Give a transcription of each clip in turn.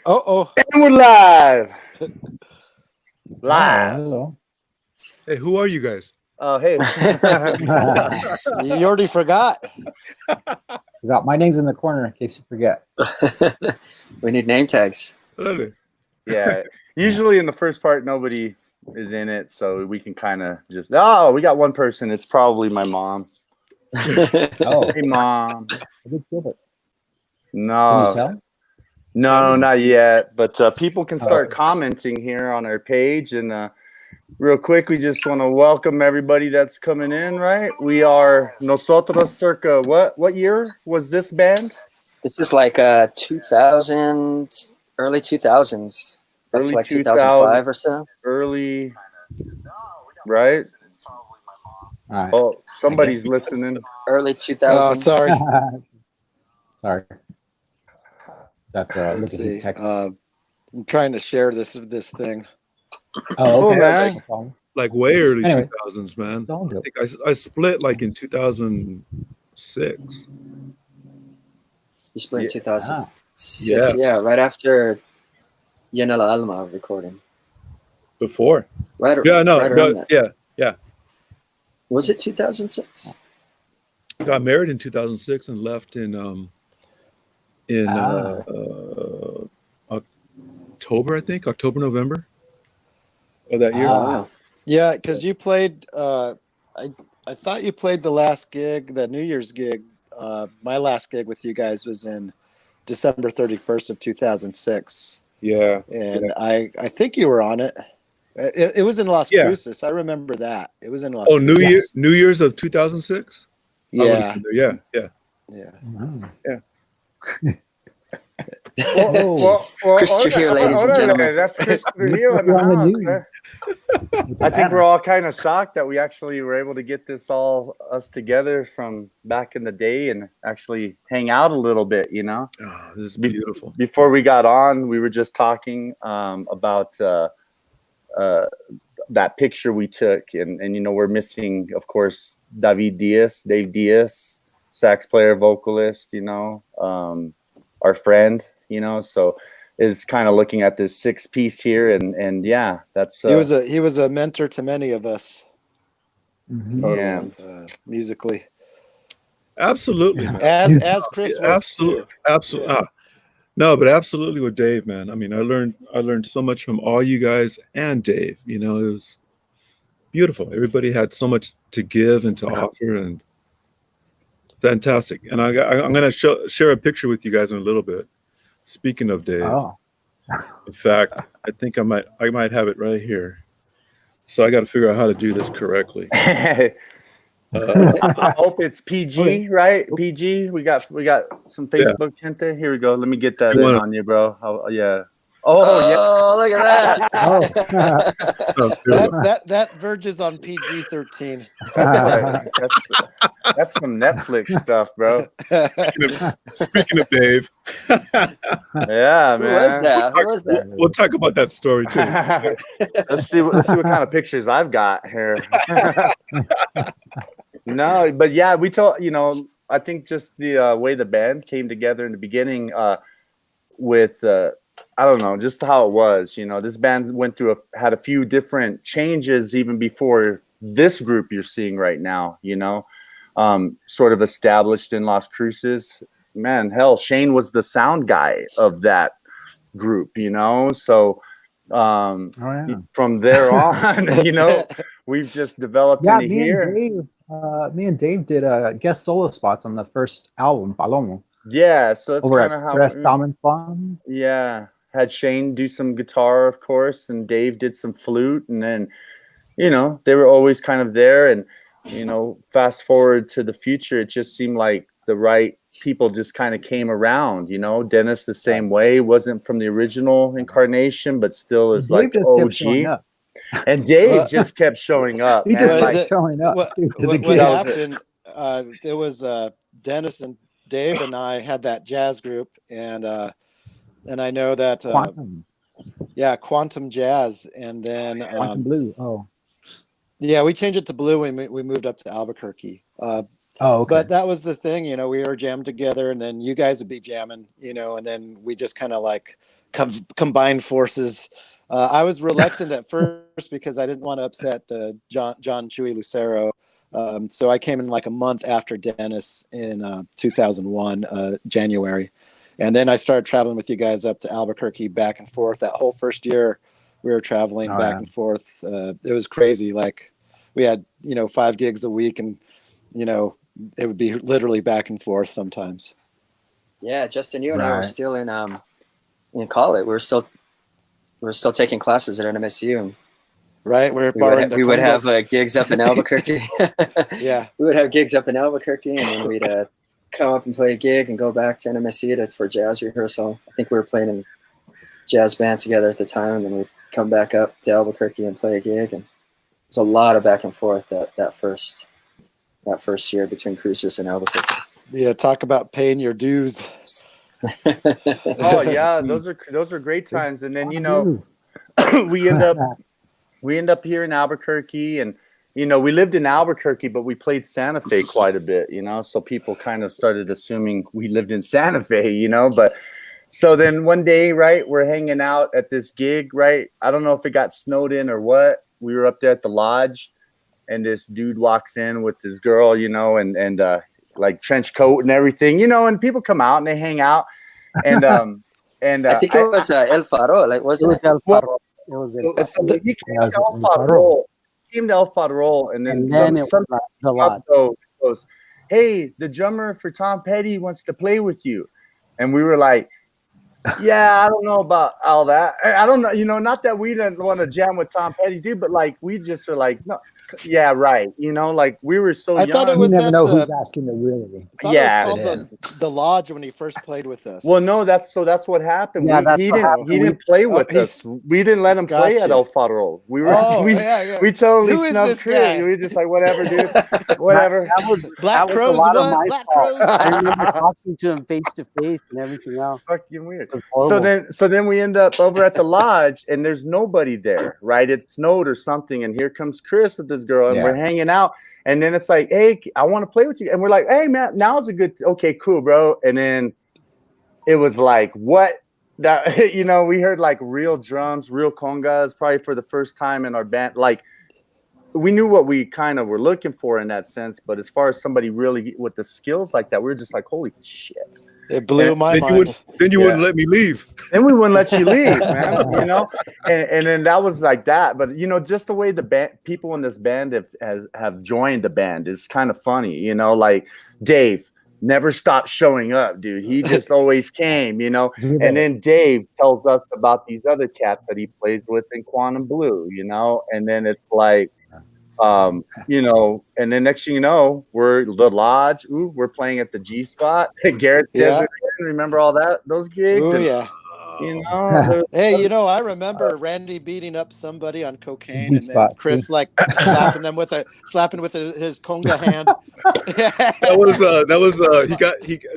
Oh. And we're live. Hello. Hey, who are you guys? Oh, hey. You already forgot. My name's in the corner in case you forget. We need name tags. Really? Yeah. Usually in the first part, nobody is in it, so we can kind of just. Oh, we got one person. It's probably my mom. Oh, Hey, mom. I did feel it. Can you No, tell? no, not yet. But people can start commenting here on our page, and real quick, we just want to welcome everybody that's coming in. Right? We are Nosotros circa what year was this band? This is like 2000, early 2000s. Up Early to like 2000, 2005 or so. early, right? All right. Oh, somebody's listening. Early 2000s. Oh, sorry. Sorry. That's Let's look at his see. text. I'm trying to share this thing. Oh, okay. man. No problem. Like way early Anyway. 2000s, man. Don't do I it. think I split like in 2006. You split in Yeah. 2006. Yeah. Yeah, right after Untitled Album recording. Before. Right around that. Yeah. Was it 2006? Got married in 2006 and left in October, I think. October, November of that year. Wow. Yeah, because you played. I thought you played the last gig, the New Year's gig. My last gig with you guys was in December 31st of 2006, Yeah. and I think you were on it. It was in Las Yeah. Cruces. I remember that. It was in Las. Oh, Cruces. New Year's of 2006? Yeah. Yeah. Wow. Well, Chris Trujillo, ladies and gentlemen. That's Chris Trujillo in the You're on the house, news. man. I think we're all kind of shocked that we actually were able to get us together from back in the day and actually hang out a little bit, you know? Oh, this is beautiful. Before we got on, we were just talking about that picture we took. And, you know, we're missing, of course, Dave Diaz, sax player, vocalist, you know, our friend, you know, so is kind of looking at this 6-piece here, and yeah, that's He was a mentor to many of us Mhm. yeah. Musically. Absolutely, man. As Chris was. Absolutely. No, but absolutely with Dave, man. I mean, I learned so much from all you guys and Dave. You know, it was beautiful. Everybody had so much to give and to offer, and fantastic. And I'm going to share a picture with you guys in a little bit. Speaking of Dave, Oh. in fact, I think I might have it right here. So I got to figure out how to do this correctly. I hope it's PG, right? PG. We got some Facebook gente. Here we go. Let me get that on you, bro. Yeah. Oh, look at that. Oh, That verges on PG-13. That's some Netflix stuff, bro. Speaking of Dave, Yeah, Who man. was that? we'll talk about that story too. Let's see what kind of pictures I've got here. No, but yeah, I think just the way the band came together in the beginning with I don't know, just how it was. You know, this band had a few different changes even before this group you're seeing right now, you know, sort of established in Las Cruces. Man, hell, Shane was the sound guy of that group, you know, so from there on, you know, we've just developed into here. Me and Dave did guest solo spots on the first album, Palomo. Yeah, so that's Over kind at of how. Tres Common Fun. Yeah, had Shane do some guitar, of course, and Dave did some flute, and then, you know, they were always kind of there. And, you know, fast forward to the future, it just seemed like the right people just kind of came around. You know, Dennis the same way, wasn't from the original incarnation, but still is Dave like just kept showing OG. up. And Dave just kept showing up. He Man. just Like, kept showing up. What happened? It was Dennis and Dave and I had that jazz group, and I know that Quantum Jazz, and then Quantum Blue. Oh, yeah, we changed it to Blue when we moved up to Albuquerque. Oh, okay. But that was the thing, you know, we were jammed together, and then you guys would be jamming, you know, and then we just kind of like combined forces. I was reluctant at first because I didn't want to upset John Chewy Lucero. So I came in like a month after Dennis in 2001, January. And then I started traveling with you guys up to Albuquerque back and forth. That whole first year we were traveling back and forth. It was crazy. Like we had, you know, 5 gigs a week, and, you know, it would be literally back and forth sometimes. Yeah, Justin, you and I were still in college. We were still taking classes at NMSU. And right, we would have gigs up in Albuquerque. Yeah, we would have gigs up in Albuquerque, and then we'd come up and play a gig and go back to NMSU for jazz rehearsal. I think we were playing in jazz band together at the time, and then we'd come back up to Albuquerque and play a gig. And there's a lot of back and forth that first year between Cruces and Albuquerque. Yeah, talk about paying your dues. Oh yeah, those are great times. And then, you know, we end up here in Albuquerque, and, you know, we lived in Albuquerque, but we played Santa Fe quite a bit, you know, so people kind of started assuming we lived in Santa Fe, you know. But so then one day, right, we're hanging out at this gig, right? I don't know if it got snowed in or what. We were up there at the lodge, and this dude walks in with this girl, you know, and like trench coat and everything, you know, and people come out and they hang out. And I think it was El Faro, like, wasn't it? El Faro. It was he came to El Faro. Came to El Faro, and then some the lot goes, "Hey, the drummer for Tom Petty wants to play with you," and we were like, "Yeah, I don't know about all that. I don't know, you know, not that we didn't want to jam with Tom Petty's dude, but like we just are like, no, yeah, right, you know, like we were so young. Thought it was never know who's asking to really. Yeah, it was called the Lodge when he first played with us. Well, no, that's what happened. Yeah, he didn't play with us. We didn't let him play at El Faro. We were we totally snubbed through. We were just like, whatever, dude, whatever. Black Crows, what? Black Crows. I remember talking to him face to face and everything else. Fucking weird. So then we end up over at the lodge, and there's nobody there, right? It snowed or something, and here comes Chris with this girl, and we're hanging out. And then it's like, hey, I want to play with you. And we're like, hey, man, now's a good, okay, cool, bro. And then it was like, what? That, you know, we heard like real drums, real congas, probably for the first time in our band. Like, we knew what we kind of were looking for in that sense. But as far as somebody really with the skills like that, we were just like, holy shit. It blew my mind. Then you wouldn't let me leave. Then we wouldn't let you leave, man. You know, and then that was like that. But, you know, just the way the band people in this band have joined the band is kind of funny. You know, like Dave never stopped showing up, dude. He just always came. You know, and then Dave tells us about these other cats that he plays with in Quantum Blue. You know, and then it's like. You know, and then next thing you know, we're the Lodge. Ooh, we're playing at the G Spot. Garrett's Desert. Remember all those gigs? Oh yeah. You know, hey, you know, I remember Randy beating up somebody on cocaine, and then Chris like slapping with his conga hand.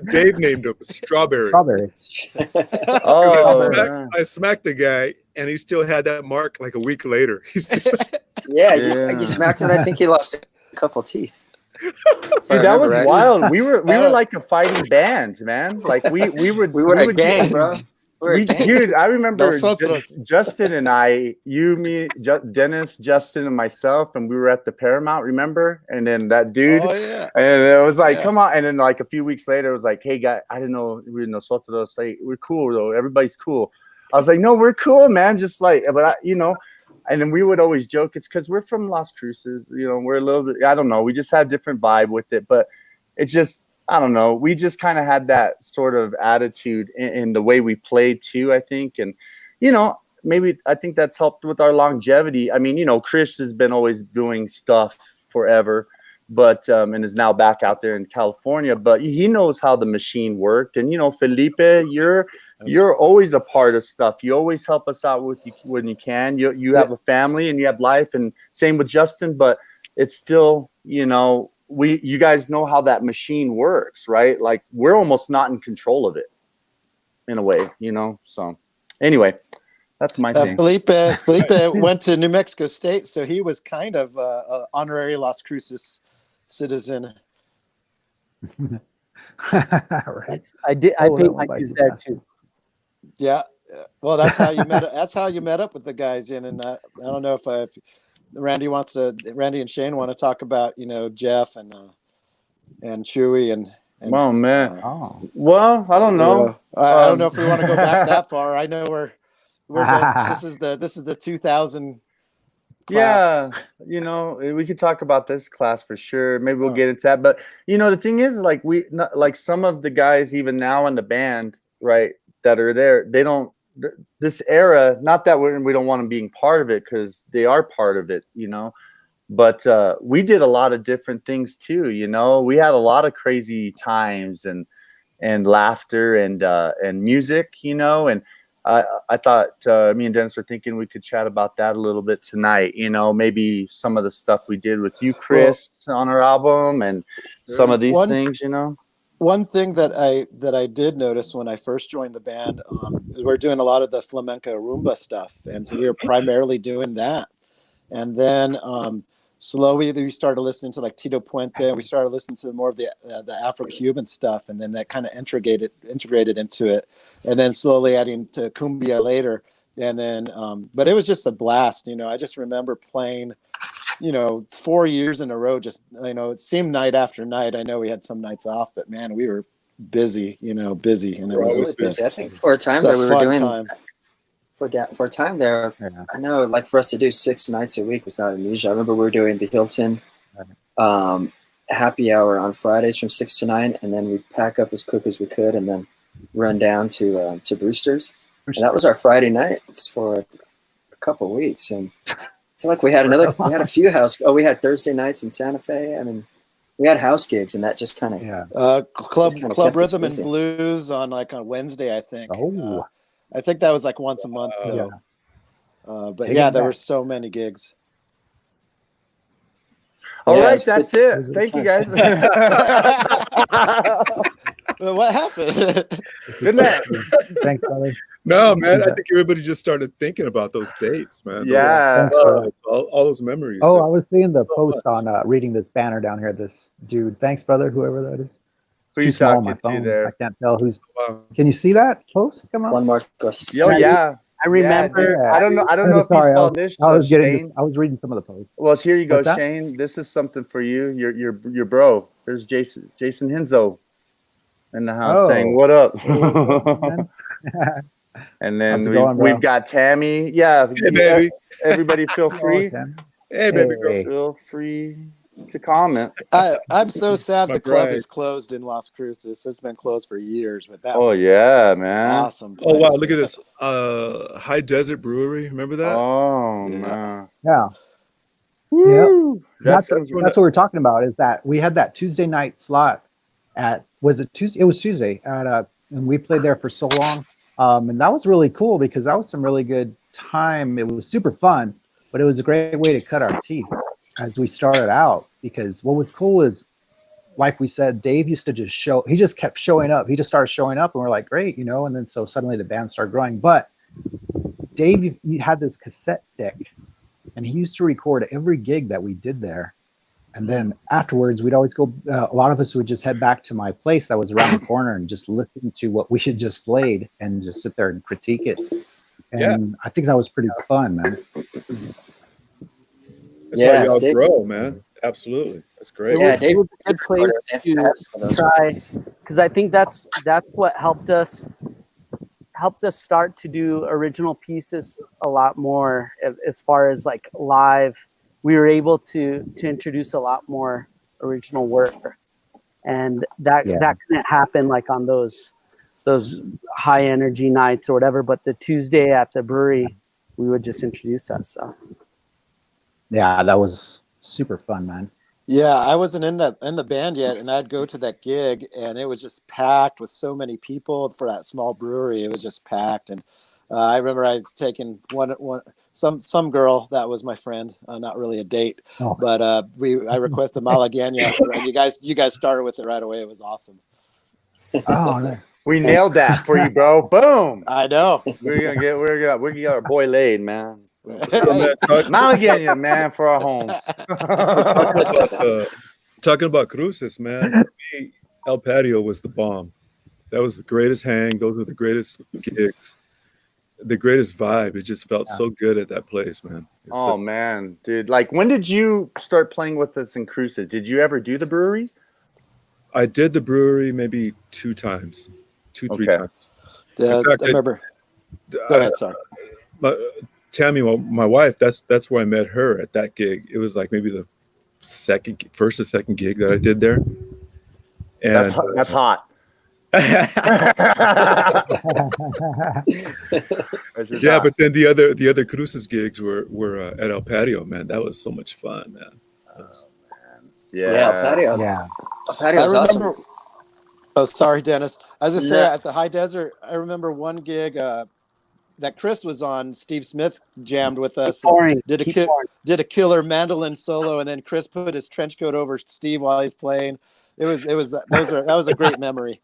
Dave named him Strawberry. I smacked the guy, and he still had that mark like a week later. You smacked him. I think he lost a couple teeth. Dude, that was wild. We were like a fighting band, man. Like we were a gang, bro. Dude, I remember Justin and I, Dennis, Justin, and myself, and we were at the Paramount, remember? And then that dude, and it was like, come on. And then like a few weeks later, it was like, hey, guy, I didn't know we were Nosotros. Like, we're cool, though. Everybody's cool. I was like, no, we're cool, man. Just like, but you know, and then we would always joke, it's because we're from Las Cruces. You know, we're a little bit, I don't know. We just had a different vibe with it, but it's just, I don't know. We just kind of had that sort of attitude in the way we played too, I think. And, you know, maybe I think that's helped with our longevity. I mean, you know, Chris has been always doing stuff forever, but, and is now back out there in California, but he knows how the machine worked. And, you know, Felipe, you're always a part of stuff. You always help us out when you can. You have a family and you have life, and same with Justin, but it's still, you know, you guys know how that machine works, right? Like we're almost not in control of it in a way, you know? So anyway, that's my thing. Felipe went to New Mexico State, so he was kind of honorary Las Cruces citizen. Right. I did. I Oh, that paid one my bites dues the there dust. too. Yeah. Well, that's how you met. That's how you met up with the guys in. And I don't know if Randy and Shane want to talk about Jeff and Chewy and Oh man. Oh. Well, I don't know. I don't know if we want to go back that far. I know this is the 2000 class. Yeah, we could talk about this class for sure. Maybe we'll get into that. But the thing is, like some of the guys even now in the band, right, that are there, they don't. This era, not that we don't want them being part of it, because they are part of it, But we did a lot of different things too. We had a lot of crazy times and laughter and music, and I thought me and Dennis were thinking we could chat about that a little bit tonight. Maybe some of the stuff we did with you, Chris, on our album, and some of these things. One thing that I did notice when I first joined the band, we're doing a lot of the flamenco rumba stuff, and so we were primarily doing that. And then slowly we started listening to like Tito Puente, and we started listening to more of the Afro-Cuban stuff, and then that kind of integrated into it, and then slowly adding to cumbia later. And then but it was just a blast. I just remember playing 4 years in a row, just it seemed night after night. I know we had some nights off, but man, we were busy, and it was just busy. I think for a time there we were doing time. For a time there, I know, like for us to do 6 nights a week was not unusual. I remember we were doing the Hilton happy hour on Fridays from 6 to 9, and then we'd pack up as quick as we could and then run down to Brewster's. And that was our Friday nights for a couple of weeks. And I feel like we had a few we had Thursday nights in Santa Fe. I mean, we had house gigs, and that just kind of Club Rhythm and Blues on Wednesday, I think. Oh. I think that was like once a month though. But there were so many gigs. All right, that's it. Thank you, guys. What happened? Good night. Thanks, brother. No, man, I think everybody just started thinking about those dates, man. Yeah. All those memories. Oh, I was seeing the post on reading this banner down here. This dude, thanks, brother, whoever that is. Who you small on my talking to phone. there? I can't tell who's. Wow. Can you see that post? Come on. One Marcos. Oh yeah. I remember. Yeah. I don't know if you saw this. I was Shane. I was reading some of the posts. Well, here you go, What's that? Shane. This is something for you. Your bro. There's Jason Henzo in the house saying, "What up?" And then we've got Tammy. Yeah, hey, baby. Everybody feel free. Hey, baby girl. Feel free to comment. I'm so sad My the club bride. is closed in Las Cruces. It's been closed for years, but that Oh was yeah, man. awesome. Oh wow, place. look at this. High Desert Brewery. Remember that? Oh Yeah. man. Yeah. Woo. That's That's what we're talking about. Is that we had that Tuesday night slot at was it Tuesday? It was Tuesday at and we played there for so long. And that was really cool because that was some really good time. It was super fun, but it was a great way to cut our teeth as we started out. Because what was cool is, like we said, Dave used to just he just kept showing up. He just started showing up, and we're like, great, and then so suddenly the band started growing. But Dave, you had this cassette deck, and he used to record every gig that we did there. And then afterwards, we'd always go, a lot of us would just head back to my place that was around the corner and just listen to what we had just played and just sit there and critique it. And I think that was pretty fun, man. That's how y'all grow, man. Absolutely. That's great. Yeah, It was a good place to try, because I think that's what helped us start to do original pieces a lot more. As far as like live, we were able to introduce a lot more original work, and that couldn't happen like on those high energy nights or whatever. But the Tuesday at the brewery, we would just introduce that stuff. Yeah, that was super fun, man. Yeah, I wasn't in the band yet, and I'd go to that gig, and it was just packed with so many people for that small brewery. It was just packed, and I remember I was taking some girl that was my friend, not really a date, but I requested Malagueña. You guys started with it right away. It was awesome. Oh, nice. We nailed that for you, bro. Boom. I know. We're gonna get our boy laid, man. So, Malagueña, man, for our homes. talking about cruces, man. El Patio was the bomb. That was the greatest hang. Those were the greatest gigs, the greatest vibe. It just felt so good at that place, man. Oh man, dude! Like, when did you start playing with us in Cruces? Did you ever do the brewery? I did the brewery maybe 2 times, 3 times. I In fact, remember. Go ahead, sorry. Tammy, my wife, that's where I met her at that gig. It was like maybe the first or second gig that I did there. And that's hot. Yeah, but then the other Cruces gigs were at El Patio, man. That was so much fun, man. El Patio. Yeah. El Patio's awesome. Oh, sorry, Dennis. I was gonna say at the High Desert, I remember one gig that Chris was on. Steve Smith jammed with us. Did a killer mandolin solo, and then Chris put his trench coat over Steve while he's playing. That was a great memory.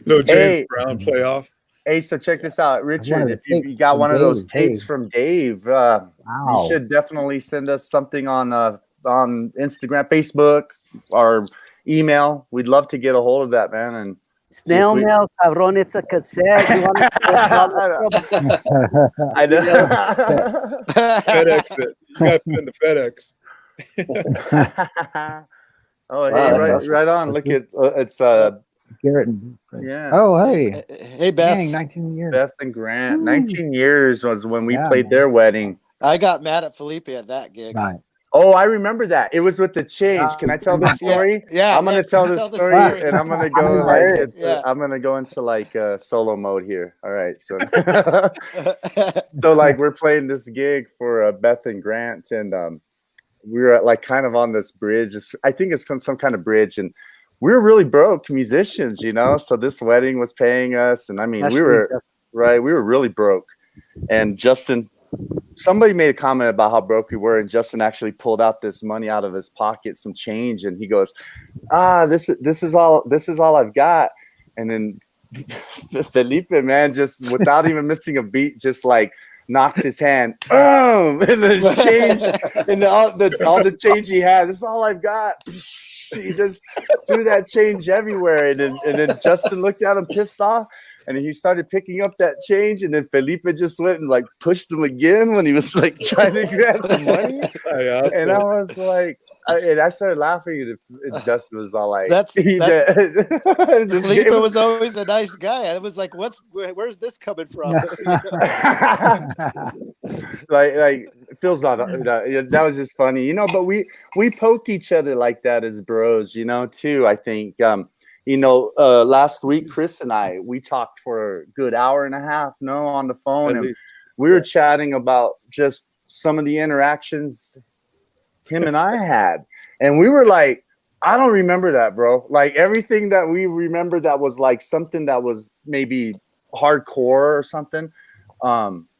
No James Brown playoff. Hey, so check this out, Richard. If you got one of those tapes from Dave, you should definitely send us something on Instagram, Facebook, or email. We'd love to get a hold of that, man. And snail mail, cabron. It's a cassette. You want I know. FedEx it. You got to put in the FedEx. Oh, hey, right on. Look at it's Garrett and Chris. Yeah. Oh, hey. Hey, Beth. Dang, 19 years. Beth and Grant. 19 years was when we played their wedding. I got mad at Felipe at that gig. Right. Oh, I remember that. It was with the change. Can I tell the story? Yeah. I'm gonna tell the story, and I'm gonna go I'm gonna go into like solo mode here. All right, so so like we're playing this gig for Beth and Grant, and we were at, like, kind of on this bridge. I think it's some kind of bridge, and we were really broke musicians, you know. So this wedding was paying us, and I mean, we were really broke. And Justin, somebody made a comment about how broke we were, and Justin actually pulled out this money out of his pocket, some change, and he goes, this is all I've got. And then Felipe, man, just without even missing a beat, just like knocks his hand, and the change, and all the change he had. This is all I've got. He just threw that change everywhere, and then Justin looked at him pissed off. And he started picking up that change, and then Felipe just went and like pushed him again when he was like trying to grab the money. And I was like, and I started laughing, and Justin was all like, Felipe was always a nice guy. I was like, where's this coming from? like Phil's not that was just funny, you know. But we poked each other like that as bros, you know, too. I think you know, last week, Chris and we talked for a good hour and a half, on the phone. And we were chatting about just some of the interactions him and I had. And we were like, I don't remember that, bro. Like, everything that we remember that was like something that was maybe hardcore or something.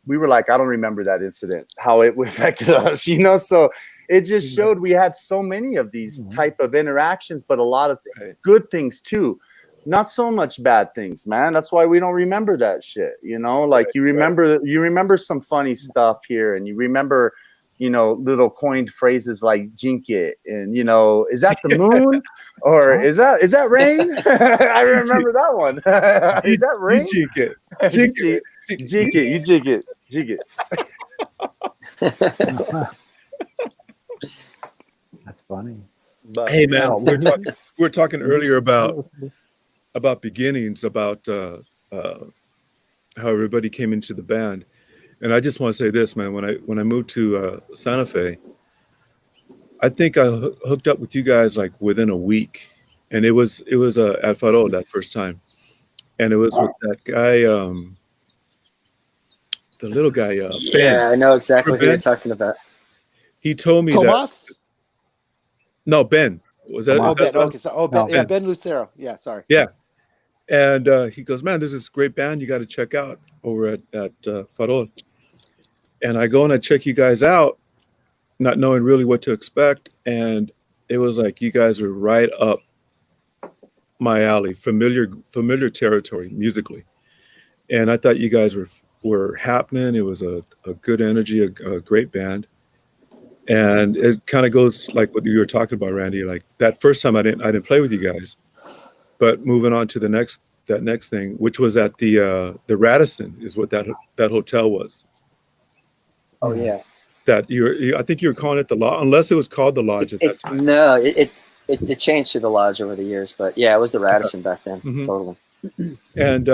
We were like, I don't remember that incident, how it affected us, you know? So it just showed we had so many of these type of interactions, but a lot of good things too. Not so much bad things, man. That's why we don't remember that shit, you know? Like, you remember some funny stuff here, and you remember, you know, little coined phrases like "jink it," and, you know, is that the moon or is that rain? I remember that one. Is that rain? You jink it. Jink it. Jink it. You jink it. Jink it. That's funny. But, hey, man, we were talking earlier about beginnings, about how everybody came into the band. And I just want to say this, man. When I moved to Santa Fe, I think I hooked up with you guys like within a week, and it was at Farol that first time, and it was with that guy, the little guy, Ben. Yeah, I know exactly who you're talking about. He told me Tomas? No, Ben. Was that? Oh, Ben. Okay. So, Ben. No, Yeah, Ben Lucero. Yeah. Sorry. Yeah. And he goes, man, there's this great band you got to check out over at Farol. And I go and I check you guys out, not knowing really what to expect. And it was like, you guys were right up my alley, familiar territory musically. And I thought you guys were happening. It was a good energy, a great band. And it kind of goes like what you were talking about, Randy. Like that first time I didn't play with you guys, but moving on to the next thing, which was at the Radisson, is what that hotel was. Oh yeah. That I think you were calling it the Lodge, unless it was called the Lodge at that time. No, it changed to the Lodge over the years, but yeah, it was the Radisson back then. Mhm. Totally. And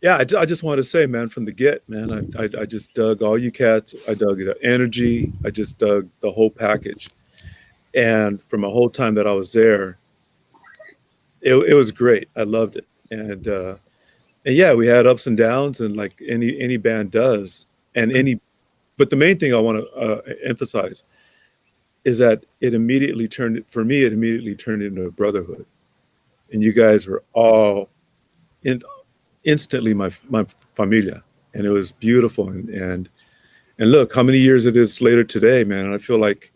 yeah, I just wanted to say, man, from the get, man, I just dug all you cats. I dug the energy. I just dug the whole package. And from the whole time that I was there, it was great. I loved it. And yeah, we had ups and downs, and like any band does. But the main thing I want to emphasize is that it immediately turned into a brotherhood. And you guys were all instantly my familia, and it was beautiful. And look how many years it is later today, man. I feel like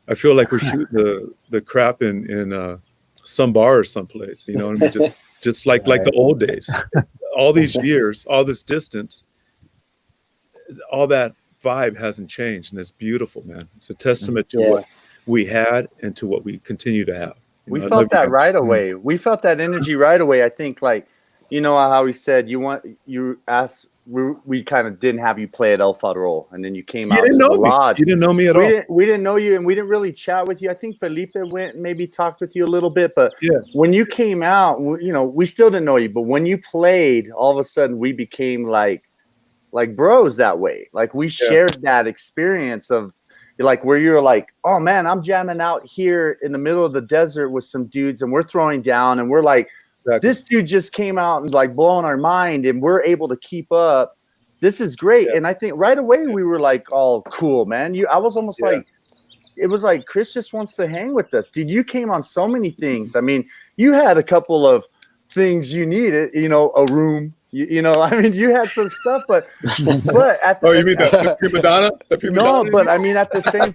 we're shooting the crap in some bar or someplace, you know. I mean, just like the old days. All these years, all this distance, all that vibe hasn't changed, and it's beautiful, man. It's a testament to what we had and to what we continue to have. We felt that right away. We felt that energy right away. I think, like, you know how he said you asked. We kind of didn't have you play at El Farol, and then you came out to the Lodge. You didn't know me at all. We didn't know you, and we didn't really chat with you. I think Felipe went and maybe talked with you a little bit, but when you came out, you know, we still didn't know you. But when you played, all of a sudden we became like bros that way. Like we shared that experience of like where you're like, oh man, I'm jamming out here in the middle of the desert with some dudes, and we're throwing down, and we're like. Exactly. This dude just came out and like blowing our mind, and we're able to keep up. This is great. And I think right away we were like, all cool, man. I was almost like, it was like Chris just wants to hang with us. Dude, you came on so many things. I mean, you had a couple of things you needed, you know, a room, you know, I mean, you had some stuff, but at the, you mean the prima donna? No, but I mean, at the same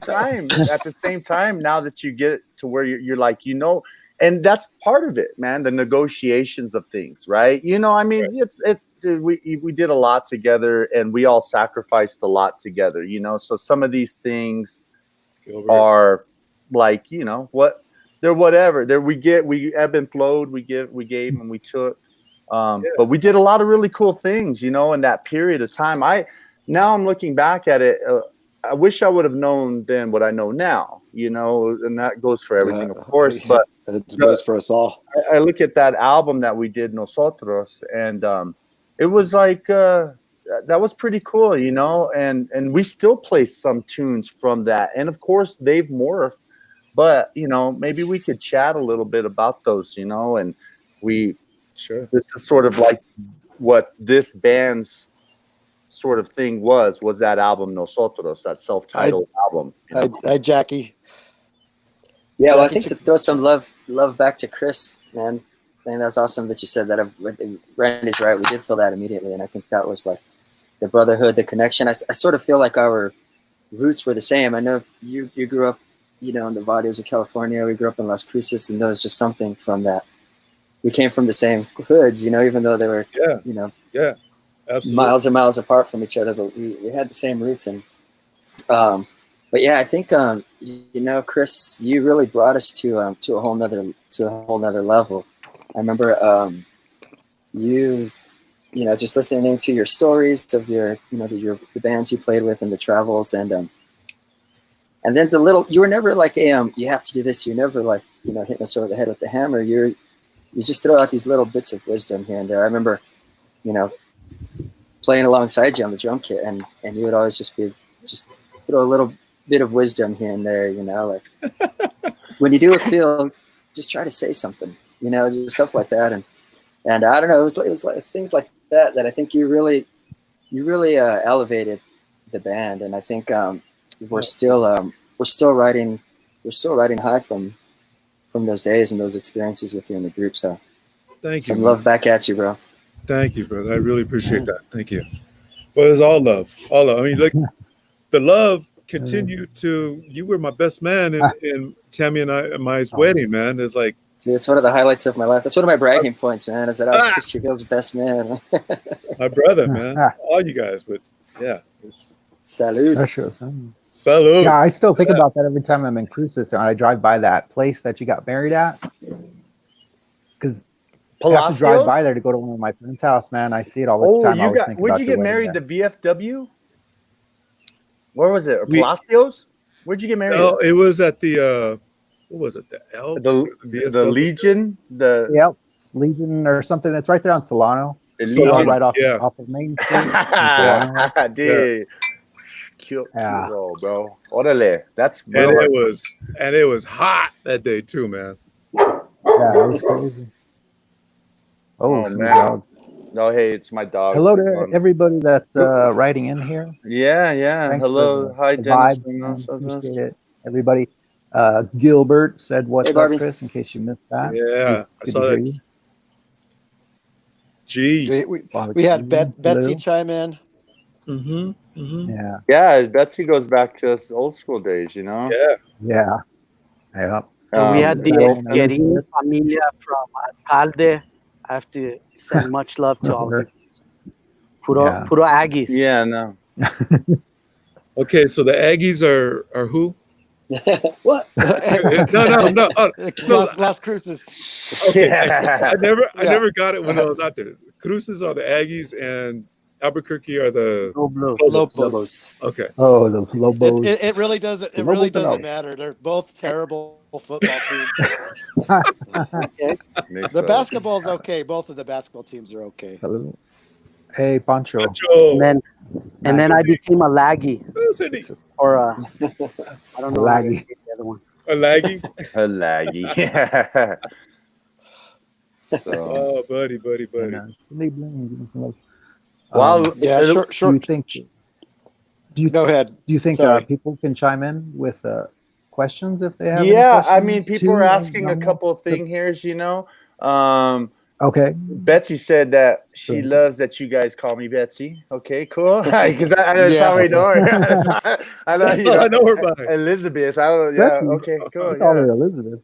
time, now that you get to where you're like, you know, and that's part of it, man. The negotiations of things, right? You know, I mean, we did a lot together, and we all sacrificed a lot together. You know, so some of these things are like, you know, they're whatever. We ebb and flowed. We gave, and we took. But we did a lot of really cool things, you know, in that period of time. Now I'm looking back at it. I wish I would have known then what I know now, you know, and that goes for everything, of course. But it goes for us all. I look at that album that we did, Nosotros, and it was like that was pretty cool, you know. And we still play some tunes from that, and of course they've morphed. But you know, maybe we could chat a little bit about those, you know. And this is sort of like what this band's sort of thing was that album Nosotros, that self-titled album. Hi, Jackie. Yeah, well, I think to throw some love back to Chris, man. I think that's awesome that you said that. Randy's right. We did feel that immediately, and I think that was like the brotherhood, the connection. I sort of feel like our roots were the same. I know you grew up, you know, in the Valles of California. We grew up in Las Cruces, and there was just something from that. We came from the same hoods, you know, even though they were, you know, absolutely miles and miles apart from each other, but we had the same roots. And but yeah, I think you know, Chris, you really brought us to a whole nother level. I remember you know, just listening to your stories of your, you know, the bands you played with and the travels, and then you were never like you have to do this. You're never like, you know, hitting us over the head with the hammer. You just throw out these little bits of wisdom here and there. I remember, you know, playing alongside you on the drum kit, and you would always just throw a little bit of wisdom here and there, you know, like when you do a feel, just try to say something, you know, just stuff like that. And I don't know, it was like things like that I think you really elevated the band. And I think we're still riding high from those days and those experiences with you in the group. So thank you. Some love back at you, bro. Thank you, brother. I really appreciate that. Thank you. Well, it's all love. I mean, like the love continued to. You were my best man in Tammy and my wedding, man. It's like, dude, it's one of the highlights of my life. That's one of my bragging points, man. Is that I was Chris Trujillo's best man. My brother, man. All you guys, but yeah. Salud. Salud. Yeah, I still think about that every time I'm in Cruces and I drive by that place that you got married at. have to drive Palacios? by there to go to one of my friends' house, man. I see it all the Oh, time. I you always got. think Where'd about you your get wedding married? there. The VFW? Where was it? We- Palacios? Where'd you get married? Oh, it was at the what was it? The Elks? the or the the VFW? Legion. The Yep, Legion or something. It's right there on Solano. Legion. Right off Yeah. of Main Street. in Solano. Dude. Cute, Yeah. bro. Orale. That's And real. it was hot that day too, man. Yeah, that was crazy. Oh, Oh, some man. dog. No, hey, it's my dog. Hello It's to fun. everybody that's writing in here. Yeah. Thanks Hello. for Hi, the Dennis. vibe, man. Appreciate it. Everybody. Gilbert said, "What's Hey, up, Barbie. Chris?" In case you missed that. Yeah, I Good saw to hear that. you. Gee. We had Betsy Hello. chime in. Yeah. Yeah, Betsy goes back to us old school days, you know? Yeah. Yeah. Yeah. So we had the Elizabeth. Guerin familia from Alcalde. I have to send much love to all of you. Yeah. Puro Aggies. Yeah, no. Okay, so the Aggies are who? What? No. Las Cruces. Okay. Yeah. I never Yeah. got it when I was out there. Cruces are the Aggies and Albuquerque are the Go Blues. Lobos. okay. Oh, the Lobos. It really doesn't. It Lobos really and doesn't Lobos. matter. They're both terrible football teams. Okay. The basketball's okay. Both of the basketball teams are okay. Salud. Hey, Pancho. Pancho. And then I became a laggy Who's in it? or a I don't know how to Laggy. say the other one. A laggy. A laggy. Yeah. So, Oh, buddy. wow. Yeah, Do sure. you think? Do you Go ahead. Do you think Sorry. people can chime in with questions if they have? Yeah, any I mean, questions people are too? asking a No? couple of things here, you know. Okay. Betsy said that she Sure. loves that you guys call me Betsy. Okay, cool. Because that's how we know her. I know, you I know, know her by. Elizabeth. I don't, yeah. Betsy. Okay, cool. I call Yeah. her Elizabeth.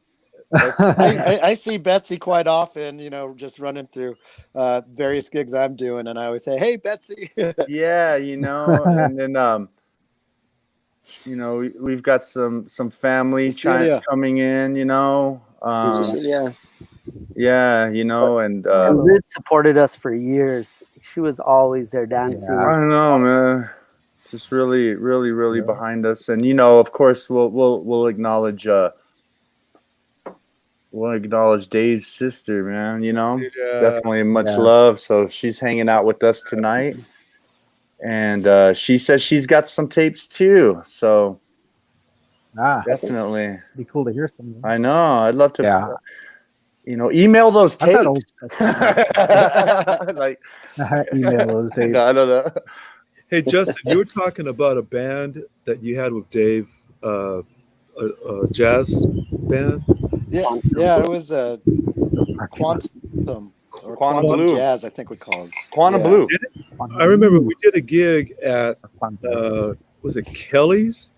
I see Betsy quite often, just running through various gigs I'm doing, and I always say, "Hey, Betsy." Yeah, and then we've got some family Cecilia. coming in, Cecilia. yeah, and And Liz supported us for years. She was always there dancing. Yeah. I don't know, man. Just really, really, really Yeah. behind us, and of course, we'll acknowledge Dave's sister, man. Yeah. Definitely much Yeah. love. So she's hanging out with us tonight, and she says she's got some tapes too. So definitely, Be cool to hear some. I know. I'd love to. Yeah. Email those I've got tapes. old Like, email those tapes. I don't know. Hey, Justin, you were talking about a band that you had with Dave, a jazz band. Yeah, it was Quantum or Quantum Quantum Blue. Jazz, I think we call it. Quantum Yeah. Blue. I remember we did a gig at was it Kelly's?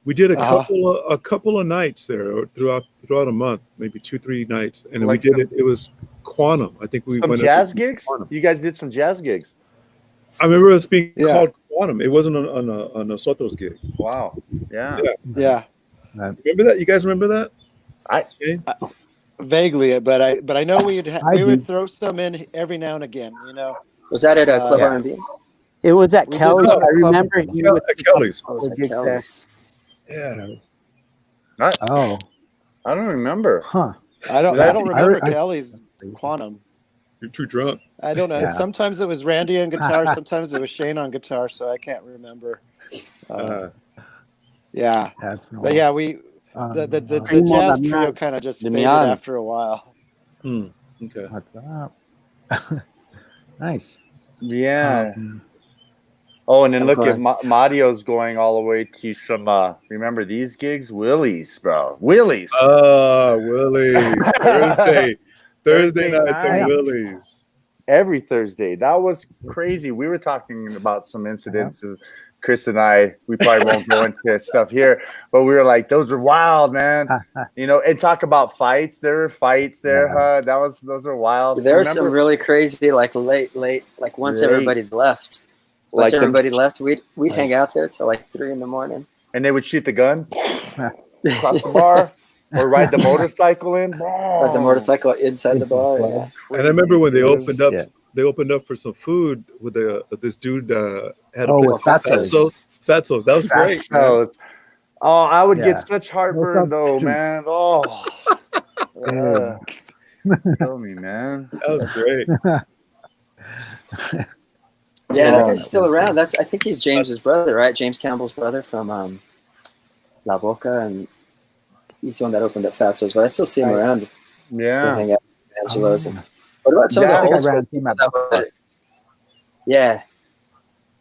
We did a couple of nights there throughout a month, maybe 2-3 nights, and Like we did it. It was Quantum. I think we Some went jazz gigs. Quantum. You guys did some jazz gigs. I remember it being Yeah. called Quantum. It wasn't on a Nosotros gig. Wow. Yeah. Yeah, Remember that? You guys remember that? Okay. vaguely, but I know we do. would throw some in every now and again. Was that at Club Yeah. R&B? It was at We did Kelly's. some I club- remember he would At Kelly's. Oh, it was the at gigs there. Kelly's. Yeah. Oh, I don't remember. huh. I don't I- remember I- Kelly's Quantum. You're too drunk. I don't know. Yeah. Sometimes it was Randy on guitar, sometimes it was Shane on guitar, so I can't remember. Yeah, That's been a but while. yeah, we the Primo jazz Damian. trio kind of just faded Damian. after a while. Okay. What's up? Nice. Yeah. Um, Oh, and then I'm look at going. Mario's going all the way to some. Remember these gigs? Willie's, bro. Willie's. Willie. Thursday Thursday nights at nights. Willie's. Every Thursday. That was crazy. We were talking about some incidences. Chris and I, we probably won't go into stuff here, but we were like, those are wild, man. And talk about fights. There were fights there, huh? Those are wild. So there was Remember- some really crazy, like late, like once Late. everybody left. Once Like the- everybody left, we'd hang out there till like 3 a.m. and they would shoot the gun across the bar. or ride the motorcycle in. Ride the motorcycle inside the bar. Yeah. And I remember when they Crazy, dude. opened up for some food with this dude had a Oh, place with called Fatso's. Fatso's. That was great. Man. Fatso's. Oh, I would Yeah. get such heartburn though, man. Oh, kill me, man. That was great. Yeah, that Oh, guy's still around. I think he's James's brother, right? James Campbell's brother from La Boca, and he's the one that opened up Fatso's. But I still see him around. Yeah. Hang out with Angelo's. What about some Yeah, of the I old ran school team at people that would, Yeah.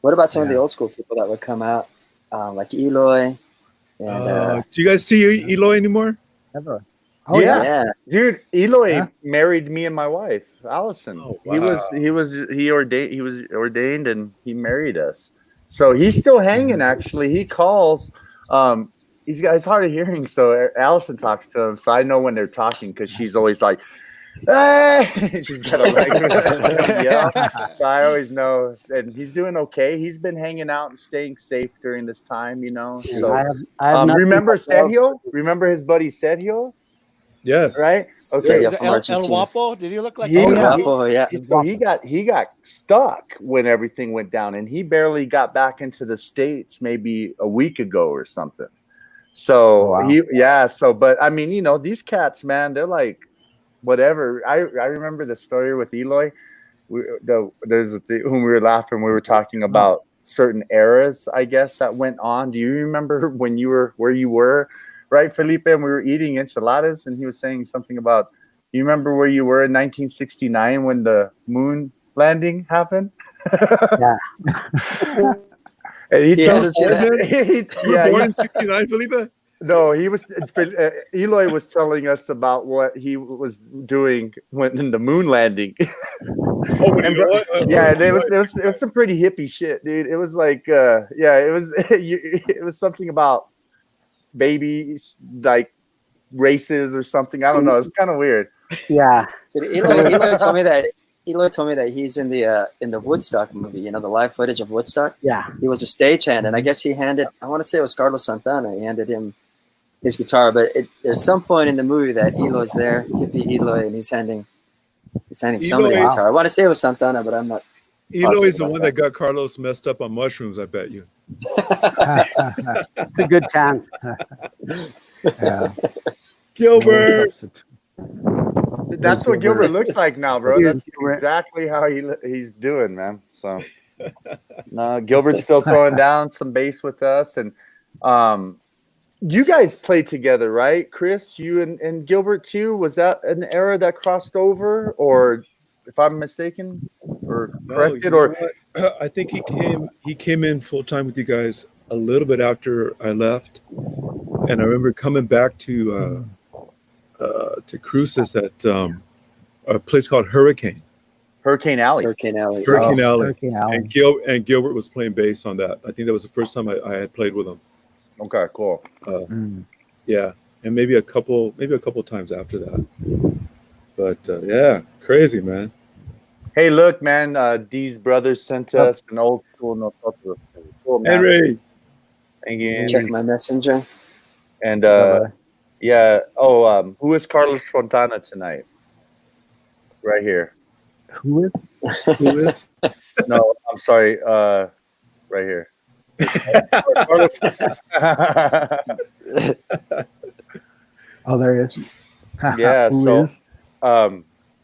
What about some of the old school people that would come out, like Eloy? And, Do you guys see Eloy anymore? Never. Oh Yeah. yeah. Dude, Eloy Yeah. married me and my wife, Allison. Oh, He wow. was ordained and he married us. So he's still hanging actually. He calls. It's hard of hearing, so Allison talks to him. So I know when they're talking because she's always like, hey! She's kind of like yeah. So I always know, and he's doing okay. He's been hanging out and staying safe during this time, you know. So I have nothing remember but love. Sergio? Remember his buddy Sergio? Yes. Right? Sergio Is it from El Argentina. Guapo? Did he look like? He- El yeah. Guapo? Yeah. So he got stuck when everything went down, and he barely got back into the States maybe a week ago or something. So but I mean, you know, these cats, man, they're like whatever. I remember the story with Eloy. There's when we were laughing, we were talking about certain eras, I guess, that went on. Do you remember when you were where you were, right, Felipe? And we were eating enchiladas, and he was saying something about. You remember where you were in 1969 when the moon landing happened? Yeah. And he told Yes, us, You were born in '69, Felipe? no, he was. Eloy was telling us about what he was doing when the moon landing. Yeah, and it was some pretty hippie shit, dude. It was like, it was something about babies, like races or something. I don't know. It's kind of weird. Yeah. Dude, Eloy told me that he's in the Woodstock movie, you know, the live footage of Woodstock. Yeah. He was a stagehand, and I guess he handed, I want to say it was Carlos Santana, he handed him his guitar, but there's some point in the movie that Eloy's there, hippie Eloy, and he's handing somebody a guitar. I want to say it was Santana, but I'm not. Eloy's the one that got Carlos messed up on mushrooms, I bet you. It's a good chance. Yeah. Gilbert! That's what Gilbert looks like now, bro. Here's That's Gilbert. exactly how he's doing, man. So, Gilbert's still throwing down some bass with us, and you guys played together, right, Chris? You and Gilbert too. Was that an era that crossed over, or if I'm mistaken, or corrected, or I think he came in full time with you guys a little bit after I left, and I remember coming back to Cruces at a place called Hurricane Alley. Hurricane Alley. Alley. Hurricane Alley. And Gilbert was playing bass on that. I think that was the first time I had played with him. Okay, cool. Yeah, and maybe a couple times after that. But yeah, crazy, man. Hey, look, man. These brothers sent us an old school Nosotros. Cool, man. Henry. Thank you. Check my messenger. And yeah. Oh, who is Carlos Fontana tonight? Right here. Who is? Who is? No, I'm sorry. Right here. Oh, there he is. Yeah. Who So, is?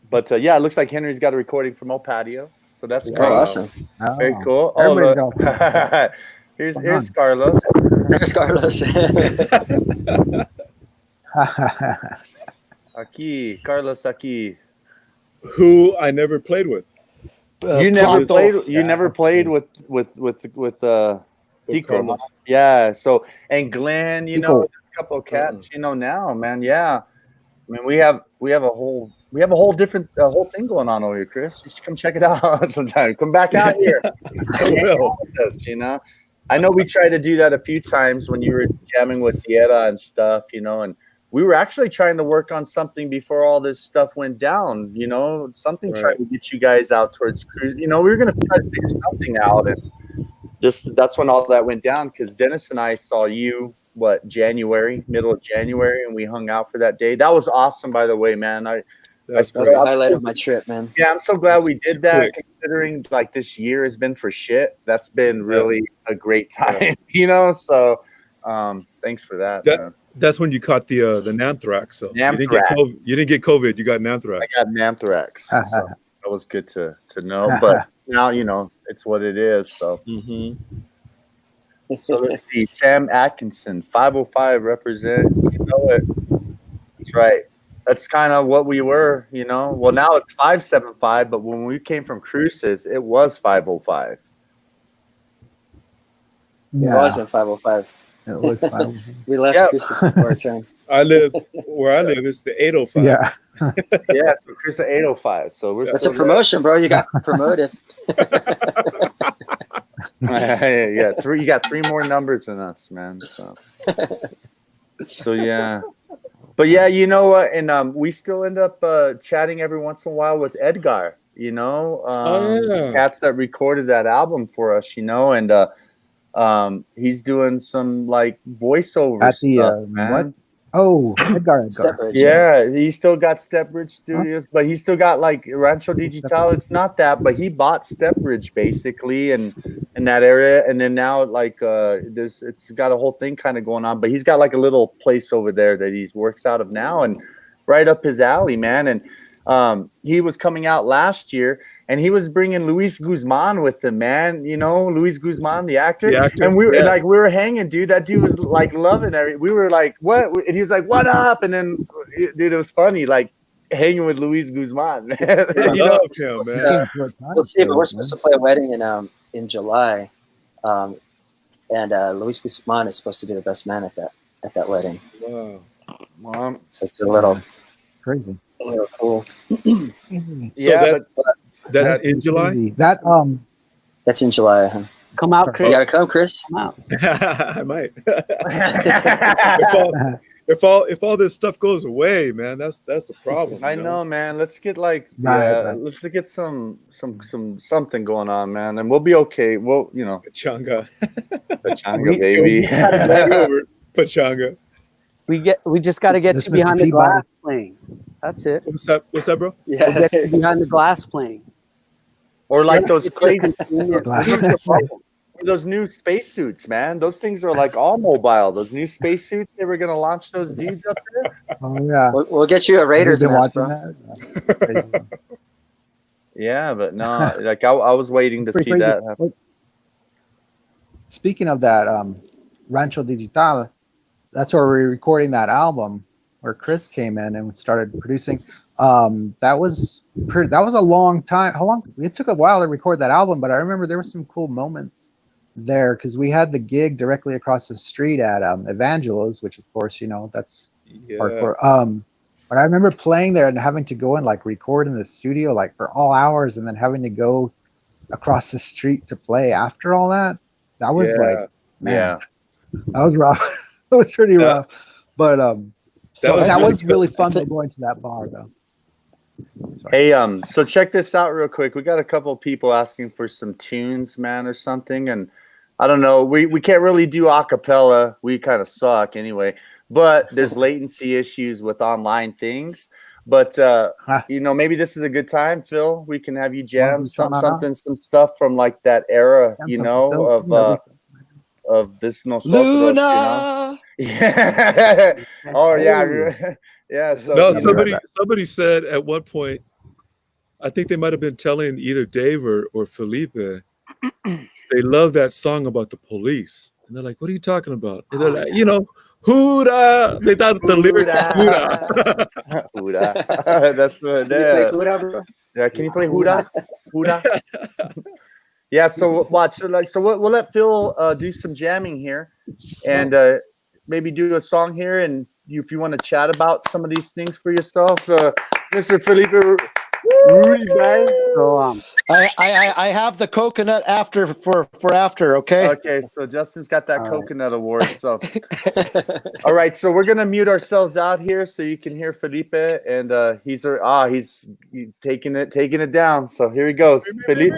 but yeah, it looks like Henry's got a recording from El Patio. So that's Oh, great. awesome. Oh. Very cool. Oh, Everybody's look. got here's Carlos. There's Carlos. Aquí, Carlos. Aquí. Who I never played with. You never Plato. played. You never played with Tico. Carlos. Yeah. So and Glenn, you know, Tico. a couple of cats, you know, now, man. Yeah. I mean, we have a whole different whole thing going on over here, Chris. You should come check it out sometime. Come back out here. Hang out with us, you know. I know we tried to do that a few times when you were jamming with Dieta and stuff, you know, and we were actually trying to work on something before all this stuff went down, you know, something Right. trying to get you guys out towards cruise. You know, we were going to try to figure something out. And that's when all that went down because Dennis and I saw you middle of January, and we hung out for that day. That was awesome, by the way, man. That was the highlight of my trip, man. Yeah, I'm so glad we did that. Quick. Considering like this year has been for shit, that's been really a great time, you know. So, thanks for that. Man. That's when you caught the Namthrax. So Namthrax. You didn't get COVID. You got Namthrax. I got Namthrax. So that was good to know. But now you know it's what it is. So. So let's see. Sam Atkinson, 505 represent. You know it. That's right. That's kind of what we were, you know. Well, now it's 575, but when we came from Cruces, it was 505. It was been 505. It was 505. We left Cruces before our turn. Where I live, it's the 805. Yeah. Yeah, so Cruces 805. So we're That's a promotion, bro. You got promoted. yeah, you got 3 more numbers than us, man. So yeah. But yeah, you know what? And we still end up chatting every once in a while with Edgar, you know, cats that recorded that album for us, you know, and he's doing some like voiceover At the stuff, man. what? Oh, Edgar. Yeah, he still got Stepbridge Studios, but he still got like Rancho Digital. It's not that, but he bought Stepbridge basically, and in that area, and then now like it's got a whole thing kind of going on. But he's got like a little place over there that he works out of now, and right up his alley, man. And he was coming out last year, and he was bringing Luis Guzman with him, man. You know, Luis Guzman, the actor. And we were like, we were hanging, dude. That dude was like loving it. We were like, what? And he was like, what up? And then, dude, it was funny, like hanging with Luis Guzman. I love him, man. We'll see, but we're supposed to play a wedding in July, and Luis Guzman is supposed to be the best man at that wedding. Wow. So it's a little Crazy. a little cool. Yeah, but that's in July. That's in July. Huh? Come out, Chris. You gotta come, Chris. Come out. I might. if all this stuff goes away, man, that's the problem. I know, man. Let's get like let's get some something going on, man, and we'll be okay. Well, you know, Pachanga, baby. Pachanga. We just got to get you behind the glass playing. That's it. What's up, bro? Yeah. We'll get you behind the glass playing. Or like those crazy Glass. those new spacesuits, man. Those things are like all mobile. Those new spacesuits, they were gonna launch those dudes up there. Oh yeah. We'll get you a Raiders mask, bro. That? Yeah, but no, like I was waiting to see that happen. Speaking of that, Rancho Digital, that's where we're recording that album where Chris came in and started producing. That was a long time. How long? It took a while to record that album, but I remember there were some cool moments there because we had the gig directly across the street at Evangelos, which of course, you know, that's hardcore. But I remember playing there and having to go and like record in the studio like for all hours and then having to go across the street to play after all that. That was like, man, that was rough. It was pretty rough. But that was really fun though, going to that bar though. Sorry. Hey, so check this out real quick. We got a couple of people asking for some tunes, man, or something, and I don't know. We can't really do a cappella. We kind of suck anyway. But there's latency issues with online things. But you know, maybe this is a good time, Phil. We can have you jam some stuff from like that era, you know, of this Nosotros, Luna. You know? Yeah. Oh yeah. Yeah. So no, somebody said at one point, I think they might have been telling either Dave or Felipe, they love that song about the police. And they're like, what are you talking about? And they're like, you know, Huda. They thought the lyrics Huda. Huda. That's what they Yeah, can you play Huda? Huda. Yeah, so watch. So we'll let Phil do some jamming here and maybe do a song here. And if you want to chat about some of these things for yourself, Mr. Felipe Rudy, guys. So I have the coconut after for after. Okay. Okay. So Justin's got that coconut award. So all right. So we're gonna mute ourselves out here so you can hear Felipe, and he's taking it down. So here he goes, Felipe.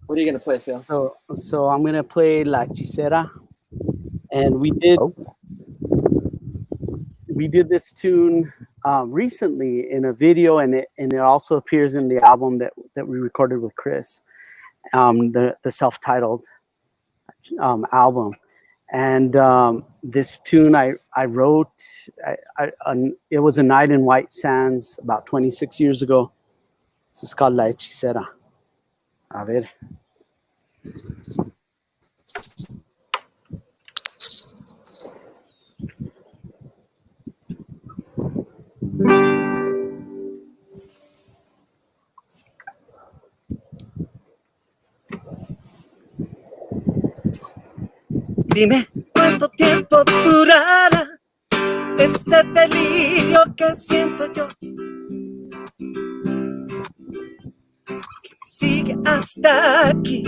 What are you gonna play, Phil? So I'm gonna play La Hechicera, and we did this tune recently in a video, and it also appears in the album that we recorded with Chris, the self-titled album. And this tune I wrote, it was a night in White Sands about 26 years ago. This is called La Hechicera. A ver. Dime cuánto tiempo durará este delirio que siento yo, que sigue hasta aquí,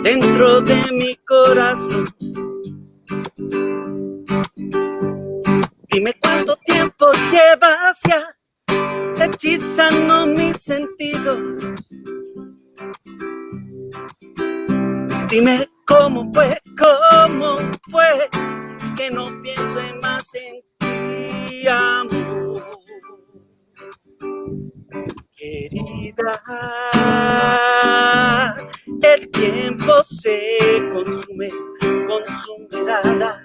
dentro de mi corazón. Dime cuánto tiempo llevas ya hechizando mis sentidos. Dime cómo fue que no pienso en más en ti, amor. Querida, el tiempo se consume con su mirada,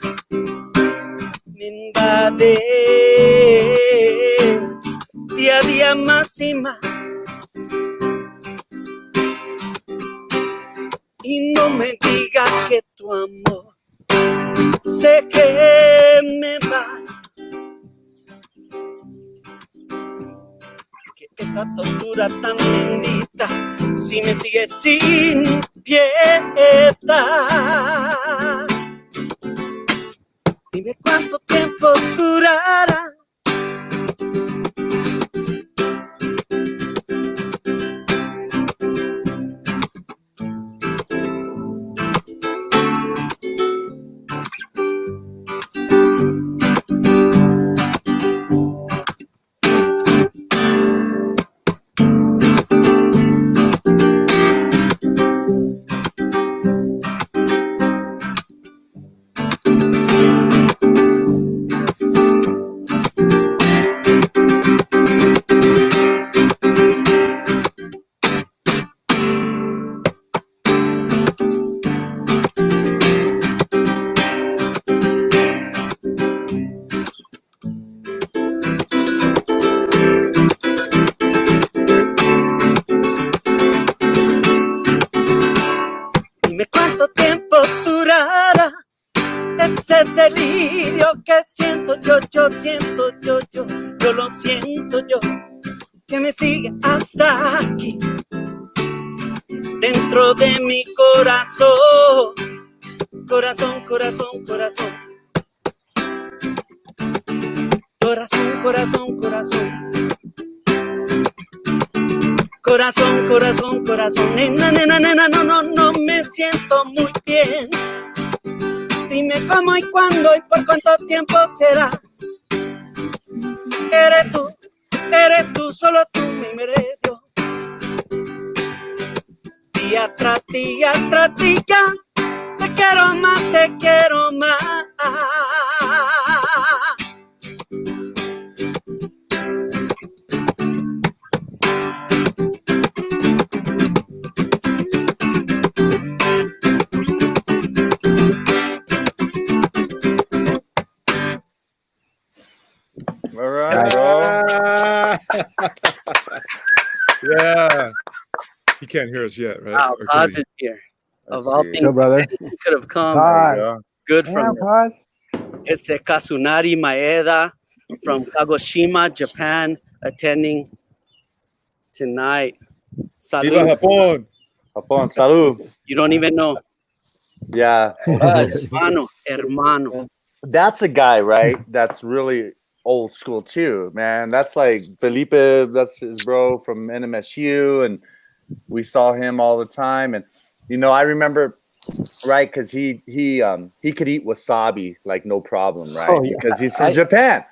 me invade día a día más y más. Y no me digas que tu amor sé que me va, que esa tortura tan bendita si me sigue sin piedad. Dime cuánto tiempo durará. Ese delirio que siento yo lo siento yo, que me sigue hasta aquí, dentro de mi corazón, corazón, corazón, corazón, corazón, corazón, corazón, corazón, corazón, corazón, nena, nena, nena, no me siento muy bien. Dime cómo y cuándo y por cuánto tiempo será. Eres tú, solo tú mi medio. Día tras día, te quiero más, te quiero más. All right. Yeah. He can't hear us yet, right? Wow, Or could Paz he? is here. Let's Of all see. things, Go, brother. he could have come Paz. good Yeah, from Paz. it's Kazunari Maeda from Kagoshima, Japan, attending tonight. Viva Salud. Japón. Japón, salud. You don't even know. Yeah. Hermano. That's a guy, right? That's really old school too, man. That's like Felipe, that's his bro from NMSU, and we saw him all the time. And I remember, right, because he could eat wasabi like no problem, right? Oh, yeah. Because he's from Japan.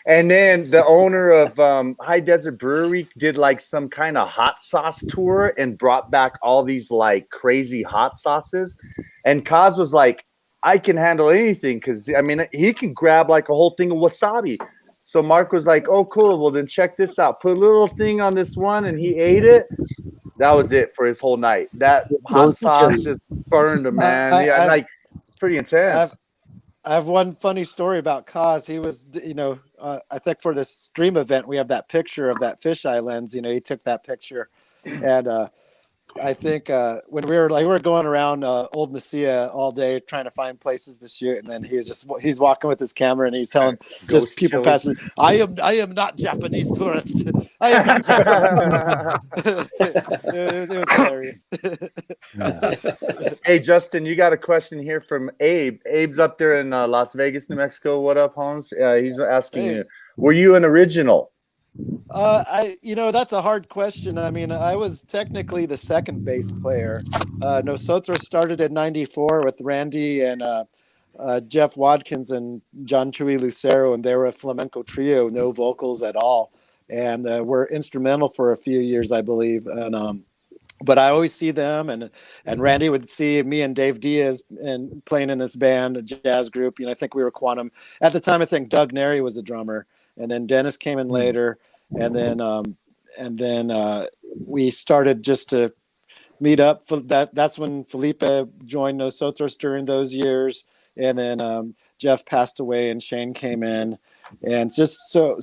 And then the owner of High Desert Brewery did like some kind of hot sauce tour and brought back all these like crazy hot sauces. And Kaz was like, I can handle anything because I mean he can grab like a whole thing of wasabi. So Mark was like, oh, cool. Well, then check this out. Put a little thing on this one, and he ate it. That was it for his whole night. That hot sauce just burned him, man. Like it's pretty intense. I have one funny story about Kaz. He was, I think for this stream event, we have that picture of that fisheye lens. He took that picture, and I think when we were going around Old Mesilla all day trying to find places to shoot, and then he's walking with his camera and he's telling just people passing, I am not Japanese tourist. I am not Japanese tourist. it was hilarious. Hey Justin, you got a question here from Abe. Abe's up there in Las Vegas, New Mexico. What up, Holmes? He's asking you, were you an original? That's a hard question. I mean, I was technically the second bass player. Nosotros started in '94 with Randy and Jeff Watkins and John Chuy Lucero, and they were a flamenco trio, no vocals at all, and were instrumental for a few years, I believe. And but I always see them, and Randy would see me and Dave Diaz and playing in this band, a jazz group. I think we were Quantum at the time. I think Doug Neri was a drummer. And then Dennis came in later, and then we started just to meet up. That's when Felipe joined Nosotros during those years, and then Jeff passed away, and Shane came in, and just so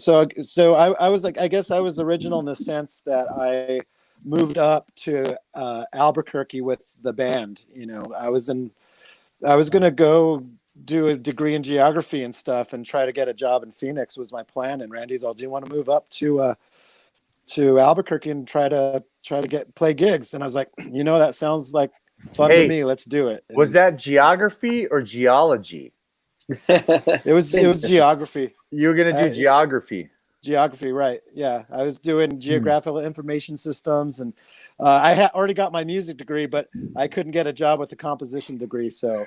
I was like, I guess I was original in the sense that I moved up to Albuquerque with the band. I was gonna go do a degree in geography and stuff and try to get a job in Phoenix was my plan. And Randy's all, do you want to move up to Albuquerque and try to play gigs? And I was like, that sounds like fun to me. Let's do it. And was that geography or geology? It was geography. You were going to do geography. Geography, right. Yeah. I was doing geographical information systems, and I had already got my music degree, but I couldn't get a job with a composition degree. So,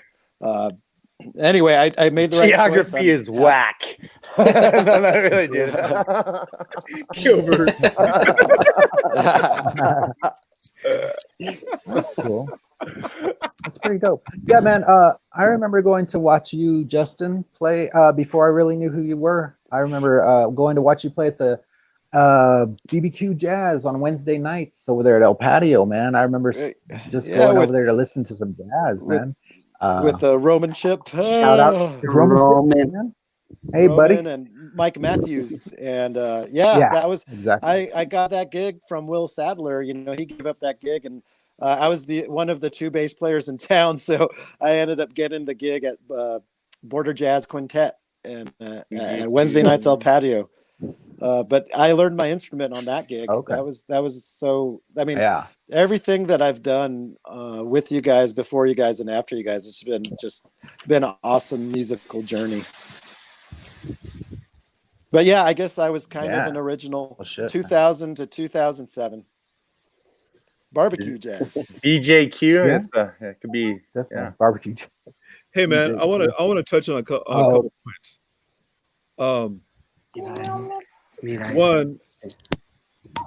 anyway, I made the right choice. Geography is whack. No, I really did. Gilbert. That's cool. That's pretty dope. Yeah, man. I remember going to watch you, Justin, play before I really knew who you were. I remember going to watch you play at the BBQ Jazz on Wednesday nights over there at El Patio, man. I remember just going over there to listen to some jazz, man. With Roman Chip. Shout out to Roman. Hey, Roman buddy. And Mike Matthews. And that was exactly. I got that gig from Will Sadler. He gave up that gig, and I was one of the two bass players in town. So I ended up getting the gig at Border Jazz Quintet and Wednesday nights El Patio. But I learned my instrument on that gig. Okay. That was so. I mean, everything that I've done with you guys, before you guys, and after you guys, it's been an awesome musical journey. But yeah, I guess I was kind of an original. 2000 to 2007. Barbecue jazz. BJQ. It could be barbecue. Hey man, I want to touch on a couple points. One,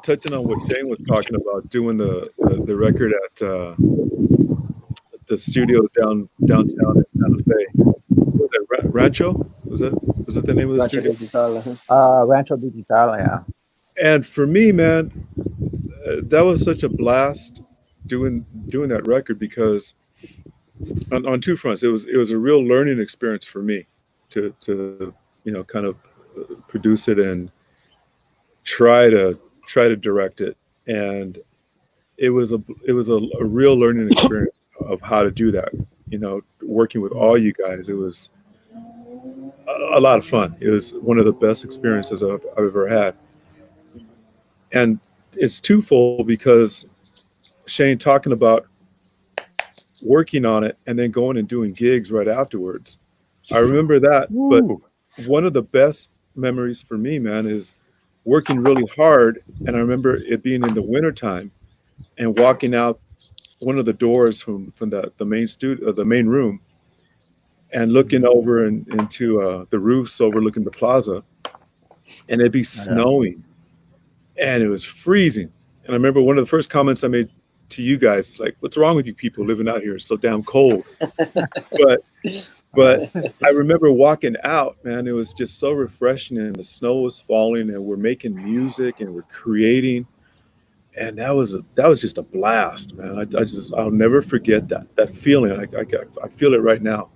touching on what Shane was talking about, doing the record at the studio downtown in Santa Fe. Was it Rancho? Was that the name of the studio? Rancho Digital, yeah. And for me, man, that was such a blast doing that record, because on two fronts, it was a real learning experience for me to kind of produce it and try to direct it, and it was a real learning experience of how to do that. Working with all you guys, it was a lot of fun. It was one of the best experiences I've ever had, and it's twofold, because Shane talking about working on it and then going and doing gigs right afterwards. I remember that. But one of the best memories for me, man, is working really hard. And I remember it being in the wintertime and walking out one of the doors from the main studio, the main room, and looking over into the roofs overlooking the plaza, and it'd be snowing, and it was freezing. And I remember one of the first comments I made to you guys, like, "What's wrong with you people living out here? It's so damn cold." But I remember walking out, man. It was just so refreshing, and the snow was falling, and we're making music and we're creating, and that was just a blast, man. I'll never forget that feeling. I feel it right now.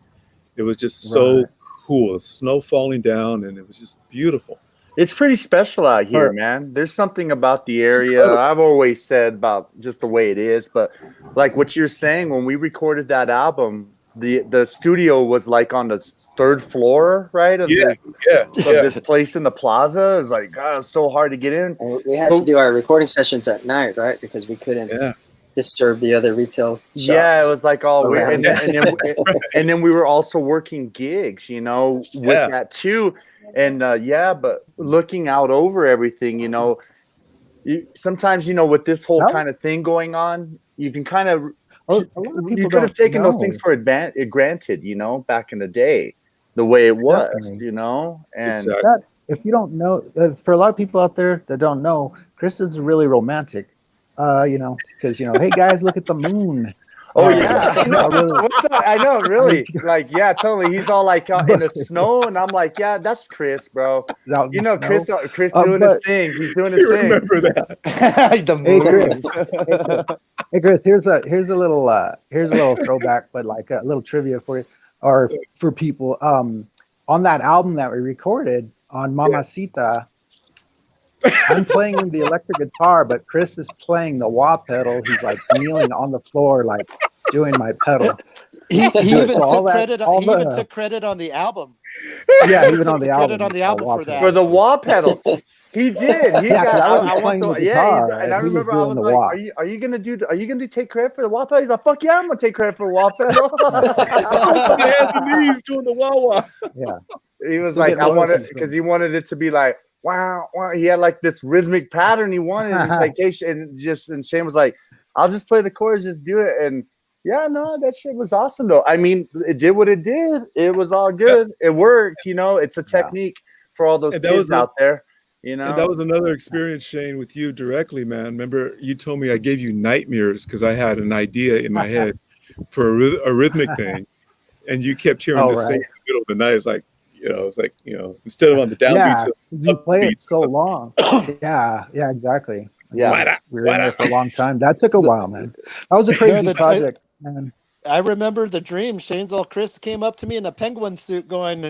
It was just so cool. Snow falling down, and it was just beautiful. It's pretty special out here, man. There's something about the area. I've always said about just the way it is, but like what you're saying, when we recorded that album, the studio was like on the third floor, right? Of this place in the plaza. It's like, God, it's so hard to get in. And we had to do our recording sessions at night, right? Because we couldn't disturb the other retail shops. Yeah, it was like all weird. And then we were also working gigs, with that too. And but looking out over everything, sometimes, with this whole kind of thing going on, you can kind of, you could have taken those things for granted, back in the day, the way it was, and if you don't know, for a lot of people out there that don't know, Chris is really romantic, because, hey guys, look at the moon. Oh yeah, what's up? I know, really. Like, yeah, totally. He's all like in the snow, and I'm like, yeah, that's Chris, bro. Chris doing his thing. He's doing his thing. Remember that? The moon. Hey Chris, here's a little throwback, but like a little trivia for you or for people. On that album that we recorded on Mamacita, I'm playing the electric guitar, but Chris is playing the wah pedal. He's like kneeling on the floor, like doing my pedal. He even took credit on the album. Yeah, even on the album. Credit on the album for that. For the wah pedal. He did. And I remember I was like, "Are you gonna take credit for the wah pedal?" He's like, "Fuck yeah, I'm gonna take credit for the wah pedal." Hands and knees doing the wah. Yeah. He was like, I wanted, because he wanted it to be like, wow. He had like this rhythmic pattern he wanted his vacation, and Shane was like, "I'll just play the chords, just do it." And yeah, no, that shit was awesome though. I mean, it did what it did. It was all good. It worked. It's a technique for all those kids out there. And that was another experience, Shane, with you directly, man. Remember, you told me I gave you nightmares because I had an idea in my head for a rhythmic thing, and you kept hearing this thing in the middle of the night. It's like, instead of on the downbeats, you play it so long. yeah, exactly. Yeah, we were in there for a long time. That took a while, man. That was a crazy project, man. I remember the dream. Shane's all Chris came up to me in a penguin suit going,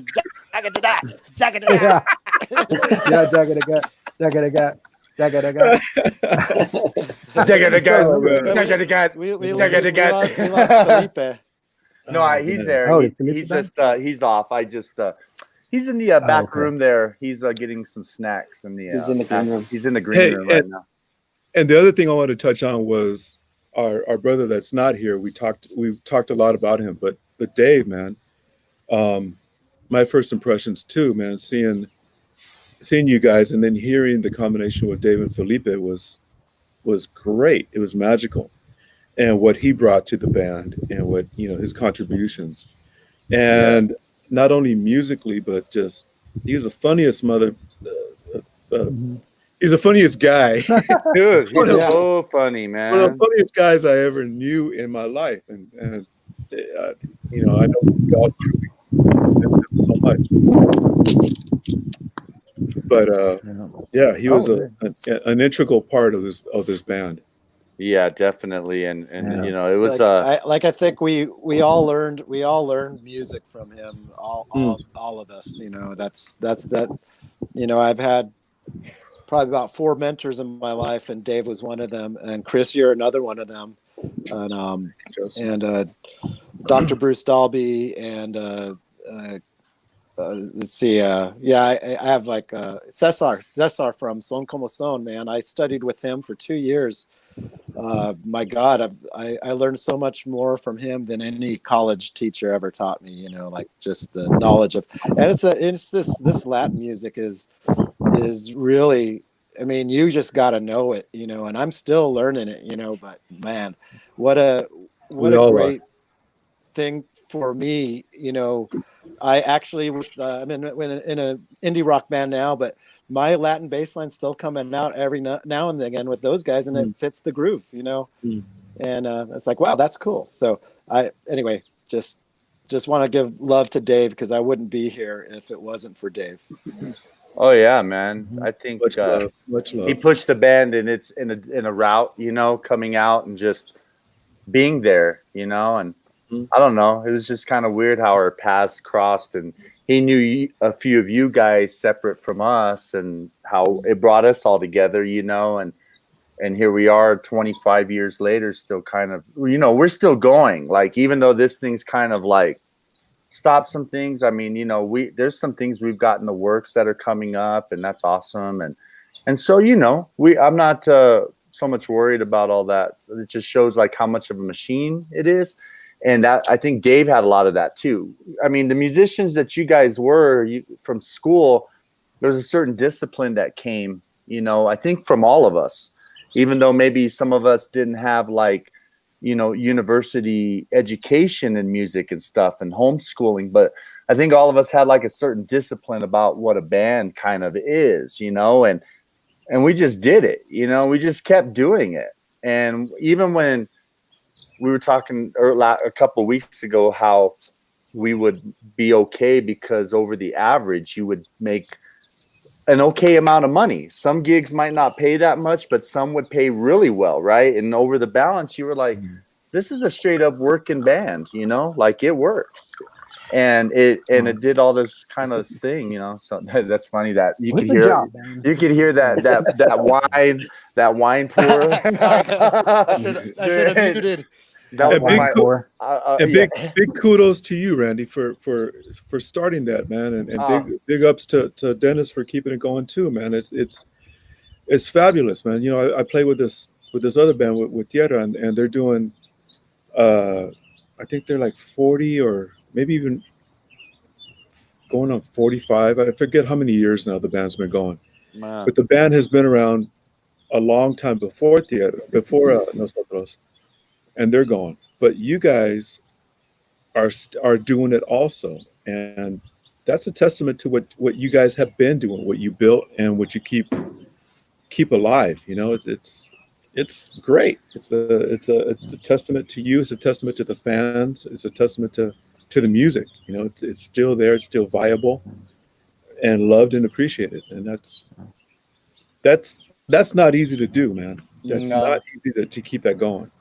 "Jack-a-da-da, jack-a-da-da." Yeah, jack-a-da-da, jack-a-da-da, jack-a-da-da. We lost Felipe. No, he's there. He's off. He's in the back room there. He's getting some snacks in the. He's in the green room. He's in the green room right now. And the other thing I wanted to touch on was our brother that's not here. We've talked a lot about him, but Dave, man, my first impressions too, man, seeing you guys and then hearing the combination with Dave and Felipe was great. It was magical, and what he brought to the band and what his contributions, and not only musically but just he's the funniest he's the funniest guy. Dude, he's so funny, man. One of the funniest guys I ever knew in my life. And I know God truly miss him so much. But he was an integral part of this band. Yeah, definitely. And it was I think we all learned music from him, all of us. That's I've had probably about 4 mentors in my life, and Dave was one of them, and Chris, you're another one of them, and Dr. Bruce Dalby, and let's see, I have like Cesar from Son Como Son, man. I studied with him for 2 years. My God, I learned so much more from him than any college teacher ever taught me. Like just the knowledge of, and it's this Latin music is really, I mean, you just got to know it, and I'm still learning it, but man, what a great thing for me. I actually I'm in an indie rock band now, but my Latin bass line's still coming out every now and again with those guys, and it fits the groove, you know. And it's like, wow, that's cool. So anyway, just want to give love to Dave, because I wouldn't be here if it wasn't for Dave. Oh yeah, man. I think Much love. he pushed the band, and it's in a route, you know, coming out and just being there, you know. And I don't know, it was just kind of weird how our paths crossed, and he knew a few of you guys separate from us, and how it brought us all together, you know. And here we are 25 years later, still kind of, you know, we're still going. Like, even though this thing's kind of like stopped some things, I mean, you know, there's some things we've got in the works that are coming up, and that's awesome. And so, you know, I'm not so much worried about all that. It just shows like how much of a machine it is. And that, I think Dave had a lot of that too. I mean, the musicians that you guys were from school, there's a certain discipline that came, you know, I think from all of us, even though maybe some of us didn't have like, you know, university education in music and stuff and homeschooling, but I think all of us had like a certain discipline about what a band kind of is, you know, and we just did it, you know, we just kept doing it. And even when we were talking a couple of weeks ago how we would be okay because over the average you would make an okay amount of money. Some gigs might not pay that much, but some would pay really well, right? And over the balance, you were like, this is a straight up working band, you know, like it works. And it did all this kind of thing, you know. So that's funny that you could hear that wine pour. Sorry, guys. I should have muted. That was big kudos to you, Randy, for starting that, man, and big ups to Dennis for keeping it going too, man. It's fabulous, man. You know, I play with this other band with Tierra, and they're doing, I think they're like 40 or maybe even going on 45. I forget how many years now the band's been going, but the band has been around a long time before Nosotros. And they're going, but you guys are doing it also, and that's a testament to what you guys have been doing, what you built, and what you keep alive. You know, it's great. It's a testament to you. It's a testament to the fans. It's a testament to the music. You know, it's still there. It's still viable, and loved and appreciated. And that's not easy to do, man. That's not easy to keep that going.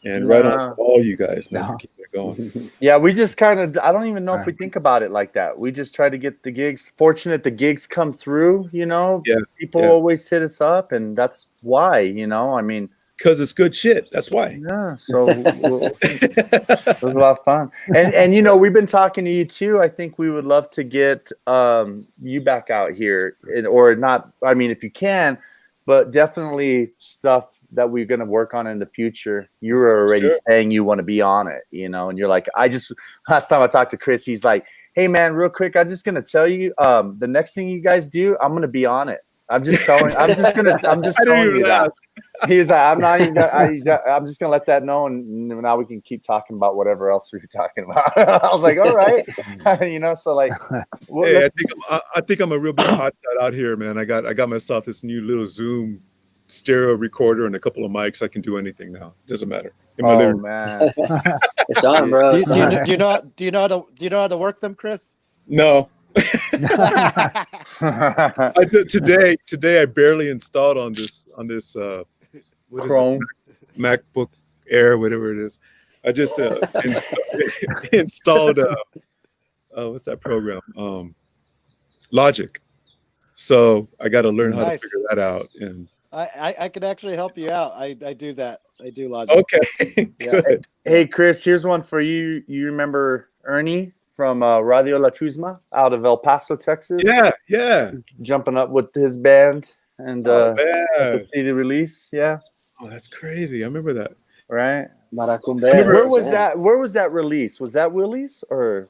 And right on to all you guys, man, for keeping it going. Yeah, we just kind of, I don't even know if we think about it like that. We just try to get the gigs. Fortunate the gigs come through, you know. Yeah, people always hit us up, and that's why, you know. I mean, because it's good shit. That's why. Yeah. So it was a lot of fun. And you know, we've been talking to you too. I think we would love to get you back out here, or not. I mean, if you can, but definitely stuff that we're going to work on in the future. You were already saying you want to be on it, you know, and you're like, last time I talked to Chris, he's like, hey man, real quick, I'm just going to tell you, the next thing you guys do, I'm going to be on it. I'm just telling you that. He's like, I'm just going to let that know. And now we can keep talking about whatever else we were talking about. I was like, all right. You know, so like, hey, I think I'm a real big hot shot out here, man. I got myself this new little Zoom stereo recorder and a couple of mics. I can do anything now. Doesn't matter. Man, it's on, bro. Do you know how to work them, Chris? No. Today I barely installed on this Chrome MacBook Air, whatever it is. I just installed what's that program? Logic. So I got to learn how to figure that out. And I could actually help you out. I do that. I do Logic. Okay. Good. Hey Chris, here's one for you. You remember Ernie from Radio La Chusma out of El Paso, Texas? Yeah. Jumping up with his band and the CD release. Yeah. Oh, that's crazy. I remember that. Right. Maracumbe. Where was that release? Was that Willie's or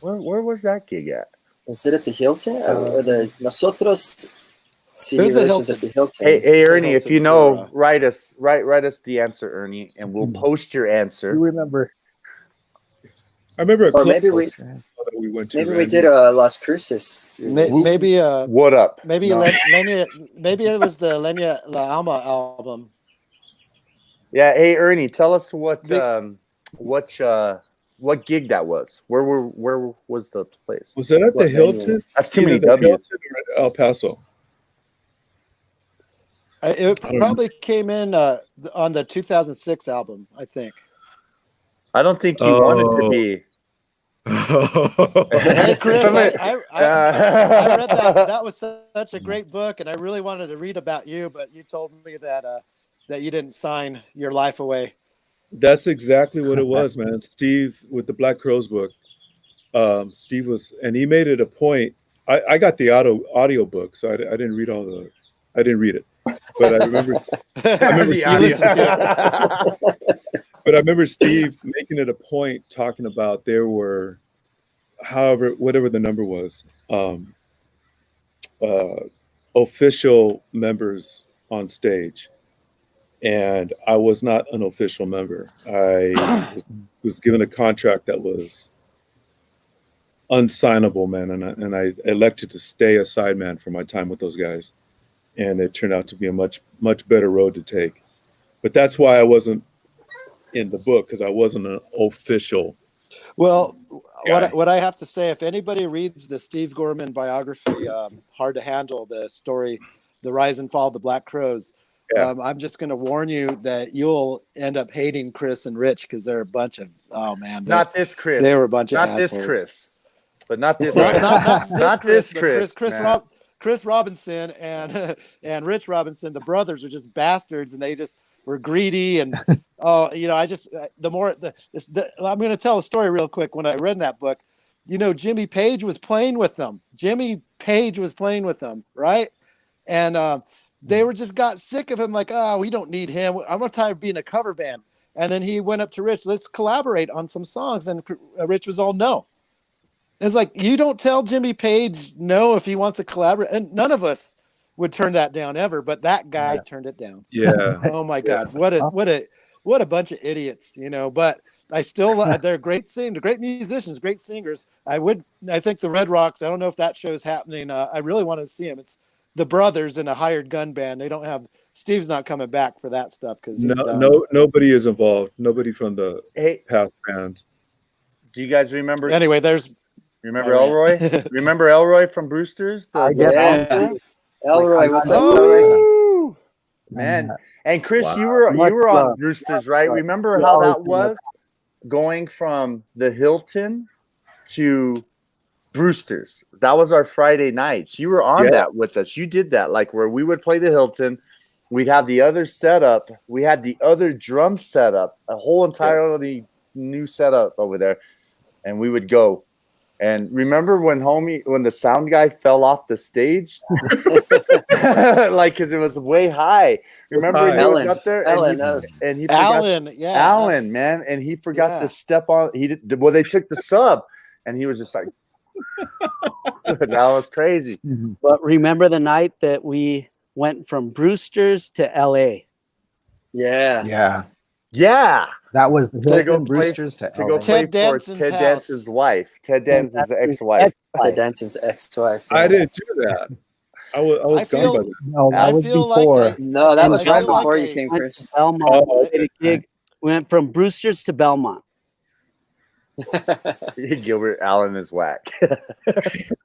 where was that gig at? Was it at the Hilton or the Nosotros CD release was at the Hilton? Hey Ernie, if you know, write us the answer, Ernie, and we'll post your answer. You remember? I remember a Or club maybe we that we went to. maybe we Randy. did a Las Cruces. Maybe What up? maybe No. Lenya, maybe it was the Lenya La Alma album. Yeah. Hey, Ernie, tell us what Big- what gig that was. Where was the place? Was that at the What venue? Hilton? That's too Either many the W's. Hilton or El Paso. It I don't probably came in on the 2006 album, I think. I don't think you wanted to be. Hey, Chris, Somebody- I read that. That was such a great book, and I really wanted to read about you, but you told me that that you didn't sign your life away. That's exactly what it was, man. Steve with the Black Crows book. Steve was, and he made it a point. I got the audio book, so I didn't read I didn't read it, but I remember. You listened to it. But I remember Steve making it a point talking about there were, whatever the number was, official members on stage, and I was not an official member. I was given a contract that was unsignable, man, and I elected to stay a sideman for my time with those guys, and it turned out to be a much better road to take. But that's why I wasn't in the book, because I wasn't an official. Well, guy. what I have to say, if anybody reads the Steve Gorman biography, Hard to Handle, the story, The Rise and Fall of the Black Crows, Yeah. I'm just going to warn you that you'll end up hating Chris and Rich, because they're a bunch of, Not this Chris. they were a bunch of Not assholes. this Chris. But not this. Not this but Chris. man. Chris Robinson and Rich Robinson, the brothers, are just bastards, and they just were greedy. And I'm going to tell a story real quick. When I read that book, Jimmy Page was playing with them. Right? And they were just got sick of him. Like, we don't need him. I'm tired of being a cover band. And then he went up to Rich, let's collaborate on some songs. And Rich was all no. It's like, you don't tell Jimmy Page no if he wants to collaborate. And none of us would turn that down ever, but that guy turned it down. Yeah. Oh my God. What a bunch of idiots, but I still, they're great singers, great musicians, great singers. I think the Red Rocks, I don't know if that show's happening. I really want to see them. It's the brothers in a hired gun band. They don't have, Steve's not coming back for that stuff. Cause nobody is involved. Nobody from the past band. Do you guys remember? Anyway, Remember Elroy? Remember Elroy from Brewster's? Elroy, what's up, Oh, Elroy? Man. And Chris, Wow. you were Much on love. Brewster's, right? Remember how that was going from the Hilton to Brewster's? That was our Friday nights. You were on that with us. You did that, like where we would play the Hilton. We'd have the other setup. We had the other drum setup, a whole entirely new setup over there. And we would go. And remember when the sound guy fell off the stage? Like, because it was way high. Remember he was up there? Alan, and he forgot, Alan, man. And he forgot to step on. They took the sub. And he was just like, that was crazy. But remember the night that we went from Brewster's to LA? Yeah. That was the To go Hilton Brewster's to go LA. play Ted for Danson's Ted house. Danson's wife. Ted Danson's ex-wife. Ted Danson's ex-wife. I didn't do that. I was gone by then. No, that I was feel before. like No, that was I right feel like before you a- came, Went Chris. to Belmont. Oh, We did a gig. We went from Brewster's to Belmont. Gilbert Allen is whack.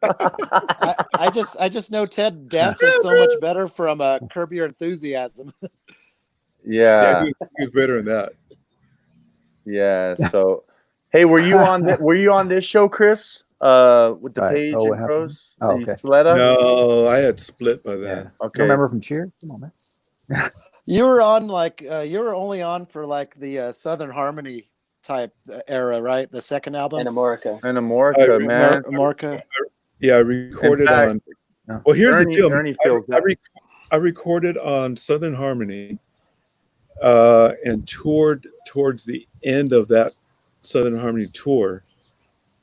I just know Ted Danson's so much better from Curb Your Enthusiasm. Yeah. He was better than that. Yeah. So, hey, were you on this show, Chris? With the Right. Page Oh, what and happened? Pros? Oh, The okay. Sleda? No, I had split by then. Yeah. Okay. Remember from Cheer? Come on, man. You were on you were only on for like the Southern Harmony type era, right? The second album, And Amorica. And Amorica, man. Amorica. Yeah, I recorded In fact, on. Well, here's the deal. Ernie feels that. I recorded on Southern Harmony, and toured towards the end of that Southern Harmony tour.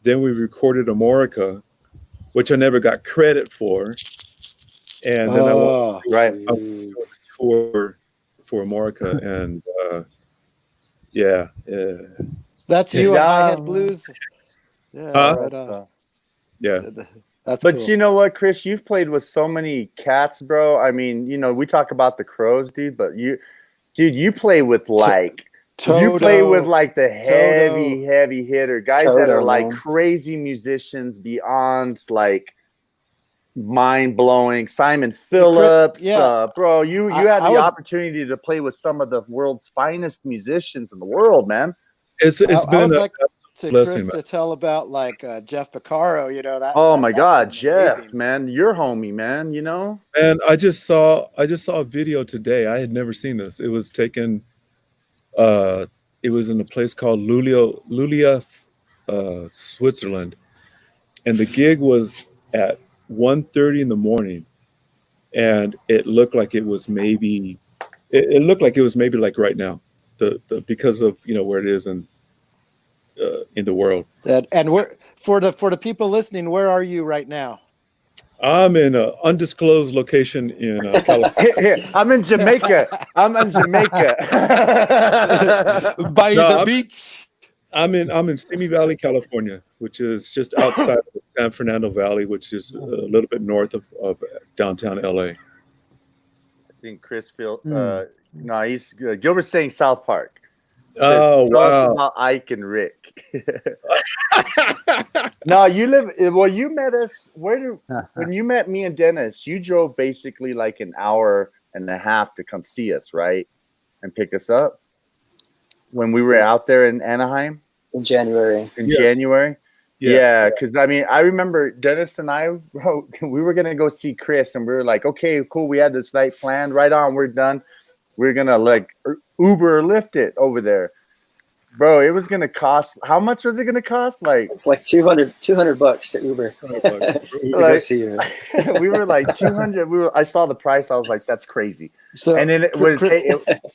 Then we recorded Amorica, which I never got credit for, and then I went Right. on a tour for Amorica, and That's you on Yeah. Hi Hat Blues. Yeah, right on. Yeah. That's But cool. you know what, Chris? You've played with so many cats, bro. I mean, you know, we talk about the crows, dude, but you play with like you play with like the heavy hitter guys that Toto, are like man. crazy musicians beyond like mind blowing. Simon Phillips, bro. You had the opportunity to play with some of the world's finest musicians in the world, man. It's I been would a like to blessing, Chris man. to tell about like Jeff Picaro, you know that. Oh my God, that's Jeff, amazing. man, you're homie, man. You know. And I just saw a video today. I had never seen this. It was taken. It was in a place called Luleå, Switzerland, and the gig was at 1:30 in the morning, and it looked like it was maybe. It looked like it was maybe like right now, the because of where it is in the world. And we're for the people listening. Where are you right now? I'm in an undisclosed location in California. Here, I'm in Jamaica. I'm in Jamaica. By the beach. I'm in Simi Valley, California, which is just outside of the San Fernando Valley, which is a little bit north of downtown LA. I think Chris no, he's Gilbert's saying South Park. Oh, tell us wow. about Ike and Rick. No, you met us. When you met me and Dennis, you drove basically like an hour and a half to come see us, right? And pick us up when we were out there in Anaheim In January. January. Yeah, because I mean, I remember Dennis and I we were gonna go see Chris, and we were like, okay, cool. We had this night planned. Right on, we're done. We're gonna like Uber or Lyft it over there, bro. It was gonna cost. How much was it gonna cost? Like It's like $200 to Uber to go see you. We were like 200. I saw the price. I was like, that's crazy. So And then it was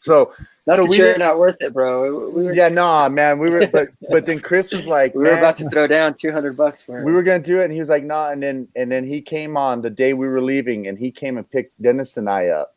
so. Not So that you're not worth it, bro. We were, Yeah, no, man. We were, but then Chris was like, we were about to throw down $200 for it. we were gonna do it, and he was like, no. And then he came on the day we were leaving, and he came and picked Dennis and I up,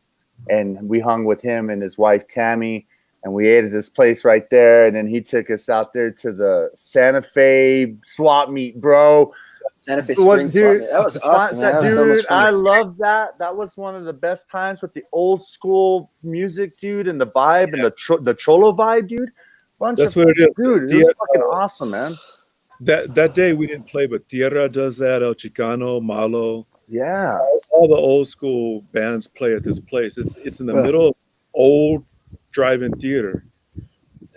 and we hung with him and his wife Tammy, and we ate at this place right there. And then he took us out there to the Santa Fe swap meet, bro. Santa Fe Springs. Dude, That was awesome. Man. That was so much dude, fun. I love that. That was one of the best times with the old school music, dude, and the vibe and the Cholo vibe, dude. That's what it is. Dude. It was fucking awesome, man. That day we didn't play, but Tierra does that. El Chicano, Malo. Yeah. All the old school bands play at this place. It's in the middle of old drive-in theater,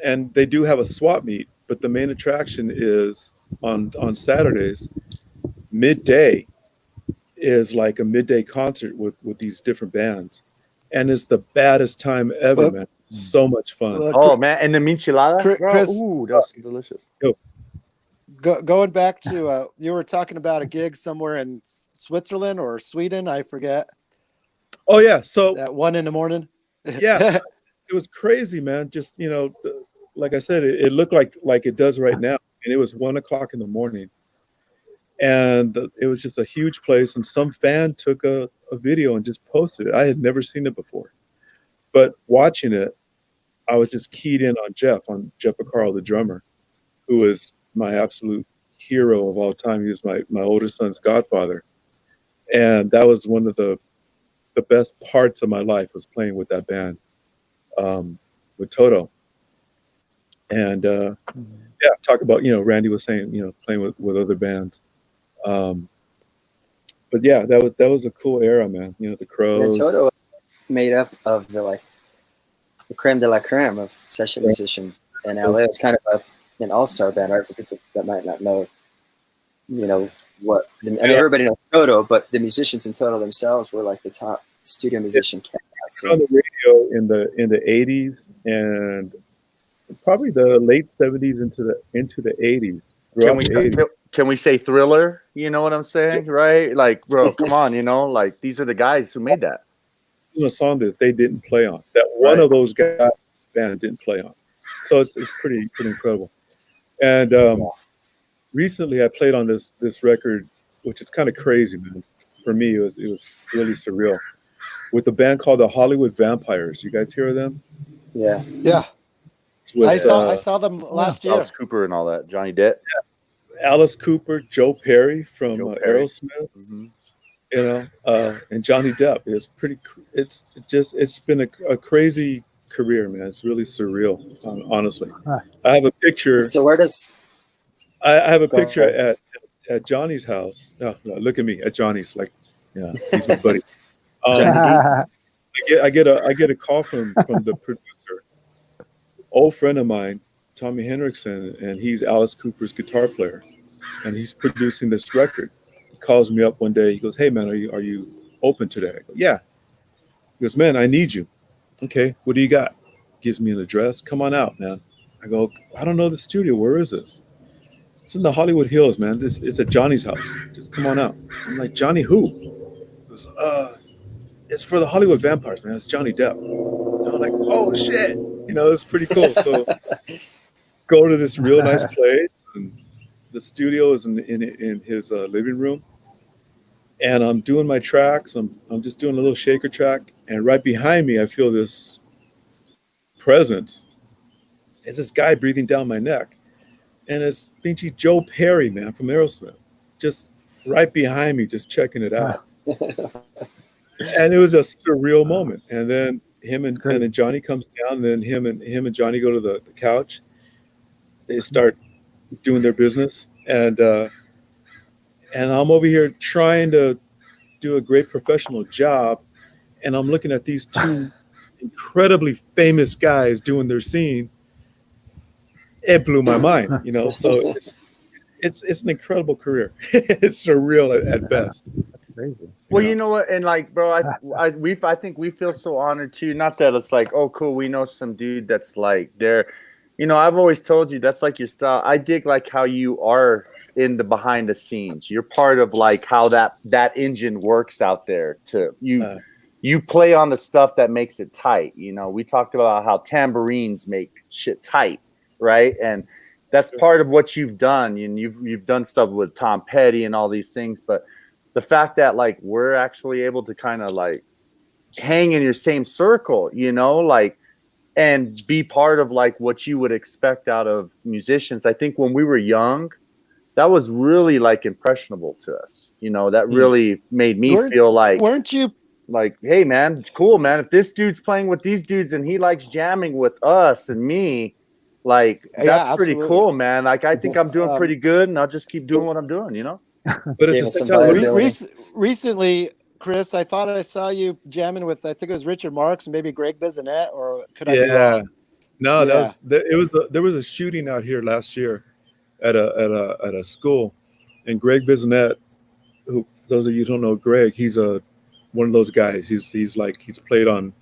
and they do have a swap meet. But the main attraction is on Saturdays. Midday is like a midday concert with these different bands, and it's the baddest time ever, man. So much fun. Oh man, and the michelada, Chris, ooh, that's delicious. Going back to you were talking about a gig somewhere in Switzerland or Sweden, I forget. Oh yeah, so at 1 a.m. Yeah, it was crazy, man. Just like I said, it looked like it does right now, and it was 1 o'clock in the morning. And it was just a huge place, and some fan took a video and just posted it. I had never seen it before, but watching it, I was just keyed in on Jeff Picaro, the drummer, who is my absolute hero of all time. He was my oldest son's godfather, and that was one of the best parts of my life, was playing with that band, with Toto. And talk about Randy was saying playing with other bands. But yeah, that was a cool era, man. The Crows. Yeah, Toto made up of the creme de la creme of session musicians in LA. It was kind of an all-star band, right? For people that might not know, what. I mean, everybody knows Toto, but the musicians in Toto themselves were like the top studio musician cats. On the radio in the 80s and probably the late 70s into the 80s. Can we say Thriller? You know what I'm saying, right? Like, bro, come on, like these are the guys who made that. A song that they didn't play on, that one of those guys band didn't play on. So it's pretty incredible. And recently I played on this record, which is kind of crazy, man. For me, it was really surreal, with a band called the Hollywood Vampires. You guys hear of them? Yeah. With, I saw them last year. Alice Cooper and all that, Johnny Depp. Alice Cooper, Joe Perry from Joe Perry. Aerosmith, Mm-hmm. you know, and Johnny Depp. It's been a crazy career, man. It's really surreal, honestly. Huh. I have a picture. So where does I have a Go picture ahead. at Johnny's house. No, look at me at Johnny's. Like, yeah, he's my buddy. Johnny D? I get a call from the producer, old friend of mine, Tommy Henriksen, and he's Alice Cooper's guitar player, and he's producing this record. He calls me up one day. He goes, "Hey man, are you open today?" I go, "Yeah." He goes, "Man, I need you." Okay, what do you got? Gives me an address. Come on out, man. I go, "I don't know the studio. Where is this?" It's in the Hollywood Hills, man. It's at Johnny's house. Just come on out. I'm like, "Johnny who?" He goes, it's for the Hollywood Vampires, man. It's Johnny Depp. And I'm like, "Oh shit." You know, it's pretty cool. So go to this real nice place, and the studio is in his living room. And I'm doing my tracks. I'm just doing a little shaker track, and right behind me, I feel this presence. It's this guy breathing down my neck, and it's Beachy Joe Perry, man, from Aerosmith, just right behind me, just checking it out. And it was a surreal moment. And then and then Johnny comes down, and then him and Johnny go to the couch. They start doing their business, and I'm over here trying to do a great professional job, and I'm looking at these two incredibly famous guys doing their scene. It blew my mind, you know. So it's an incredible career. It's surreal at best. Crazy. Well, you know what, and like, bro, I think we feel so honored too. Not that it's like, oh, cool, we know some dude that's like there. You know, I've always told you that's like your style. I dig like how you are in the behind the scenes. You're part of like how that engine works out there. You play on the stuff that makes it tight. You know, we talked about how tambourines make shit tight, right? And that's part of what you've done. And you've done stuff with Tom Petty and all these things, but the fact that like we're actually able to kind of like hang in your same circle, you know, like, and be part of like what you would expect out of musicians. I think when we were young, that was really like impressionable to us. You know, that really made me feel like, weren't you like, hey man, it's cool, man. If this dude's playing with these dudes and he likes jamming with us and me, like that's pretty cool, man. Like I think I'm doing pretty good, and I'll just keep doing what I'm doing, you know. But at the same time, recently, Chris, I thought I saw you jamming with, I think it was Richard Marx and maybe Greg Bissonette, or could I be wrong? No, there was a shooting out here last year at a school, and Greg Bissonette, who those of you who don't know Greg, he's one of those guys. He's played on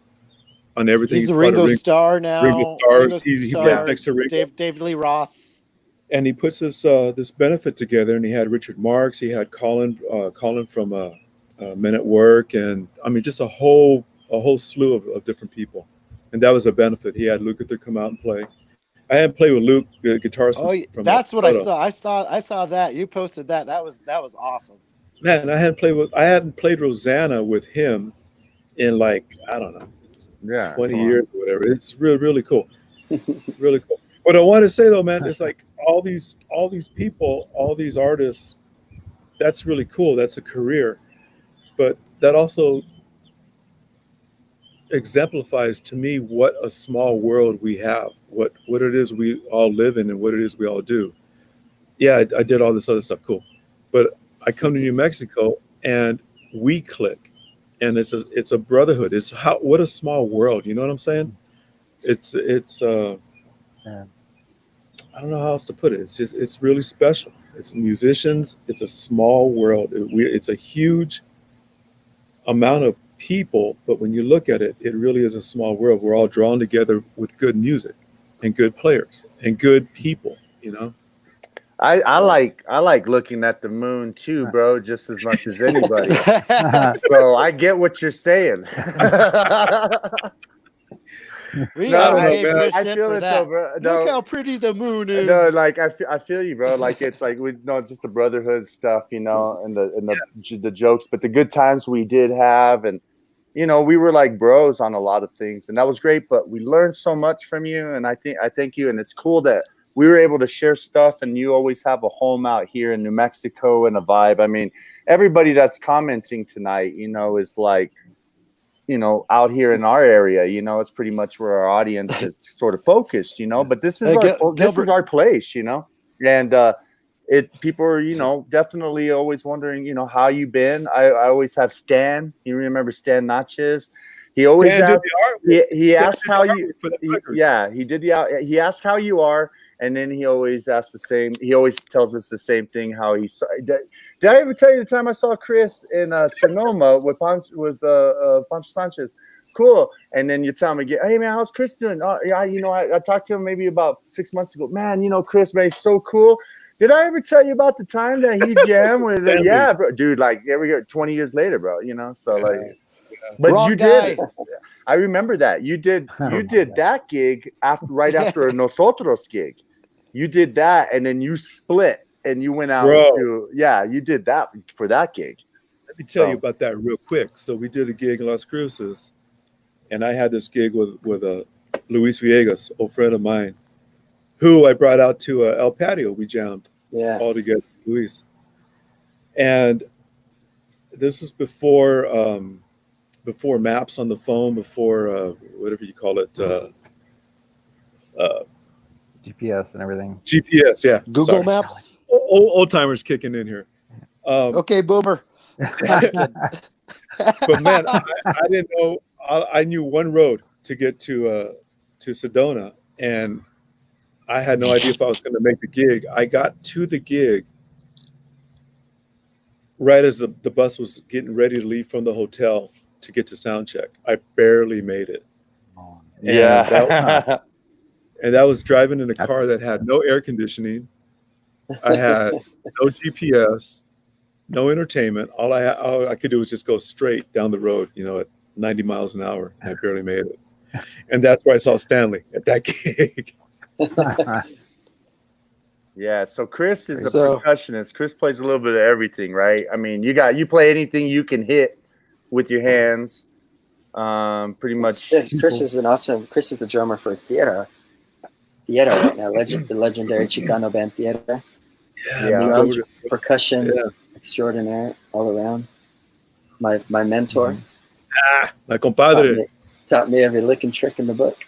everything. He's a Ringo Starr now. Ringo Starr. He plays next to Ringo. David Lee Roth. And he puts this benefit together, and he had Richard Marx, he had Colin from Men at Work, and I mean just a whole slew of different people, and that was a benefit. He had Lukather come out and play. I hadn't played with Luke, the guitarist. From that's what I saw. I saw that you posted that. That was awesome. Man, I hadn't played Rosanna with him in like, I don't know, 20 years or whatever. It's really cool, really cool. What I want to say though, man, is like all these people, all these artists. That's really cool. That's a career, but that also exemplifies to me what a small world we have, what it is we all live in, and what it is we all do. Yeah, I did all this other stuff, cool, but I come to New Mexico and we click, and it's a brotherhood. It's what a small world. You know what I'm saying? It's I don't know how else to put it. It's really special. It's musicians. It's a small world. It's a huge amount of people, but when you look at it, it really is a small world. We're all drawn together with good music and good players and good people, you know. I like looking at the moon too, bro, just as much as anybody. So I get what you're saying. I feel it though, bro. Look how pretty the moon is. No, like I feel you, bro. Like it's like we know just the brotherhood stuff, you know, and the jokes, but the good times we did have, and you know, we were like bros on a lot of things, and that was great. But we learned so much from you, and I thank you, and it's cool that we were able to share stuff, and you always have a home out here in New Mexico and a vibe. I mean, everybody that's commenting tonight, you know, is like, you know, out here in our area, you know, it's pretty much where our audience is sort of focused, you know, but this is this is our place, you know, and people are, you know, definitely always wondering, you know, how you been. I always have Stan. You remember Stan Natchez? He always asks, he asks how you, he did he asks how you are. And then he always asks the same. He always tells us the same thing. How he saw. Did I ever tell you the time I saw Chris in Sonoma with Pancho Sanchez? Cool. And then you tell him again, hey man, how's Chris doing? Oh yeah, you know, I talked to him maybe about 6 months ago. Man, you know, Chris, man, he's so cool. Did I ever tell you about the time that he jammed with? Yeah, bro, dude. Like every year, 20 years later, bro. You know, so like. But Wrong you guy. did. I remember that you did that gig right after a Nosotros gig. You did that, and then you split, and you went out to you did that for that gig. Let me tell you about that real quick. So we did a gig in Las Cruces, and I had this gig with Luis Villegas, old friend of mine, who I brought out to El Patio. We jammed all together, Luis. And this was before maps on the phone, before whatever you call it, GPS and everything. GPS, yeah. Google Maps. Old timers kicking in here. Okay, boomer. But man, I didn't know. I knew one road to get to Sedona, and I had no idea if I was going to make the gig. I got to the gig right as the bus was getting ready to leave from the hotel to get to sound check. I barely made it. And that was driving in a car that had no air conditioning. I had no GPS, no entertainment. All I could do was just go straight down the road, you know, at 90 miles an hour. I barely made it. And that's where I saw Stanley at that gig. Yeah, so Chris is a percussionist. Chris plays a little bit of everything, right? I mean, you play anything you can hit with your hands. Pretty much. Chris is the drummer for Tierra right now, the legendary Chicano band Tierra. Drums, percussion, extraordinaire all around. My mentor. My compadre. Taught me every lick and trick in the book.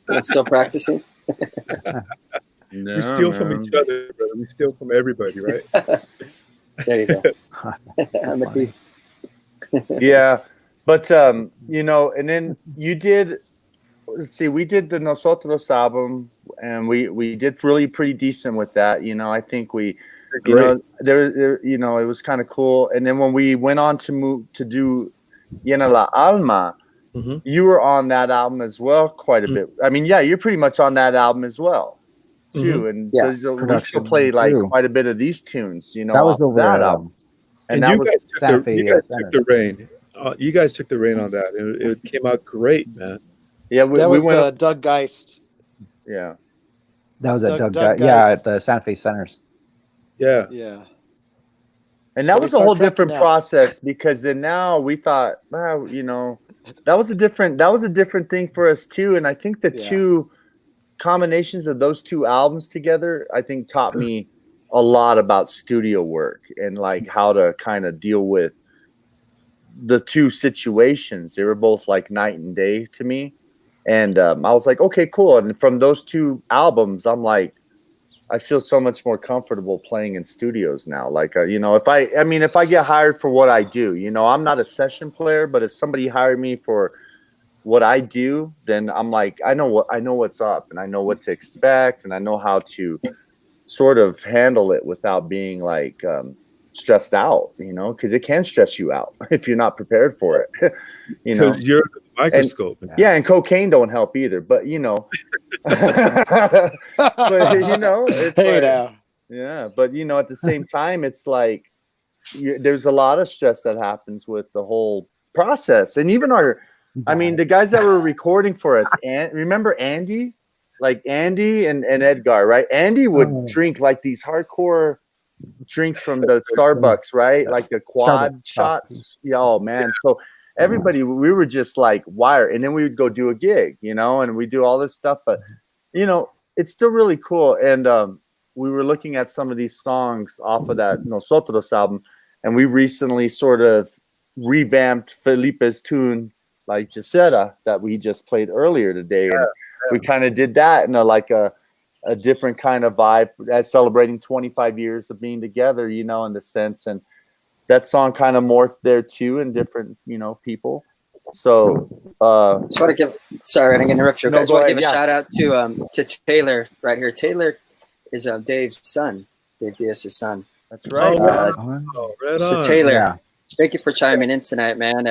I'm still practicing. We steal from each other, brother. We steal from everybody, right? There you go. I'm a thief. Yeah, but you know, and then you did. Let's see, we did the Nosotros album, and we did really pretty decent with that. You know, I think we, you know, there, you know, it was kind of cool. And then when we went on to do Llena la Alma, you were on that album as well quite a bit. I mean, you're pretty much on that album as well, too. And we still play like quite a bit of these tunes. You know, that was over that album. And you guys took the reign. You guys took the reign on that. It came out great, man. Yeah, that was Doug Geist. Yeah, that was Doug Geist. Yeah, at the Santa Fe Centers. Yeah. And that was a whole different process, because then now we thought, wow, you know, that was a different thing for us too. And I think the two combinations of those two albums together, I think, taught me a lot about studio work and like how to kind of deal with the two situations. They were both like night and day to me. And I was like, okay, cool. And from those two albums, I'm like, I feel so much more comfortable playing in studios now. Like, you know, if I get hired for what I do, you know, I'm not a session player, but if somebody hired me for what I do, then I'm like, I know what's up, and I know what to expect, and I know how to sort of handle it without being like stressed out, you know, because it can stress you out if you're not prepared for it. You know, you're the microscope. And cocaine don't help either, but you know, but you know, it's but you know, at the same time, it's like there's a lot of stress that happens with the whole process. And even the guys that were recording for us, and remember Andy, like Andy and Edgar, right? Andy would drink like these hardcore drinks from the Starbucks, right? Like the quad shots. Yeah, oh man. So everybody, we were just like wired. And then we would go do a gig, you know, and we do all this stuff. But you know, it's still really cool. And we were looking at some of these songs off of that Nosotros album, and we recently sort of revamped Felipe's tune, like Gisela, that we just played earlier today. And we kind of did that in a different kind of vibe, as celebrating 25 years of being together, you know, in the sense. And that song kind of morphed there too, in different, you know, people. So just want to give, sorry, I didn't interrupt you. I just want to give a yeah. shout out to Taylor right here. Taylor is Dave's son, Dave Diaz's son. That's right. Right So on. Taylor, Yeah. thank you for chiming in tonight, man.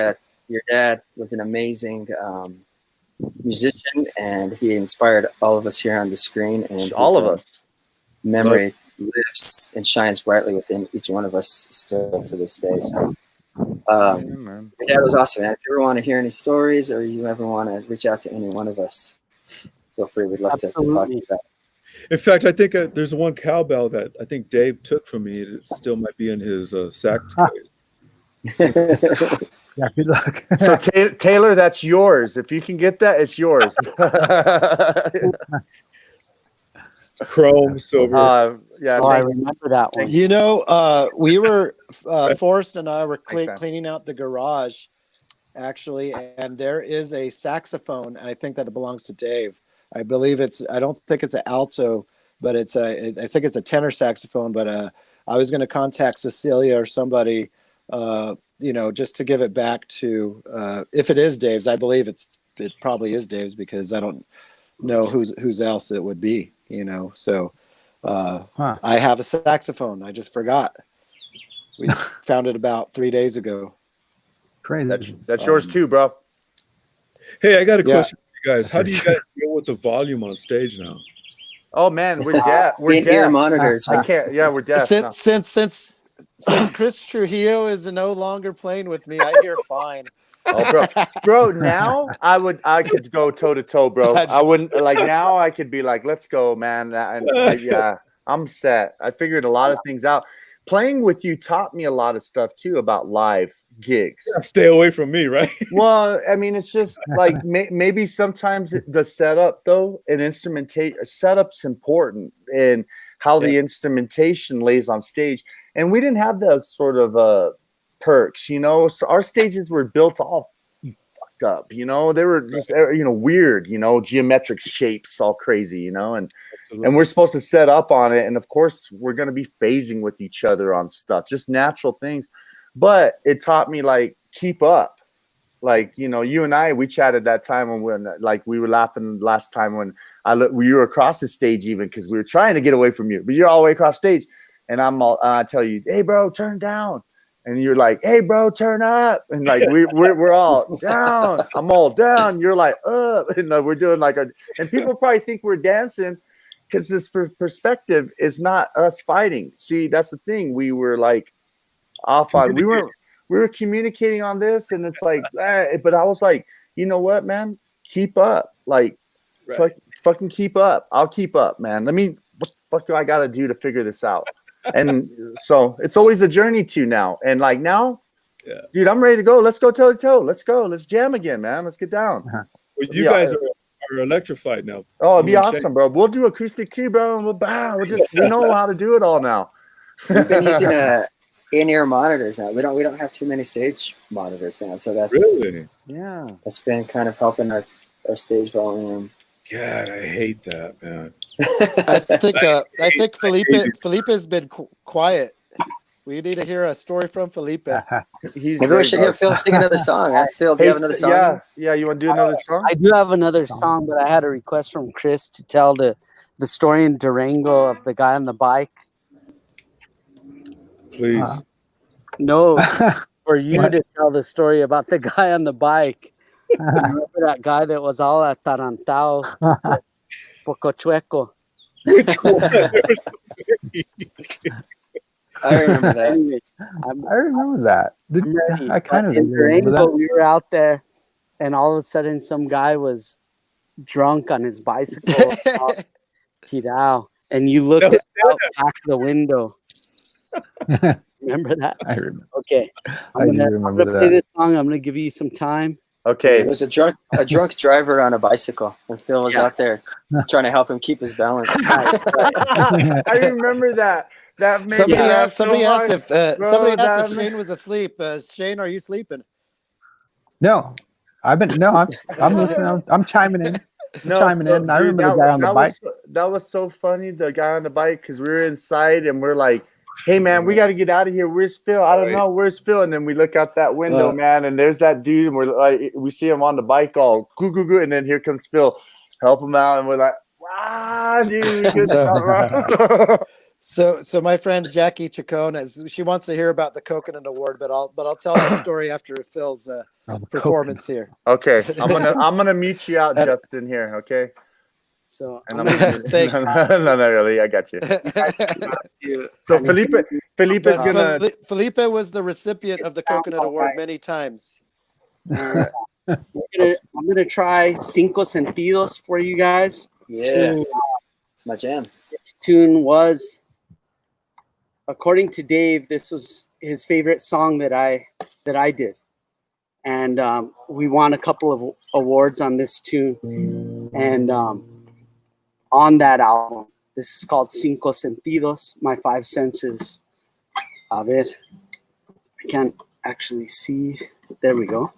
Your dad was an amazing musician, and he inspired all of us here on the screen. And All his, of us. memory lives and shines brightly within each one of us still to this day. So, Man. your dad was awesome, man. If you ever want to hear any stories, or you ever want to reach out to any one of us, feel free. We'd love to talk to you about it. In fact, I think there's one cowbell that I think Dave took from me. It still might be in his sack today. Yeah, good luck. So Taylor, that's yours. If you can get that, it's yours. Chrome, silver. Yeah. Oh, I remember that one. You know, we were Forrest and I were Thanks, man. cleaning out the garage, actually, and there is a saxophone. And I think that it belongs to Dave. I believe I don't think it's an alto, but I think it's a tenor saxophone. But I was going to contact Cecilia or somebody, you know, just to give it back to, if it is Dave's. I believe it probably is Dave's, because I don't know whose else it would be, you know. So I have a saxophone. I just forgot. We found it about 3 days ago. Crazy. That's yours too, bro. Hey, I got a question for you guys. How do you guys deal with the volume on stage now? Oh man, we're deaf. We're In-ear deaf. monitors. I can't. Yeah, we're deaf. now. Since Chris Trujillo is no longer playing with me, I hear fine. Oh, bro. Now I could go toe to toe, bro. I wouldn't like. Now I could be like, let's go, man. And I'm set. I figured a lot of things out. Playing with you taught me a lot of stuff too about live gigs. Stay away from me, right? Well, I mean, it's just like maybe sometimes the setup, though, and instrumentation setup's important, and how the instrumentation lays on stage. And we didn't have those sort of perks, you know. So our stages were built all fucked up, you know. They were just weird, you know, geometric shapes, all crazy, you know, and we're supposed to set up on it, and of course we're going to be phasing with each other on stuff, just natural things. But it taught me, like, keep up. Like, you know, you and I, we chatted that time when like we were laughing last time when you were across the stage, even, because we were trying to get away from you, but you're all the way across stage, and I tell you, hey bro, turn down. And you're like, hey, bro, turn up. And like, we're all down. I'm all down. You're like, up. And we're doing like and people probably think we're dancing, because this perspective is not us fighting. See, that's the thing. We were like off on, we were communicating on this, and it's like, but I was like, you know what, man? Keep up. Like, fucking keep up. I'll keep up, man. I mean, what the fuck do I got to do to figure this out? And so it's always a journey to now. And like now, dude, I'm ready to go. Let's go toe to toe. Let's go. Let's jam again, man. Let's get down. Well, you guys are electrified now. Oh, it'd be awesome, bro. We'll do acoustic too, bro. And we know how to do it all now. We've been using in-ear monitors now. We don't have too many stage monitors now. So that's that's been kind of helping our stage volume. God, I hate that, man. I think Felipe's been quiet. We need to hear a story from Felipe. Maybe we should hear Phil sing another song. Phil, do you have another song? Yeah. You want to do another song? I do have another song, but I had a request from Chris to tell the story in Durango of the guy on the bike. Please. No, for you to tell the story about the guy on the bike. Remember that guy that was all atarantado, poco chueco? I remember that. I remember that. I kind of in remember Durango, that. we were out there, and all of a sudden, some guy was drunk on his bicycle, tirao, and you looked out back the window. Remember that? I remember. Okay, I do remember I'm gonna play that. this song. I'm gonna give you some time. Okay. It was a drunk driver on a bicycle, and Phil was out there trying to help him keep his balance. I remember that. That made Somebody me laugh asked. Somebody so asked hard. if Bro, that- Shane was asleep. Shane, are you sleeping? No, I'm listening. I'm chiming in. Chiming so, in. I dude, remember the guy on the bike. That was so funny. The guy on the bike, because we were inside and we're like, "Hey man, we got to get out of here. Where's Phil? I don't know. Where's Phil?" And then we look out that window, man, and there's that dude, and we're like, we see him on the bike, all goo goo goo, and then here comes Phil, help him out, and we're like, "Wow, dude, good stuff, bro." So my friend Jackie Chacon, she wants to hear about the Coconut Award, but I'll tell that story after Phil's performance here. Okay, I'm gonna mute you out, Justin. Here, okay. So And I'm Thanks. no, really, I got you. So Felipe is gonna. Felipe was the recipient of the Coconut Award many times. I'm gonna try Cinco Sentidos for you guys. Yeah, it's my jam. This tune was, according to Dave, this was his favorite song that I did, and we won a couple of awards on this tune, and on that album. This is called Cinco Sentidos, My Five Senses. A ver, I can't actually see. There we go.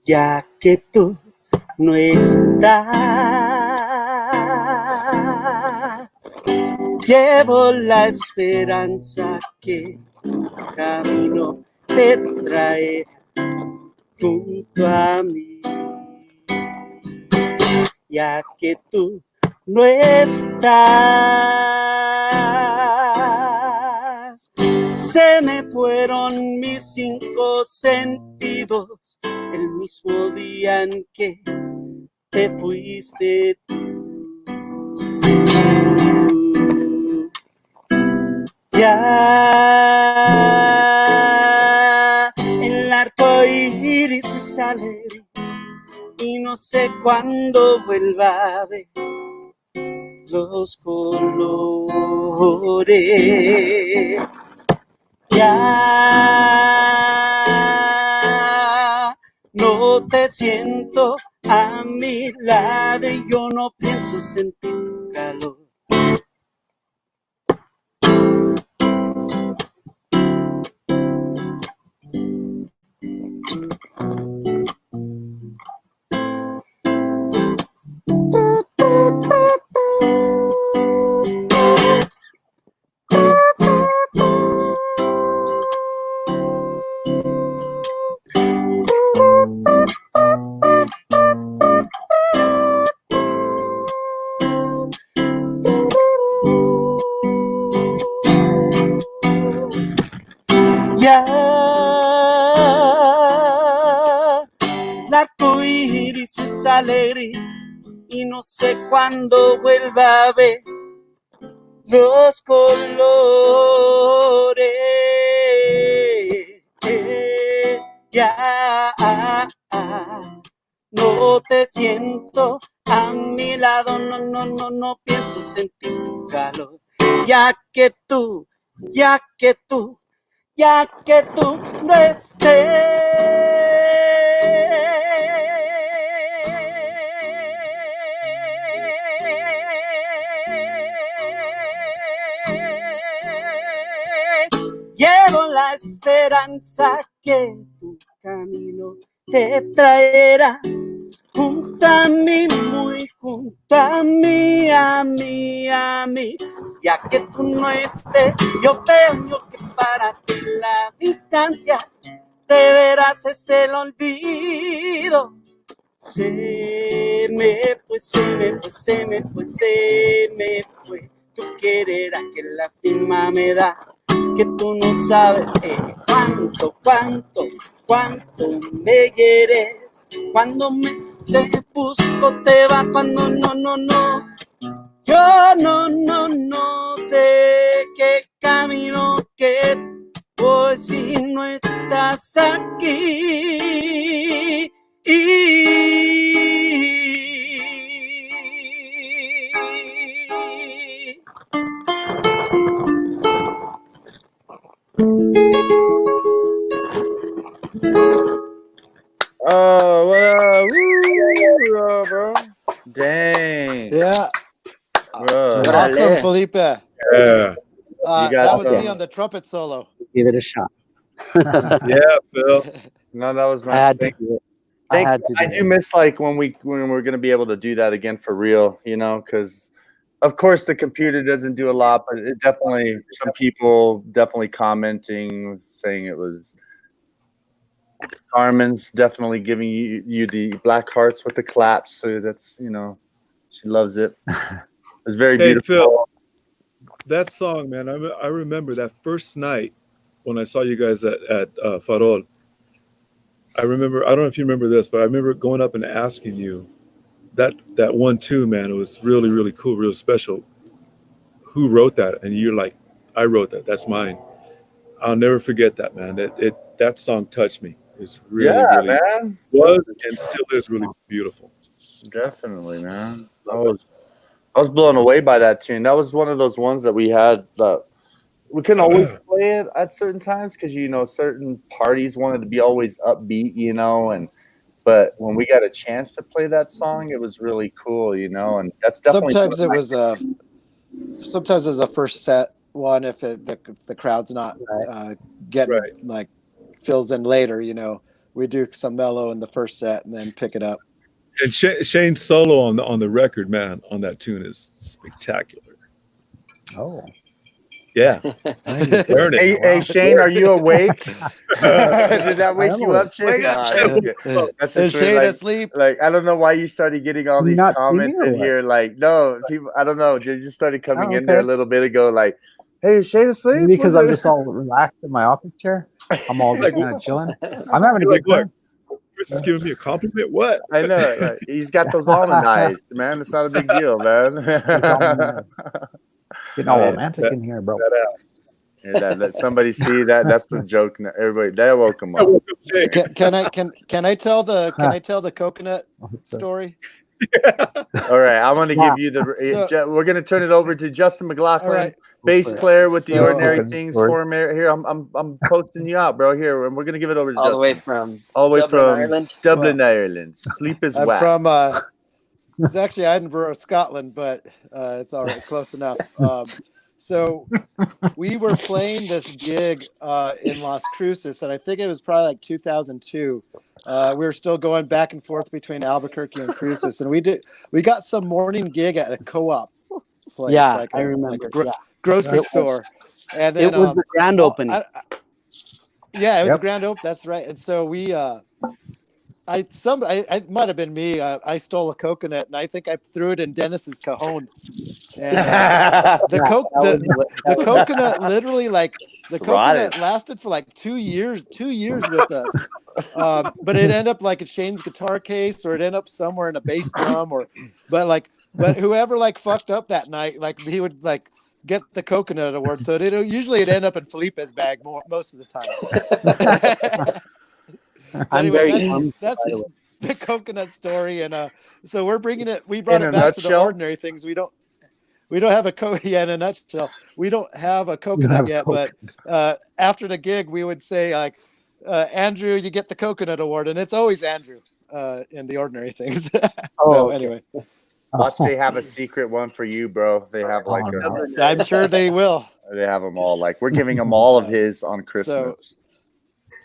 Ya que tú no estás, llevo la esperanza que camino te trae junto a mí. Ya que tú no estás, se me fueron mis 5 sentidos el mismo día en que te fuiste tú. Ya el arco iris me sale y no sé cuándo vuelva a ver los colores. Ya no te siento a mi lado y yo no pienso sentir tu calor. Ya el arco iris es alegre y no sé cuándo vuelva a ver los colores. Ya no te siento a mi lado, no pienso sentir tu calor. Ya que tú no estés, llevo la esperanza que tu camino te traerá junto a mí, muy junto a mí, a mí, a mí. Ya que tú no estés, yo veo que para ti la distancia de veras es el olvido. Se me fue tu querer, a que lástima me da, que tú no sabes cuánto me quieres, cuando te busco te va, cuando no, yo no sé qué camino que voy si no estás aquí. Oh, woo, bro. Dang. Yeah. Bro. Awesome, Felipe. Yeah. You got That was me some- on the trumpet solo. Give it a shot. Yeah, Phil. No, that was I had nice. to do it. Thanks. I had to I do do miss like when we're gonna be able to do that again for real, you know, because of course the computer doesn't do a lot, but it definitely some people definitely commenting saying it was Carmen's definitely giving you the black hearts with the claps, so that's she loves it. It's very Hey, beautiful. Phil. That song, man, I remember that first night when I saw you guys at Farol. I remember, I don't know if you remember this, but I remember going up and asking you that one too, man. It was really, really cool, real special. Who wrote that? And you're like, I wrote that. That's mine. I'll never forget that, man. That song touched me. It's really, really man. was and still is really beautiful. Definitely, man. I was blown away by that tune. That was one of those ones that we had that we couldn't always play it at certain times because certain parties wanted to be always upbeat, but when we got a chance to play that song, it was really cool, and that's definitely Sometimes it was a first set one if the crowd's not getting like fills in later. We do some mellow in the first set and then pick it up. And Shane's solo on the record, man, on that tune is spectacular. Oh. Yeah. Hey, Shane, are you awake? Did that wake you up, Shane? Wake up, Shane. That's Is just Shane weird, asleep? like I don't know why you started getting all these Not comments sleeping or in what? here. Like, no, people, I don't know. They just started coming Oh, in there a okay. little bit ago. Like, hey, is Shane asleep? Maybe because I'm just all relaxed in my office chair. I'm all just kind of chilling. I'm having a Like, good time. Chris is giving me a compliment. What? I know. Right? He's got those almond eyes, man. It's not a big deal, man. Getting all romantic in here, bro. Yeah, let somebody see that. That's the joke. Everybody, that woke him up. Can I tell the coconut story? All right, I'm going to give you we're going to turn it over to Justin McLaughlin, All right. bass player with the So- Ordinary Things Forum. Here, I'm posting you out, bro. Here, and we're going to give it over to All Justin. the way from All the way Dublin, from Ireland. Dublin, Ireland. Sleep is I'm whack. from it's actually Edinburgh, Scotland, but it's all right. It's close enough. So we were playing this gig in Las Cruces, and I think it was probably like 2002. We were still going back and forth between Albuquerque and Cruces, and we got some morning gig at a co-op place, Yeah, like I remember. grocery store, and then It was the grand opening. it was a grand opening. That's right. And so we, it might have been me. I stole a coconut, and I think I threw it in Dennis's cajon. And the coconut literally Rotted. lasted for like 2 years with us. But it ended up like in Shane's guitar case, or it ended up somewhere in a bass drum, but whoever like fucked up that night, like he would like get the coconut award. So it'd end up in Felipe's bag most of the time. So I'm anyway, very that's the coconut story, and so we brought In it a back to the nutshell? ordinary things. We don't have in a nutshell, we don't have a coconut yet, but after the gig we would say like, Andrew, you get the coconut award, and it's always Andrew in the ordinary things. Anyway, Watch, they have a secret one for you, bro. They have like I'm sure they will. they have them all. Like we're giving them all of his on Christmas.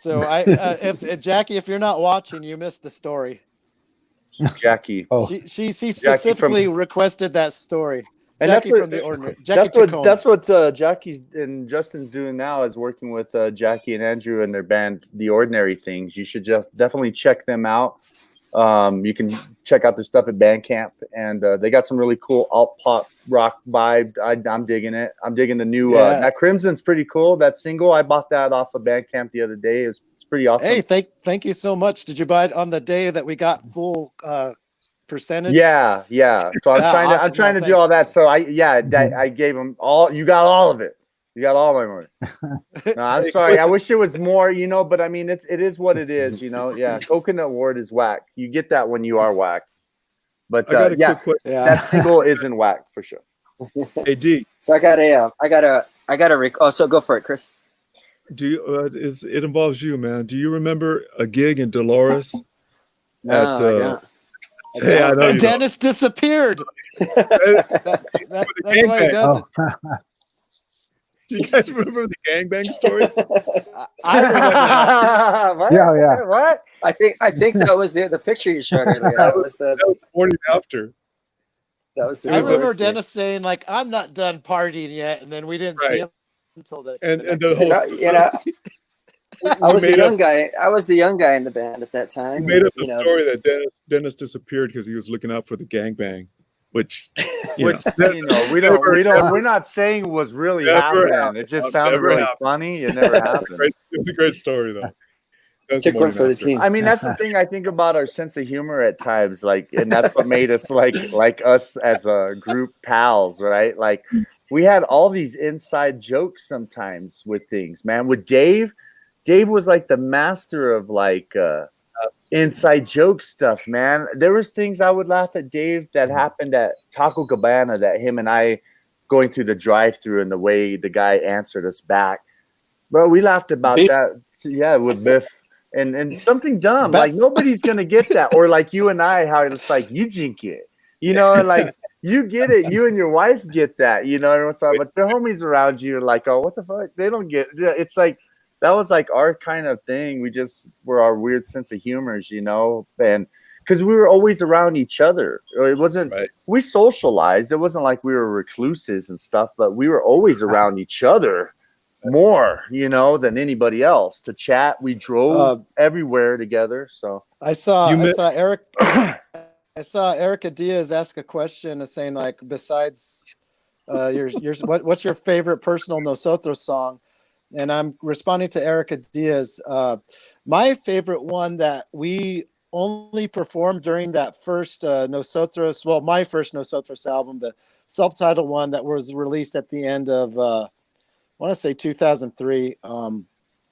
So if Jackie, if you're not watching, you missed the story. Jackie. Oh, She specifically requested that story. And Jackie that's from the ordinary. Jackie That's what Jackie's and Justin's doing now, is working with Jackie and Andrew and their band, The Ordinary Things. You should definitely check them out. You can check out their stuff at Bandcamp, and they got some really cool alt pop rock vibe. I'm digging it. I'm digging the new that Crimson's pretty cool. That single, I bought that off of Bandcamp the other day. It's pretty awesome. Hey, thank you so much. Did you buy it on the day that we got full percentage? Yeah. So I'm trying to do all that. So I gave them all. You got all of it. You got all my money. No, I'm sorry. I wish it was more, but I mean, it is what it is, Yeah, Coconut Award is whack. You get that when you are whack. But quick question. that single isn't whack for sure. Hey D. So so go for it, Chris. it involves you, man. Do you remember a gig in Dolores? No, I don't. Hey, I know you Dennis disappeared. don't. That's why he does Oh, it. You guys remember the gangbang story? I remember that. What? Yeah. What? I think that was the picture you showed earlier. That was That was the morning after. the I remember first thing. Dennis saying like, "I'm not done partying yet," and then we didn't see Right. him until the And next the day. whole You know, I was the made young up- guy. I was the young guy in the band at that time. We made up you the know, story that Dennis disappeared because he was looking out for the gangbang, which Which know, we're not saying was really Never happening. happened. It just No, sounded never really happened. funny. It never happened. it was a great story though. That's the took one morning for the after. team. I mean, that's the thing I think about our sense of humor at times, like, and that's what made us like us as a group pals, right? Like, we had all these inside jokes sometimes with things, man. With Dave was like the master of like inside joke stuff, man. There was things I would laugh at Dave that happened at Taco Cabana, that him and I going through the drive-through and the way the guy answered us back. Bro, we laughed about Biff. that. Yeah, with Biff. And something dumb, Biff. like nobody's gonna get that. Or like you and I, how it's like you jink it, you know, like you get it, you and your wife get that, you know, every once in a while, but the homies around you are like, oh, what the fuck? They don't get it. It's like that was like our kind of thing. We just were our weird sense of humors, you know, and because we were always around each other. It wasn't we socialized. It wasn't like we were recluses and stuff, but we were always around each other more, you know, than anybody else to chat. We drove everywhere together. So I saw Eric. I saw Erica Diaz ask a question saying like, besides what's your favorite personal Nosotros song? And I'm responding to Erica Diaz. My favorite one that we only performed during that first Nosotros, well, my first Nosotros album, the self-titled one that was released at the end of, I want to say 2003.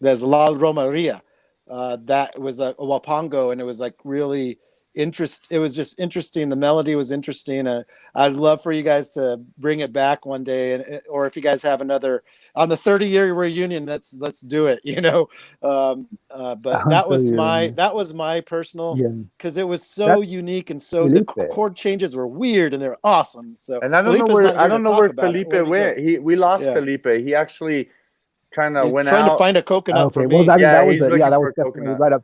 There's La Romaria. That was a Wapango, and it was like really it was just interesting. The melody was interesting. I'd love for you guys to bring it back one day, or if you guys have another on the 30-year reunion, let's do it, you know. But that was my personal, because it was so unique, and so Felipe. The chord changes were weird and they're awesome. So, and I don't know where Felipe went. We lost Felipe. He actually kind of went trying out. To find a coconut for me. Well, that was definitely coconut. right up.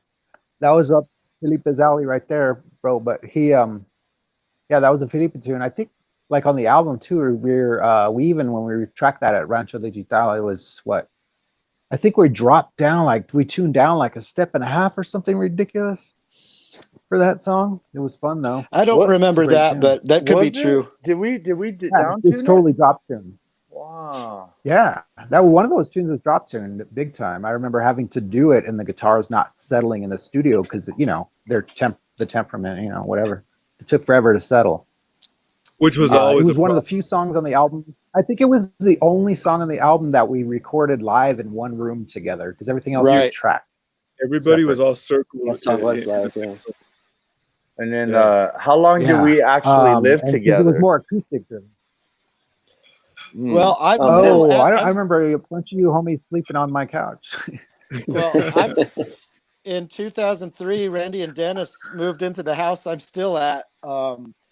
That was up Felipe's alley right there, bro. But he, that was a Felipe tune. I think, like on the album too, we even when we tracked that at Rancho Digital, it was what? I think we dropped down, like we tuned down like a step and a half or something ridiculous for that song. It was fun though. I don't remember that, but that could be true. Did we down tune? It's totally drop tune. Wow. Yeah, that was one of those tunes was drop tuned big time. I remember having to do it and the guitars not settling in the studio because you know the temperament, you know, whatever. It took forever to settle. Which was always it was one of the few songs on the album. I think it was the only song on the album that we recorded live in one room together because everything else was tracked. Everybody was all circled. That song was live, yeah. And then how long did we actually live together? It was more acoustic driven. Well, I remember a bunch of you homies sleeping on my couch. Well, in 2003, Randy and Dennis moved into the house I'm still at.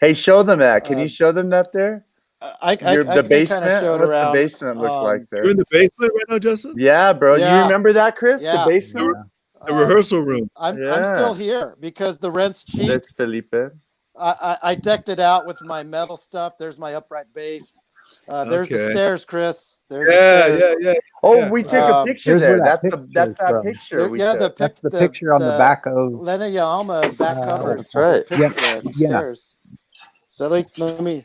Hey, show them that. Can you show them that there? The basement. What's the basement look like there? You're in the basement right now, Justin? Yeah, bro. Yeah. You remember that, Chris? Yeah. The basement? The rehearsal room. I'm still here because the rent's cheap. That's Felipe. I decked it out with my metal stuff. There's my upright bass. There's the stairs, Chris. There's the stairs. Yeah. Oh, we took a picture there. That's that picture. That's the picture on the back of Lena Yalma back cover. That's right. The stairs. So let me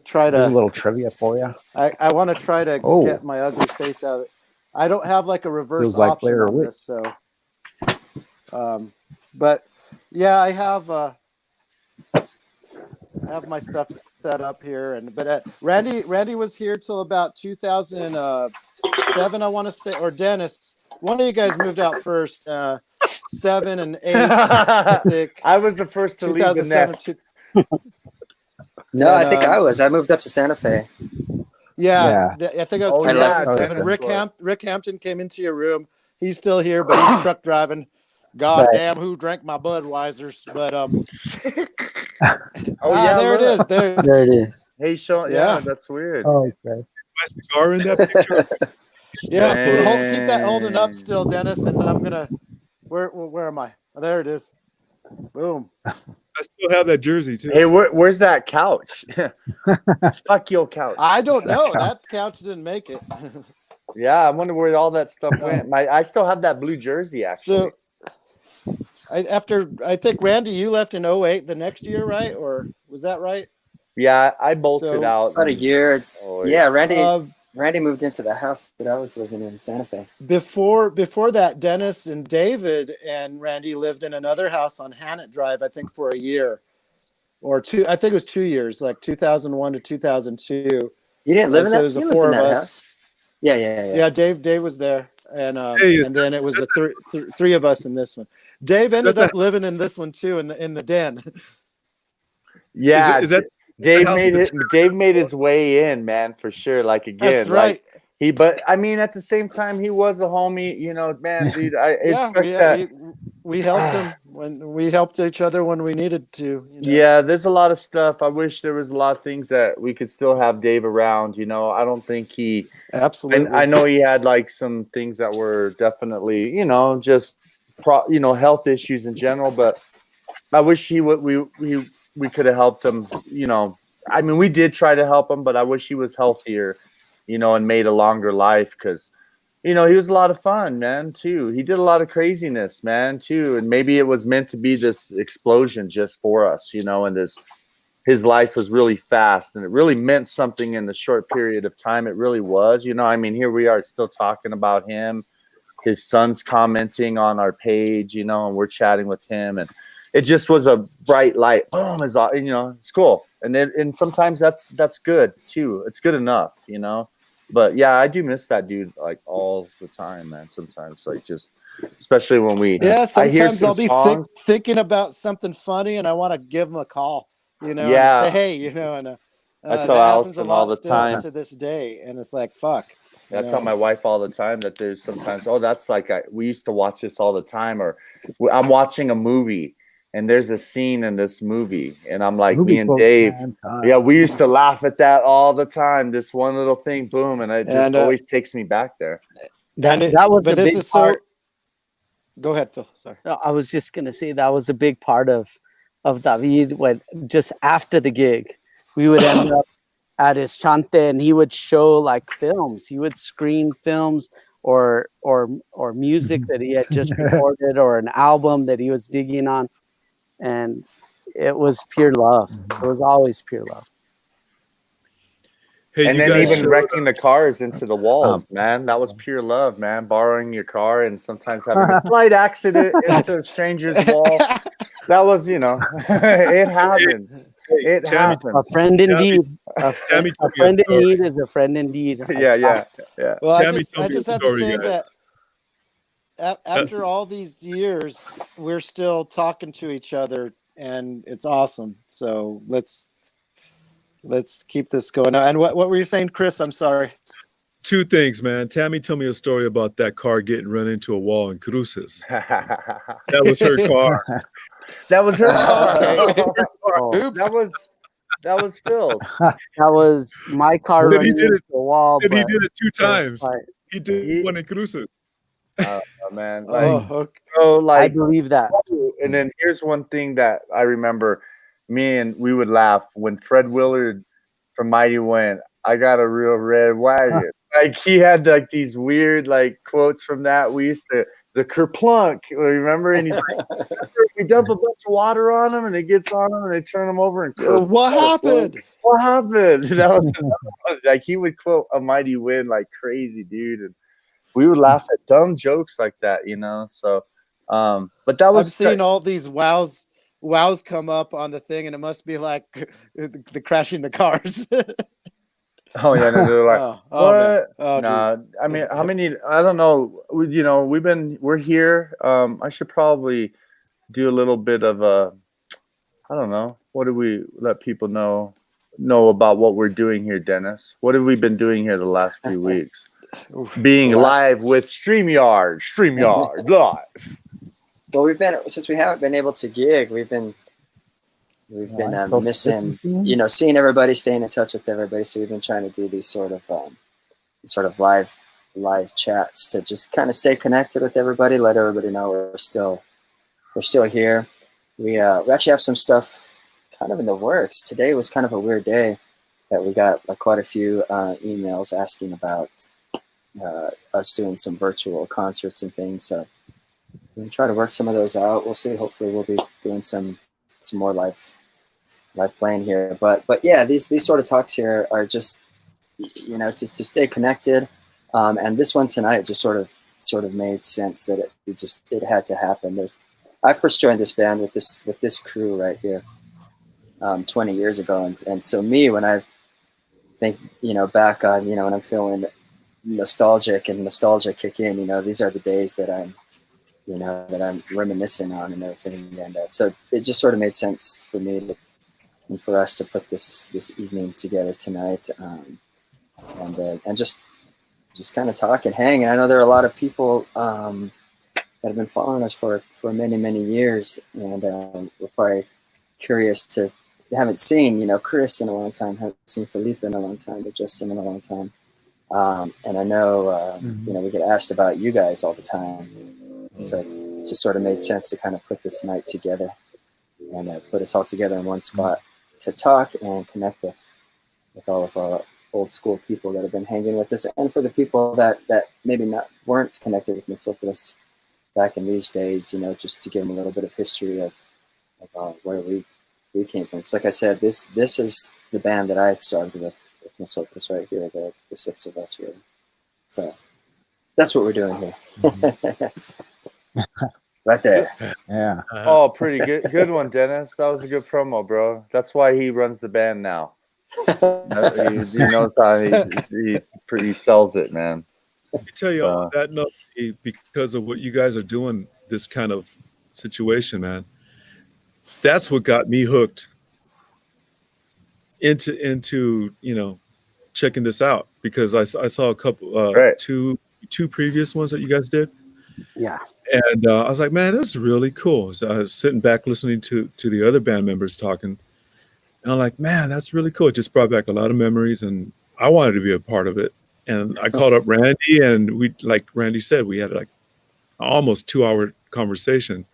try to. There's a little trivia for you. I want to try to get my ugly face out of it. I don't have like a reverse option on this, so. But yeah, I have my stuff set up here, but Randy was here till about 2007, I want to say, or Dennis. One of you guys moved out first. 7 and 8. I was the first to leave the nest. No, I think I was. I moved up to Santa Fe. Yeah, I think it was Oh, yeah, 2007. Dennis Rick Hampton came into your room. He's still here, but he's truck driving. God damn, who drank my Budweisers? But Oh yeah, there it look. is. There. There it is. Hey, Sean. Yeah. Yeah, that's weird. Oh, okay. My cigar in that picture. Yeah, Dang. keep that holding up still, Dennis. And I'm gonna. Where am I? Oh, there it is. Boom. I still have that jersey too. Hey, where's that couch? Fuck your couch. I don't know. That couch didn't make it. Yeah, I wonder where all that stuff went. I still have that blue jersey actually. So, I think Randy, you left in 08 the next year, right? Or was that right? Yeah, I bolted So- out About a year. Oh, Yeah, Randy Uh, Randy moved into the house that I was living in Santa Fe. before that, Dennis and David and Randy lived in another house on Hannett Drive, I think for a year or two. I think it was 2 years, like 2001 to 2002. You didn't live in So that? there's the You lived four in of that us. house? Yeah. Yeah, Dave was there, and Hey, and then it was the three of us in this one. Dave ended up living in this one too, in the den. Yeah, Is that Dave house made with it. Dave made his way in, man, for sure. Like again, That's right. But I mean, at the same time, he was a homie. You know, man, dude. Yeah, sucks that. we helped him when we helped each other when we needed to. You know? Yeah, there's a lot of stuff. I wish there was a lot of things that we could still have Dave around. You know, I don't think he. Absolutely. I know he had like some things that were definitely, you know, just health issues in general. But I wish we could have helped him. You know, I mean, we did try to help him, but I wish he was healthier. You know, and made a longer life because, you know, he was a lot of fun, man. Too. He did a lot of craziness, man. Too, and maybe it was meant to be this explosion just for us, you know, and his life was really fast and it really meant something in the short period of time. It really was, you know, I mean, here we are still talking about him, his son's commenting on our page, you know, and we're chatting with him and it just was a bright light. Boom, you know, it's cool. And sometimes that's good too. It's good enough, you know, but yeah, I do miss that dude like all the time, man. Sometimes like just, especially when sometimes I'll be thinking about something funny and I want to give him a call. You know, and say, hey, you know, and I tell that happens Allison all the time to this day, and it's like, fuck. I tell my wife all the time that there's sometimes, that's like we used to watch this all the time, or I'm watching a movie and there's a scene in this movie, and I'm like, me and Dave, we used to laugh at that all the time. This one little thing, boom, and it just always takes me back there. That was a big part. Go ahead, Phil. Sorry. I was just gonna say that was a big part of David when just after the gig, we would end up at his chante and he would show like films. He would screen films or music that he had just recorded or an album that he was digging on. And it was pure love. It was always pure love. Hey, and you then guys even wrecking the cars into the walls, man. That was pure love, man. Borrowing your car and sometimes having a slight accident into a stranger's wall. That was, you know, it happens. It happens. A friend indeed. A friend in need is a friend indeed. Yeah. Well, I just have to say that after all these years, we're still talking to each other, and it's awesome. So let's keep this going. And what were you saying, Chris? I'm sorry. Two things, man. Tammy told me a story about that car getting run into a wall in Cruces. That was her car. That was her car. Oops. That was Phil's. That was my car running into the wall. He did it 2 times. Right. He did one in Cruces. Oh man. I believe that. And then here's one thing that I remember. We would laugh when Fred Willard from Mighty went, I got a real red wagon. Like he had like these weird like quotes from that. We used to the kerplunk, remember? And he's like, we dump a bunch of water on him and it gets on him and they turn him over and what happened? What happened? That was like he would quote a Mighty Wind like crazy, dude. And we would laugh at dumb jokes like that, you know. So but that was I've seen all these wows come up on the thing, and it must be like the crashing the cars. Oh yeah, no, they're like, what? Nah, I mean, how many? I don't know. You know, we're here. I should probably do a little bit of a. I don't know. What do we let people know? know about what we're doing here, Dennis. What have we been doing here the last few weeks? Being live with StreamYard live. Well, since we haven't been able to gig, we've been missing, seeing everybody, staying in touch with everybody. So we've been trying to do these sort of live chats to just kind of stay connected with everybody, let everybody know we're still here. We actually have some stuff kind of in the works. Today was kind of a weird day that we got quite a few emails asking about us doing some virtual concerts and things. So we'll try to work some of those out. We'll see. Hopefully we'll be doing some more live playing here. But yeah, these sort of talks here are just, to stay connected. And this one tonight just sort of made sense that it had to happen. I first joined this band with this crew right here 20 years ago, and so when I think back on when I'm feeling nostalgic and nostalgia kick in, these are the days that I'm reminiscing on and everything, and so it just sort of made sense for me and for us to put this evening together tonight, and just kind of talk and hang. And I know there are a lot of people that have been following us for many years, and we're probably curious to haven't seen Chris in a long time, haven't seen Felipe in a long time, but Justin in a long time, and I know we get asked about you guys all the time, so it just sort of made sense to kind of put this night together and put us all together in one spot to talk and connect with all of our old school people that have been hanging with us, and for the people that maybe weren't connected with Nosotros back in these days, just to give them a little bit of history of where we came from. It's like I said, this is the band that I started with Nosotros right here, the six of us really. So that's what we're doing here. Right there. Yeah. Oh, pretty good one, Dennis. That was a good promo, bro. That's why he runs the band now. He sells it, man. I tell you, on that note, because of what you guys are doing, this kind of situation, man, that's what got me hooked into checking this out, because I saw a couple two previous ones that you guys did. Yeah. And I was like, man, this is really cool. So I was sitting back listening to the other band members talking, and I'm like, man, that's really cool. It just brought back a lot of memories, and I wanted to be a part of it. And I called up Randy, and we, like Randy said, we had like almost 2-hour conversation.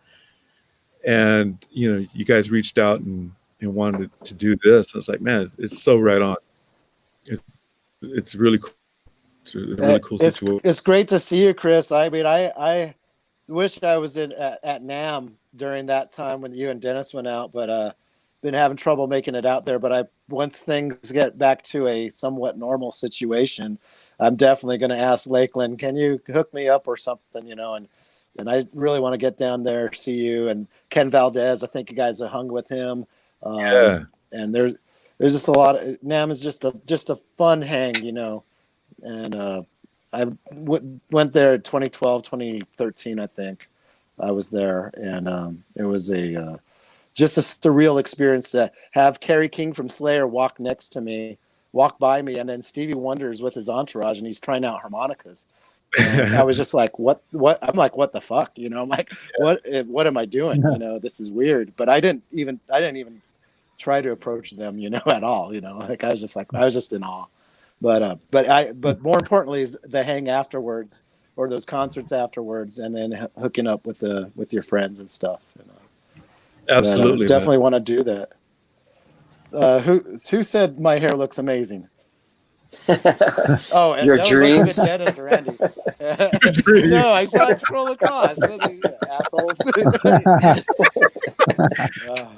And you guys reached out and wanted to do this. I was like, man, it's so right on. It's really cool. It's a really cool situation. It's great to see you, Chris. I mean, I wish I was at NAMM during that time when you and Dennis went out, but been having trouble making it out there. But once things get back to a somewhat normal situation, I'm definitely going to ask Lakeland, can you hook me up or something, and I really want to get down there, see you, and Ken Valdez. I think you guys have hung with him. Yeah. And there's just a lot of NAMM is just a fun hang, and I went there in 2012, 2013, I think I was there, and it was just a surreal experience to have Kerry King from Slayer walk by me, and then Stevie Wonder's with his entourage, and he's trying out harmonicas. And I was just like, what? I'm like, what the fuck? I'm like, what am I doing? This is weird. But I didn't even try to approach them, at all. Like I was just in awe. But more importantly is the hang afterwards, or those concerts afterwards, and then hooking up with your friends and stuff. Absolutely, definitely want to do that. Who said my hair looks amazing? Oh, and your dreams, Dennis or Andy. No, I saw it scroll across. Assholes.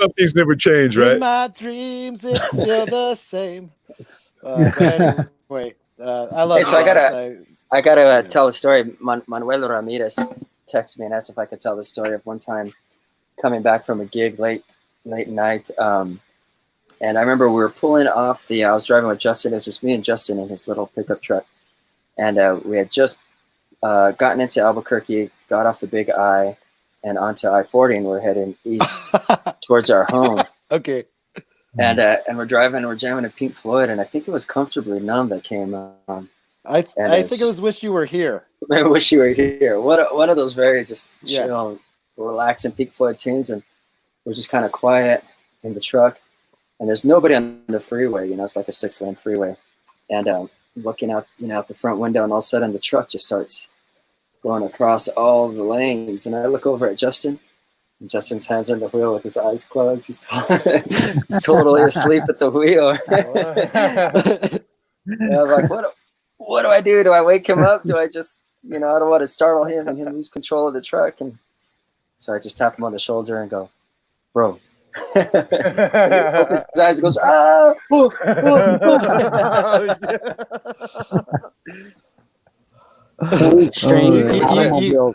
Some things never change, right? In my dreams, it's still the same. But anyway, I love. Hey, so I gotta tell a story. Manuel Ramirez texted me and asked if I could tell the story of one time coming back from a gig late night. And I remember we were pulling off I was driving with Justin. It was just me and Justin in his little pickup truck. And we had just gotten into Albuquerque, got off the Big I, and onto I-40, and we're heading east towards our home. Okay. And we're driving, we're jamming to Pink Floyd, and I think it was Comfortably Numb that came on. I think it was Wish You Were Here. I wish you were here. One of those very just Yeah. chill, relaxing Pink Floyd tunes, and we're just kind of quiet in the truck, and there's nobody on the freeway. You know, it's like a 6-lane freeway, and looking out, you know, out the front window, and all of a sudden the truck just starts going across all the lanes, and I look over at Justin. And Justin's hands on the wheel with his eyes closed. He's totally asleep at the wheel. And I'm like, what do I do? Do I wake him up? Do I just, you know, I don't want to startle him and him lose control of the truck. And so I just tap him on the shoulder and go, bro. And he opens his eyes and goes, ah! Ooh,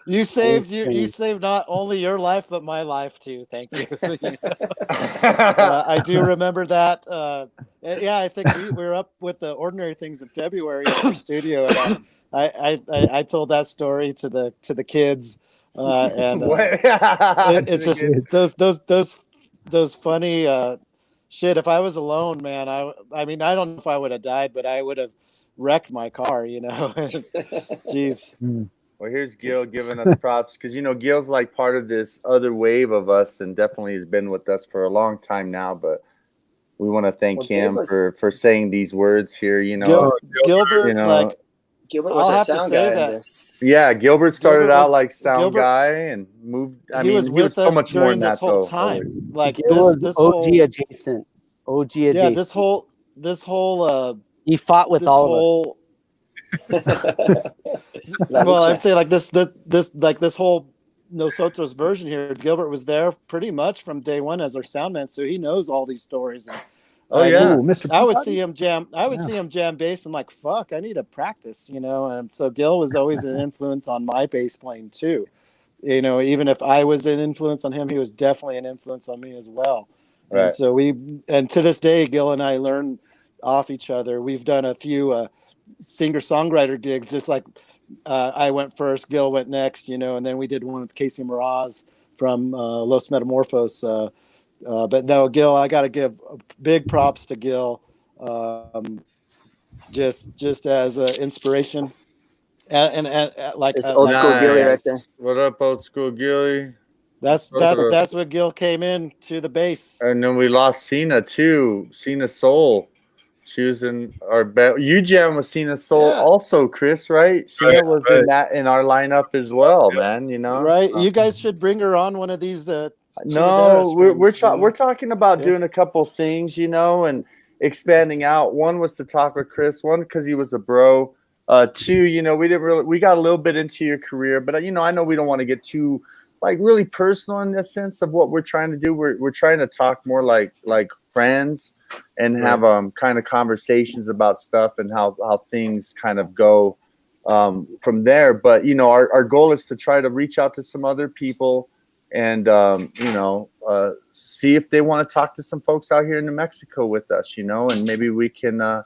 You saved not only your life but my life too. Thank you. I do remember that. Yeah, I think we were up with the Ordinary Things in February in our studio, and I told that story to the kids, and it's just those funny shit. If I was alone, man, I mean I don't know if I would have died, but I would have wrecked my car, you know. Jeez. Well, here's Gil giving us props because, you know, Gil's like part of this other wave of us and definitely has been with us for a long time now. But we want to thank him for saying these words here, you know. Gilbert, you know, like, Gilbert was our sound guy in this. Yeah, Gilbert started out like sound Gilbert, guy and moved. I mean, was with so us much more during than this that, whole though. time. Like this OG whole adjacent. OG adjacent. Yeah, this whole he fought with all of us. Well, I'd say like this whole Nosotros version here. Gilbert was there pretty much from day one as our sound man, so he knows all these stories. And, Mr. I would see him jam. See him jam bass. I'm like, fuck, I need to practice, you know. And so Gil was always an influence on my bass playing too. You know, even if I was an influence on him, he was definitely an influence on me as well. Right. And so to this day, Gil and I learn off each other. We've done a few singer-songwriter gigs, just like I went first, Gil went next, you know, and then we did one with Casey Mraz from Los Metamorphos. But no, Gil, I got to give big props to Gil, just as an inspiration, and like it's old school Gilly right there. What up, old school Gilly? That's what Gil came in to the bass. And then we lost Cena too. Cena Soul. She was in our band. You jam with Cena Soul also, Chris, right? Cena was in our lineup as well, man. You know, right? You guys should bring her on one of these. No, we're talking about doing a couple things, you know, and expanding out. One was to talk with Chris. One because he was a bro. Two, you know, we got a little bit into your career, but you know, I know we don't want to get too like really personal in the sense of what we're trying to do. We're trying to talk more like friends and have kind of conversations about stuff and how things kind of go from there. But you know, our goal is to try to reach out to some other people and you know, see if they want to talk to some folks out here in New Mexico with us, you know, and maybe we can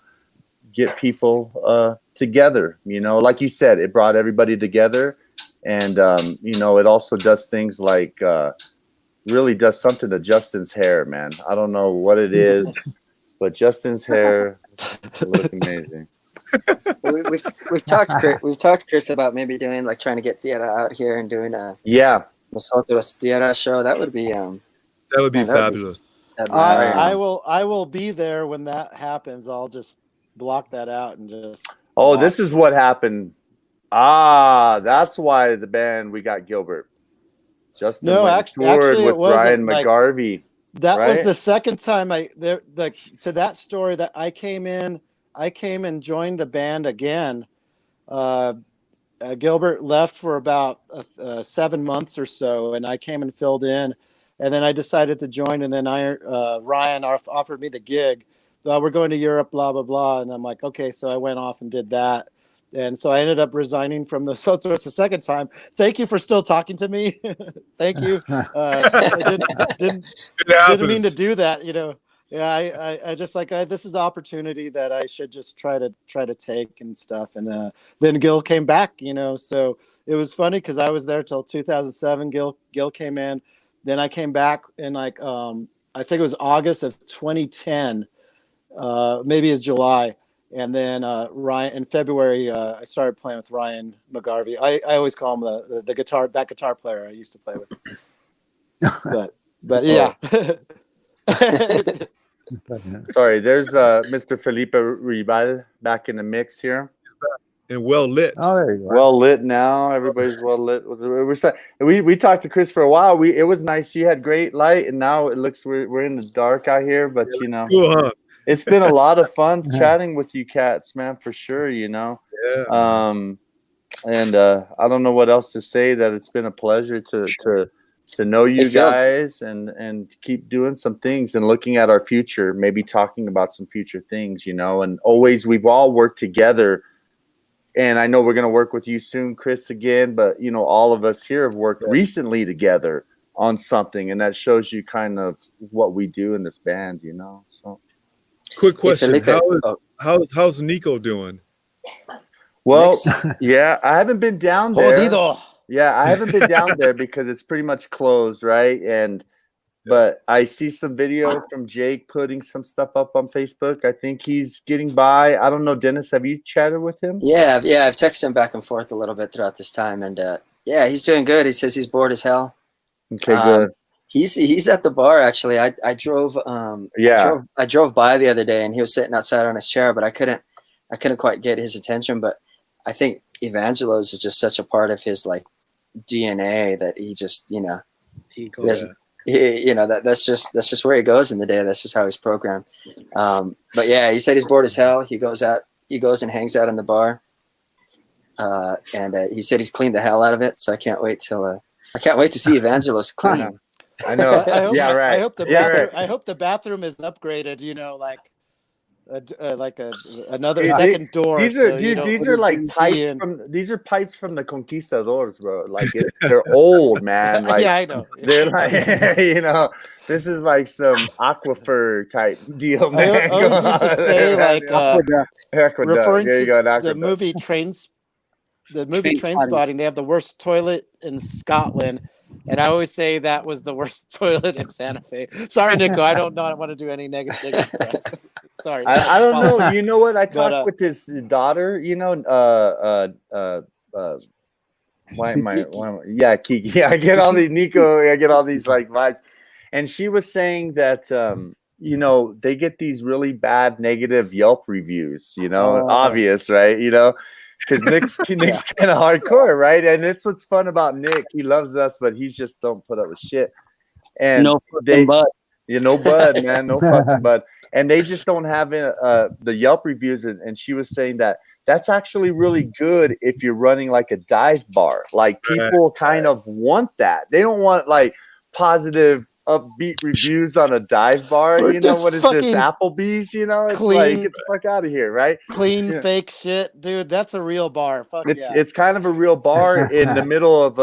get people together. You know, like you said, it brought everybody together. And, you know, it also does things like really does something to Justin's hair, man. I don't know what it is, but Justin's hair looks amazing. We've talked to Chris about maybe doing like trying to get Tierra out here and doing a Nosotros Tierra show. That would be fabulous. I will be there when that happens. I'll just block that out and just. Oh, this is what happened. That's why the band we got Gilbert. Justin actually with Brian McGarvey. That was the second time to that story that I came in and joined the band again. Gilbert left for about 7 months or so, and I came and filled in, and then I decided to join, and then Ryan offered me the gig. We're going to Europe, blah blah blah, and I'm like, okay, so I went off and did that. And so I ended up resigning from the Nosotros the second time. Thank you for still talking to me. Thank you. I didn't mean to do that, you know. Yeah, I just this is the opportunity that I should just try to take and stuff. And then Gil came back, you know. So it was funny because I was there till 2007. Gil came in, then I came back in I think it was August of 2010, maybe it's July. And then Ryan in February, I started playing with Ryan McGarvey. I always call him the guitar player I used to play with. But yeah. Sorry, there's Mr. Felipe Ribal back in the mix here. And well lit. Oh, there you are. Well lit now. Everybody's well lit. We talked to Chris for a while. It was nice. You had great light, and now it looks we're in the dark out here. But you know, Cool, huh? it's been a lot of fun chatting with you cats, man, for sure. You know, Yeah. And I don't know what else to say. That it's been a pleasure to know you guys and keep doing some things and looking at our future, maybe talking about some future things. You know, and always we've all worked together. And I know we're going to work with you soon, Chris, again. But, you know, all of us here have worked recently together on something. And that shows you kind of what we do in this band, you know. So, Quick question. How's Nico doing? Well, yeah, I haven't been down there. Jodido. Yeah, I haven't been down there because it's pretty much closed, right? But I see some video from Jake putting some stuff up on Facebook. I think he's getting by. I don't know, Dennis, have you chatted with him? Yeah, I've texted him back and forth a little bit throughout this time, and yeah, he's doing good. He says he's bored as hell. Okay, good. He's at the bar actually. I drove I drove by the other day, and he was sitting outside on his chair, but I couldn't quite get his attention. But I think Evangelos is just such a part of his like DNA that he just, you know, that's just where he goes in the day. That's just how he's programmed. But yeah, he said he's bored as hell. He goes and hangs out in the bar. And he said he's cleaned the hell out of it. So I can't wait to see Evangelos clean. I know. I hope the bathroom is upgraded, you know, like another second door. These are like pipes from the conquistadors, bro. Like they're old, man. Like, yeah, I know. They're like, you know, this is like some aquifer type deal, man. I always used to say like referring to the movie Trainspotting, they have the worst toilet in Scotland. And I always say that was the worst toilet in Santa Fe. Sorry, Nico. I don't want to do any negative press. Sorry. I don't know. You know what? I talked with his daughter, you know, Kiki. Yeah, I get all these Nico. I get all these like vibes. And she was saying that, you know, they get these really bad negative Yelp reviews, you know, obvious, right? You know, because Nick's kind of hardcore, right? And it's what's fun about Nick. He loves us, but he's just don't put up with shit. And no fucking bud. Yeah, no bud, man, no fucking bud. And they just don't have the Yelp reviews. And she was saying that that's actually really good if you're running like a dive bar. Like people kind of want that. They don't want like positive, upbeat reviews on a dive bar. You know what is this, Applebee's? You know, it's clean, like get the fuck out of here, right? Clean, fake shit, dude. That's a real bar. Fuck it's kind of a real bar in the middle of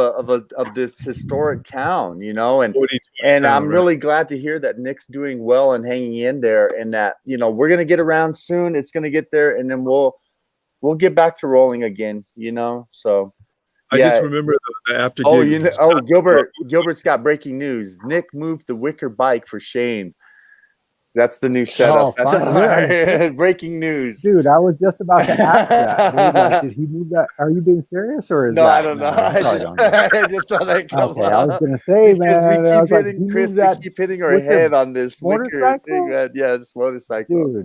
this historic town, you know. And I'm really glad to hear that Nick's doing well and hanging in there, and that, you know, we're gonna get around soon. It's gonna get there, and then we'll get back to rolling again, you know. So. I just remember the after. Gilbert's got breaking news. Nick moved the wicker bike for Shane. That's the new setup. That's breaking news, dude. I was just about to ask that. Like, did he move that? Are you being serious, or is no? That, I don't know. I just thought I'd come okay, I was gonna say, man. We keep hitting Chris. We keep hitting our head on this wicker thing, man. Yeah, this motorcycle, dude.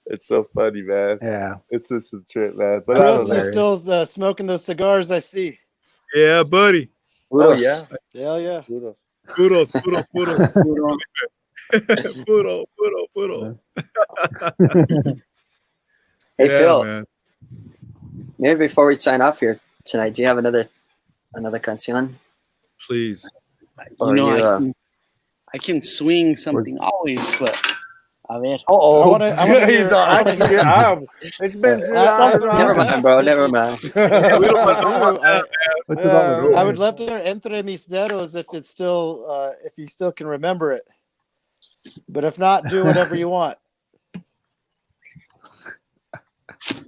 It's so funny, man. Yeah. It's just a trip, man. But Chris, you're still smoking those cigars, I see. Yeah, buddy. Oh, yeah. Hell yeah. Puros. Hey, Phil. Man. Maybe before we sign off here tonight, do you have another canción? Please. You know, I can swing something always, but... A ver. It's been. Never mind, bro. Never mind. I would love to hear Entre Mis Dedos if it's still, if you still can remember it. But if not, do whatever you want.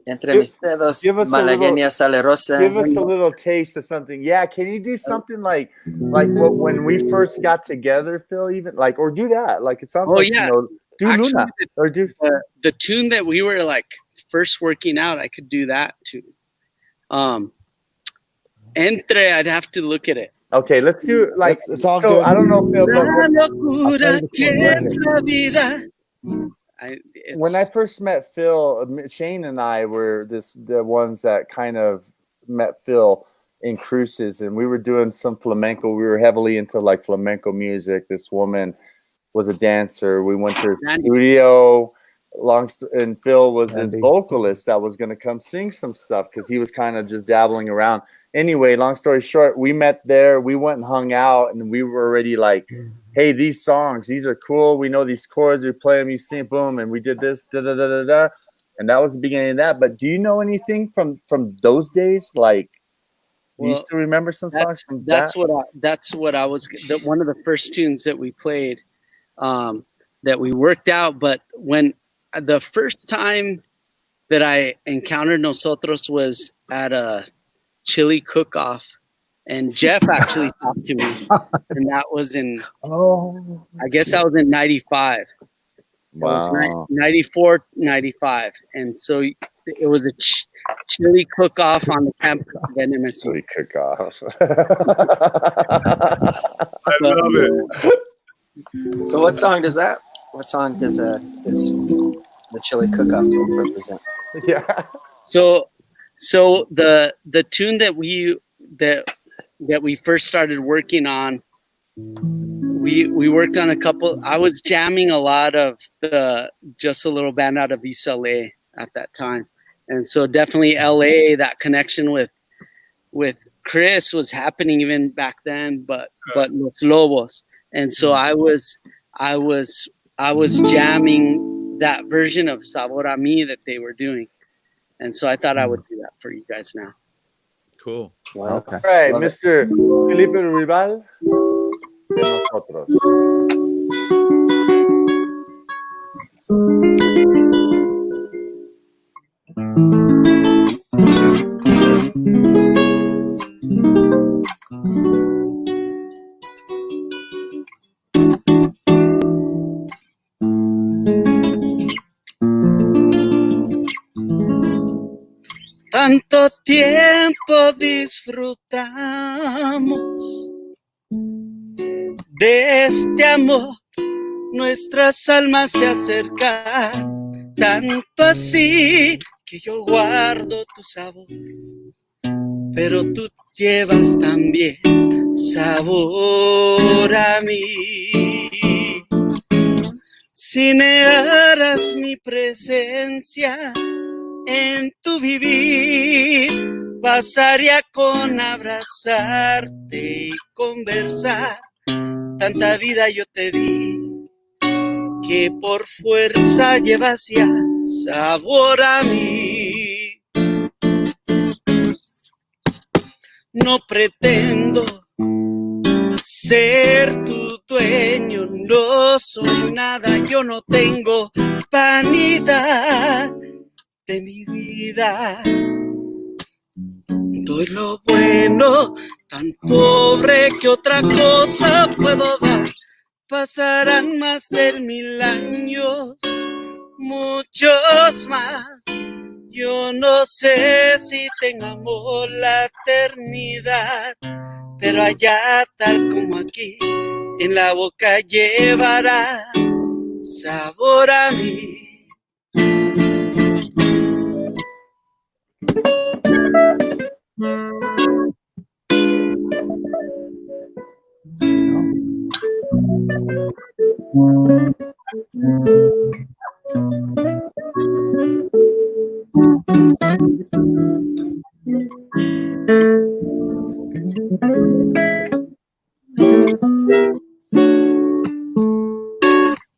Entre mis dedos, give us a malagueña salerosa. Give us a little taste of something. Yeah, can you do something like what when we first got together, Phil? Even like, or do that. Like it sounds like yeah. you know, do Actually, Luna or do the tune that we were like first working out. I could do that too. Entre, I'd have to look at it. Okay, let's do like it's all so. good. I don't know, Phil, but La locura que es la vida. when I first met Phil, Shane and I were the ones that kind of met Phil in cruises, and we were doing some flamenco. We were heavily into like flamenco music. This woman was a dancer. We went to her studio. And Phil was his vocalist that was going to come sing some stuff because he was kind of just dabbling around. Anyway, long story short, we met there. We went and hung out, and we were already like, hey, these songs, these are cool. We know these chords. We play them, you sing, boom, and we did this, da da da da da. And that was the beginning of that. But do you know anything from those days? Like, do you still remember some songs from that? That's what I was. One of the first tunes that we played, that we worked out. But when the first time that I encountered Nosotros was at a chili cook-off, and Jeff actually talked to me, and that was in I guess that was in 95. Wow. It was 94, 95, and so it was a chili cook-off on the campus of NMSU. Chili cook-off. I love it. So what song does the chili cook-off represent? Yeah. So the tune that we first started working on, we worked on a couple. I was jamming a lot of just a little band out of East LA at that time, and so definitely LA, that connection with Chris was happening even back then, but Los Lobos, and so I was jamming that version of Sabor a Mi that they were doing. And so I thought I would do that for you guys now. Cool. Wow. Okay. All right, Love Mr. Felipe Rival de Nosotros. Tanto tiempo disfrutamos de este amor, nuestras almas se acercan, tanto así que yo guardo tu sabor, pero tú llevas también sabor a mí. Si negaras mi presencia en tu vivir, bastaría con abrazarte y conversar. Tanta vida yo te di, que por fuerza llevas ya sabor a mí. No pretendo ser tu dueño, no soy nada, yo no tengo vanidad de mi vida. Doy lo bueno, tan pobre que otra cosa puedo dar. Pasarán más de 1000 años, muchos más. Yo no sé si tengamos la eternidad, pero allá tal como aquí, en la boca llevará sabor a mí.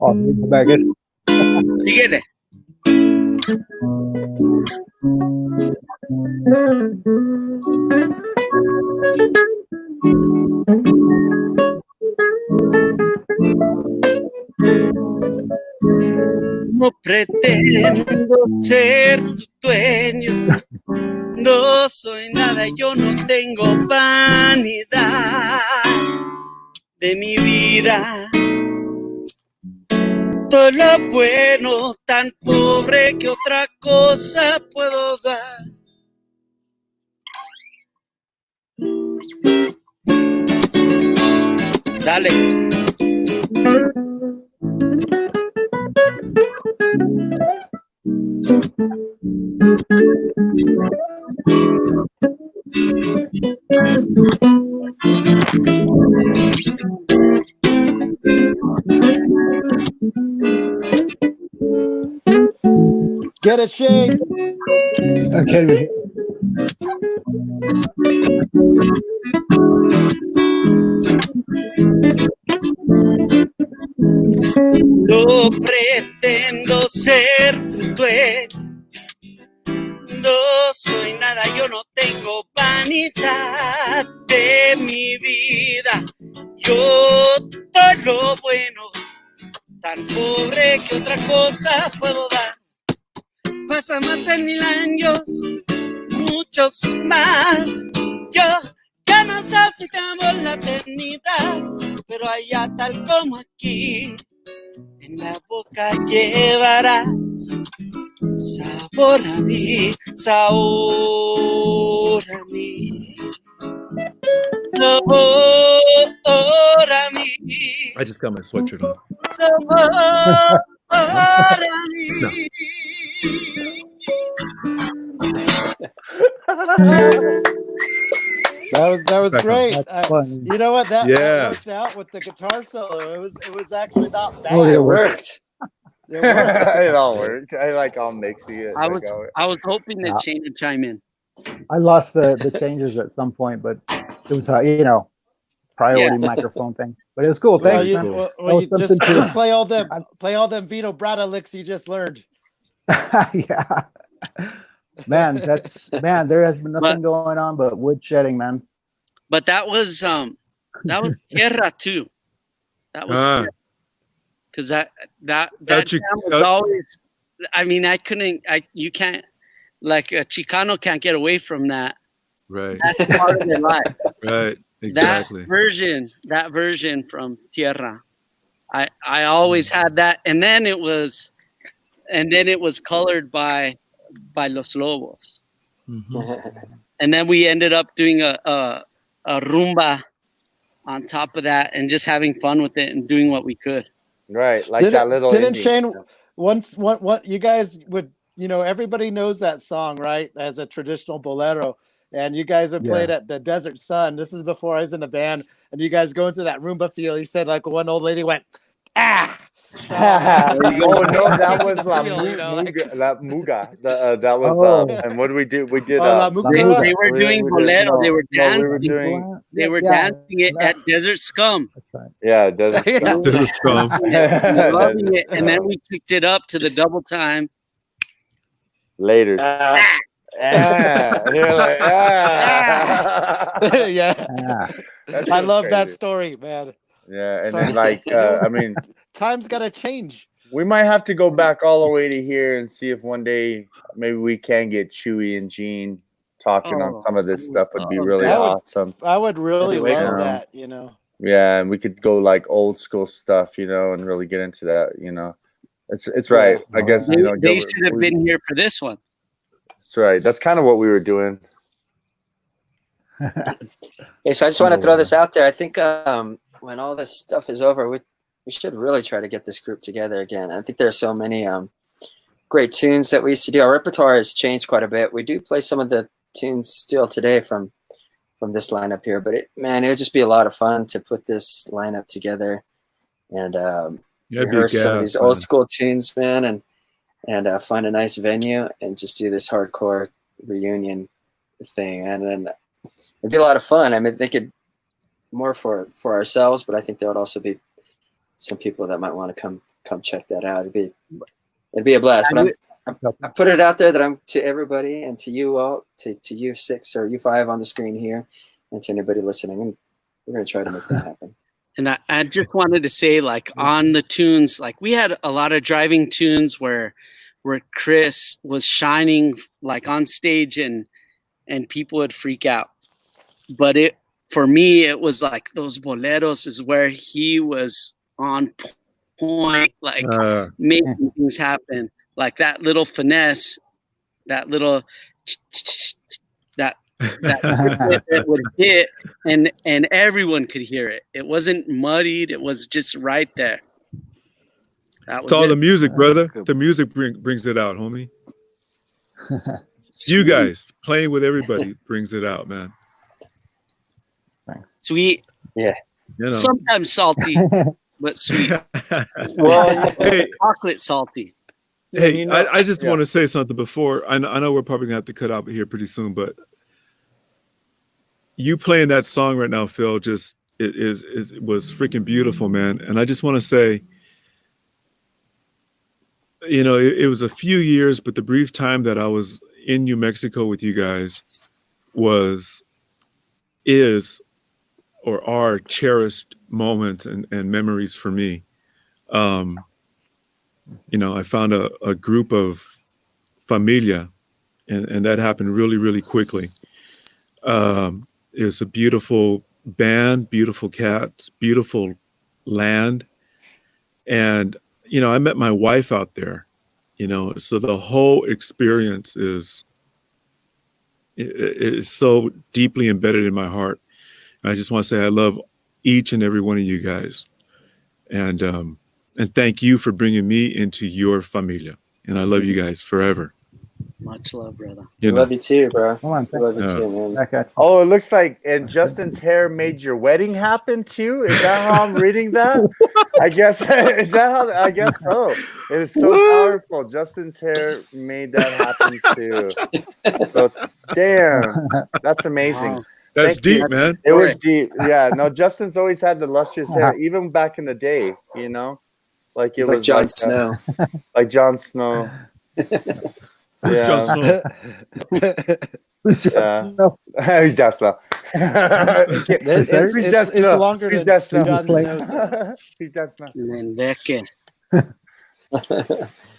Oh, Megan. Síguele. No pretendo ser tu dueño. No soy nada, yo no tengo vanidad de mi vida. Todo lo bueno, tan pobre que otra cosa puedo dar. Dale. Get it, Shane. Okay. No pretendo ser tu dueño. No soy nada, yo no tengo vanidad de mi vida. Yo todo lo bueno, tan pobre que otra cosa puedo dar. Pasa más en 1000 años, muchos más. Yo ya no sé si tenemos la eternidad, pero allá tal como aquí, en la boca llevarás sabor a mí, sabor a mí, sabor a mí, I just got my sweatshirt on. sabor a mí. That was Back on. great. That's funny. You know what? That Yeah. worked out with the guitar solo. It was actually not bad. Oh, It yeah. worked. It worked. It all worked. I like all mixy it. I was hoping that Shane would chime in. I lost the changes at some point, but it was priority microphone thing. But it was cool. Well, Thanks, you, man. well, That was you just something to- play all them Vito Bratta licks you just learned. Yeah. Man, there has been nothing going on but wood shedding, man. But that was Tierra too. That was because that jam was always. I mean, you can't, like a Chicano can't get away from that. Right. That's part of their life. Right. Exactly. That version from Tierra. I always had that, and then it was colored by Los Lobos. Mm-hmm. And then we ended up doing a rumba on top of that and just having fun with it and doing what we could. Right, like that little. Didn't indie. Shane what you guys would, everybody knows that song, right? As a traditional bolero. And you guys would play it at the Desert Sun. This is before I was in the band. And you guys go into that Rumba field. He said, like, one old lady went, ah. Oh no, that was La Muga. La Muga. That was and what did we do? We did. La They Muga. were doing bolero. They were dancing. we were doing. They were dancing it at Desert Scum. Yeah, Desert Scum. Desert Scum. Loving it. And then we kicked it up to the double time. Later. You're like, Yeah. I love that story, man. Yeah, and So- then like I mean, Time's got to change. we might have to go back all the way to here and see if one day maybe we can get Chewy and Gene talking on some of this stuff. Would be really awesome. I would really Anyway, love that, Yeah, and we could go like old school stuff, and really get into that. It's right. I guess They should have been here for this one. That's right. That's kind of what we were doing. Okay, so I just want to throw this out there. I think when all this stuff is over, we should really try to get this group together again. I think there are so many great tunes that we used to do. Our repertoire has changed quite a bit. We do play some of the tunes still today from this lineup here, but it would just be a lot of fun to put this lineup together and rehearse some of these old school tunes, man, and find a nice venue and just do this hardcore reunion thing. And then it'd be a lot of fun. I mean, they could more for ourselves, but I think there would also be some people that might want to come check that out. It'd be a blast. But I put it out there that I'm to everybody and to you all, to you 6 or you 5 on the screen here, and to anybody listening. And we're gonna try to make that happen. And I just wanted to say, like, on the tunes, like we had a lot of driving tunes where Chris was shining like on stage and people would freak out. But for me, it was like those boleros is where he was on point, like making things happen. Like that little finesse, that little that it would hit, and everyone could hear it. It wasn't muddied. It was just right there. It's all the music, brother. The music brings it out, homie. You guys playing with everybody brings it out, man. Thanks. Sweet. Yeah. You know. Sometimes salty, but sweet. Well, Hey, chocolate salty. Hey, you know, I just want to say something before. I know we're probably gonna have to cut out here pretty soon, but you playing that song right now, Phil, just it was freaking beautiful, man. And I just want to say, you know, it was a few years, but the brief time that I was in New Mexico with you guys is or are cherished moments and memories for me. You know, I found a group of familia, and that happened really, really quickly. It was a beautiful band, beautiful cats, beautiful land. And, you know, I met my wife out there, you know, so the whole experience is so deeply embedded in my heart. And I just want to say I love each and every one of you guys. And thank you for bringing me into your familia. And I love you guys forever. Much love, brother. You love you too, bro. Come on, Love you too, man. Oh, it looks like, and Justin's hair made your wedding happen too. Is that how I'm reading that? I guess is that how? I guess so. It is so powerful. Justin's hair made that happen too. So, damn, that's amazing. Wow. That's Thank deep, you. man. It was deep. Yeah, no, Justin's always had the lustrous hair, even back in the day. You know, like it It's was like Jon Snow. like Jon Snow. Who's Jon Snow? Yeah. Who's Jon Snow? It's longer than Jon Snow's. He's Jon Snow. Mendeque.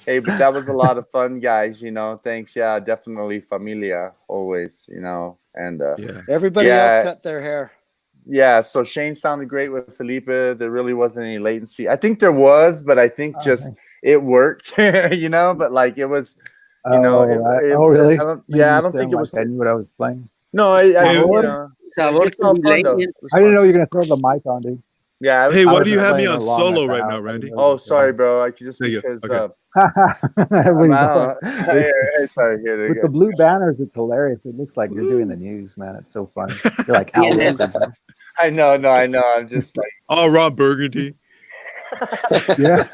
Hey, but that was a lot of fun, guys. You know, thanks. Yeah, definitely familia always. You know, and Everybody else cut their hair. Yeah, so Shane sounded great with Felipe. There really wasn't any latency. I think there was, but I think just it worked. You know, but like it was. You know, really? I don't think it was. I knew what I was playing. No, you know, it's all fun, though. I didn't know you were gonna throw the mic on, dude. Yeah. Hey, why do you have me on solo right now, Randy? Oh, sorry, bro. I just because. Okay. Sorry. With the blue banners, it's hilarious. It looks like you're doing the news, man. It's so fun. You're like Al Roker. I know. I'm just like. Oh, Ron Burgundy. Yeah.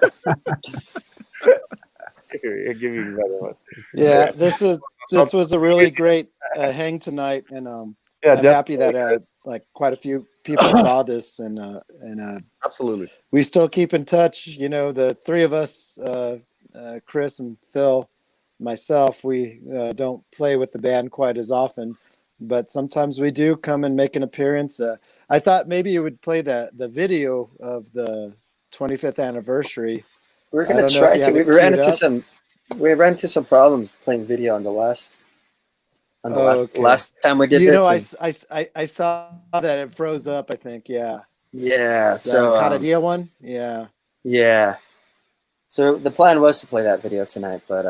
Here, give me another one. Yeah, this was a really great hang tonight, and I'm happy that like quite a few people saw this, and absolutely, we still keep in touch. You know, the three of us, Chris and Phil, myself, we don't play with the band quite as often, but sometimes we do come and make an appearance. I thought maybe you would play the video of the 25th anniversary. We're gonna try to. We ran into some problems playing video on the last. Last time we did this. I saw that it froze up. I think, yeah. Yeah. So Canadia one, yeah. Yeah. So the plan was to play that video tonight, but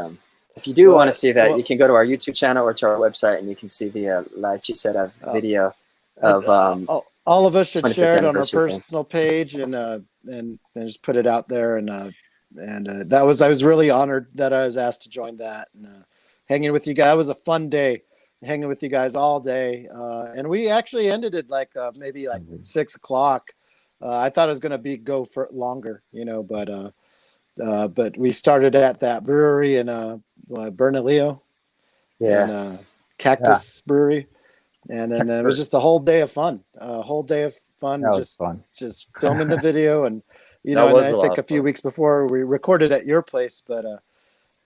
if you do want to see that, you can go to our YouTube channel or to our website, and you can see the La Hechicera video of. All of us should share it on our personal page and just put it out there and I was really honored that I was asked to join that and hanging with you guys. It was a fun day, hanging with you guys all day, and we actually ended it like maybe like 6 o'clock. I thought it was going to go for longer, you know, but we started at that brewery in Bernalillo, Cactus Brewery, and then it was just a whole day of fun. Just filming the video and. You know, and I think a few weeks before we recorded at your place, but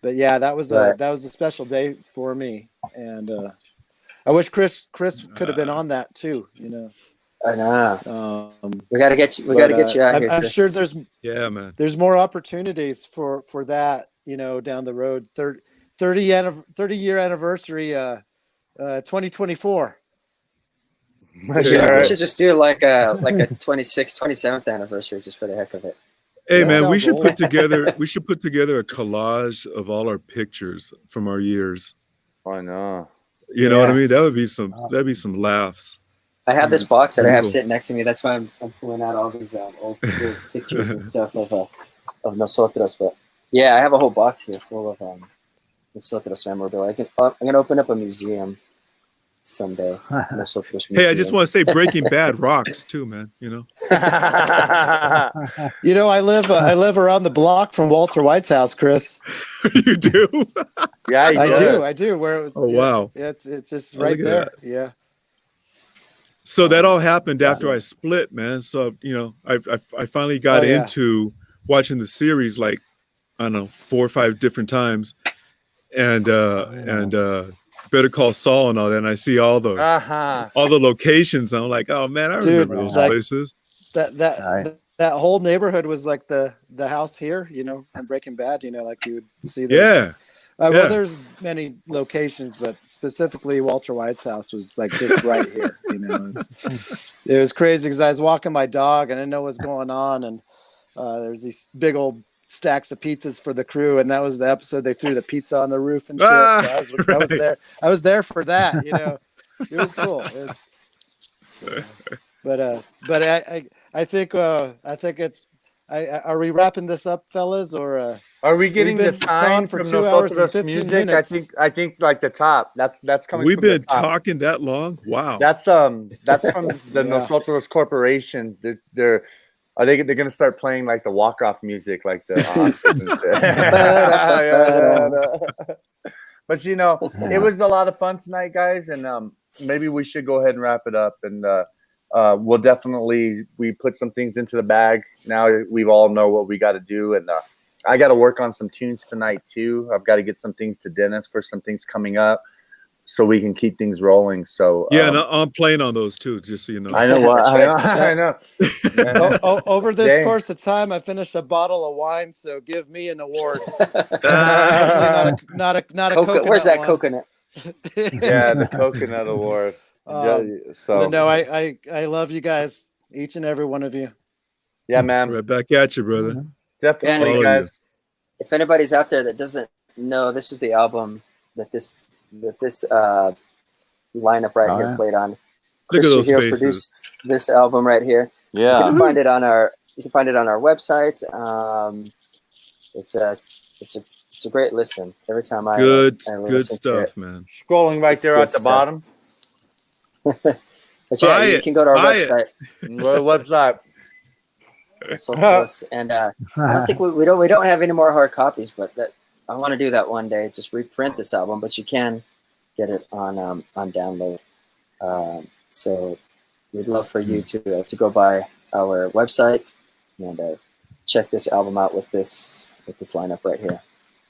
yeah, that was a special day for me, and I wish Chris could have been on that too. You know, I know. We got to get you. We got to get you out here. I'm Chris. sure there's man. There's more opportunities for that, down the road. 30 year anniversary, 2024. We should just do like a 26th, 27th anniversary just for the heck of it. Hey That man, we sounds should old. put together a collage of all our pictures from our years. I know. You know what I mean? That'd be some laughs. I have this box that I have Cool. sitting next to me. That's why I'm pulling out all these old pictures and stuff of Nosotros. But yeah, I have a whole box here full of Nosotros memorabilia. I'm gonna open up a museum someday. Nosotros museum. Hey, I just want to say Breaking Bad rocks too, man. I live around the block from Walter White's house, Chris. You do? Yeah, I do. Wow. Yeah, it's just right look at there. that. Yeah. So that all happened after I split, man. So I finally got into watching the series like, I don't know, 4 or 5 different times, and Better Call Saul and all that. And I see all the locations. And I'm like, oh man, I remember those places. That whole neighborhood was like the house here, in Breaking Bad. Like you would see. Yeah. Well, there's many locations, but specifically Walter White's house was like just right here. It was crazy because I was walking my dog and I didn't know what was going on, and there's these big old stacks of pizzas for the crew, and that was the episode they threw the pizza on the roof and shit. So I was there. I was there for that. It was cool. But I think it's. Are we wrapping this up, fellas, or are we getting the sign for from 2 hours and Nosotros 15 music? minutes? I think like the top. That's coming. We've from been the top. talking that long. Wow. That's from the Nosotros Corporation. They're gonna start playing like the walk-off music, like the. But it was a lot of fun tonight, guys, and maybe we should go ahead and wrap it up. And we'll definitely put some things into the bag. Now we all know what we got to do, and I got to work on some tunes tonight too. I've got to get some things to Dennis for some things coming up, so we can keep things rolling. So and I'm playing on those too, just so you know. I know what I know. Over this course of time, I finished a bottle of wine, so give me an award. not a coconut. Where's that one. coconut? Yeah, the coconut award. So no, I love you guys, each and every one of you. Yeah, man. Right back at you, brother. Definitely, And guys. If anybody's out there that doesn't know, this is the album that this lineup right here played on. Look at those faces. Produced this album right here. Yeah, you can find it on our website. It's a great listen. Every time I good listen stuff, to it. man. Scrolling right there at the bottom. But yeah, you can go to our website. What's that? And I don't think we don't have any more hard copies, but I want to do that one day. Just reprint this album, but you can get it on download. So we'd love for you to go by our website and check this album out with this lineup right here.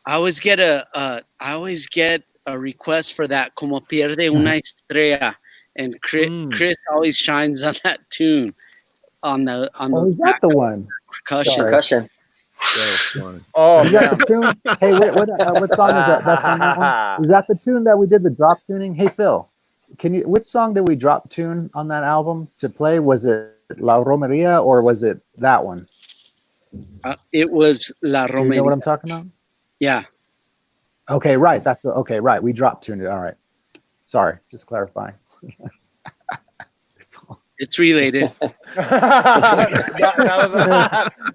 I always get a request for that Como Pierde Una Estrella, and Chris always shines on that tune. On the is that the one? Percussion. Oh, is that the tune? Hey, what song is that? That's on that one? Is that the tune that we did the drop tuning? Hey Phil, which song did we drop tune on that album to play? Was it La Romeria or was it that one? It was La Romeria. Do you know what I'm talking about? Yeah. Okay, right. Right. We drop tuned it. All right. Sorry, just clarifying. It's related. that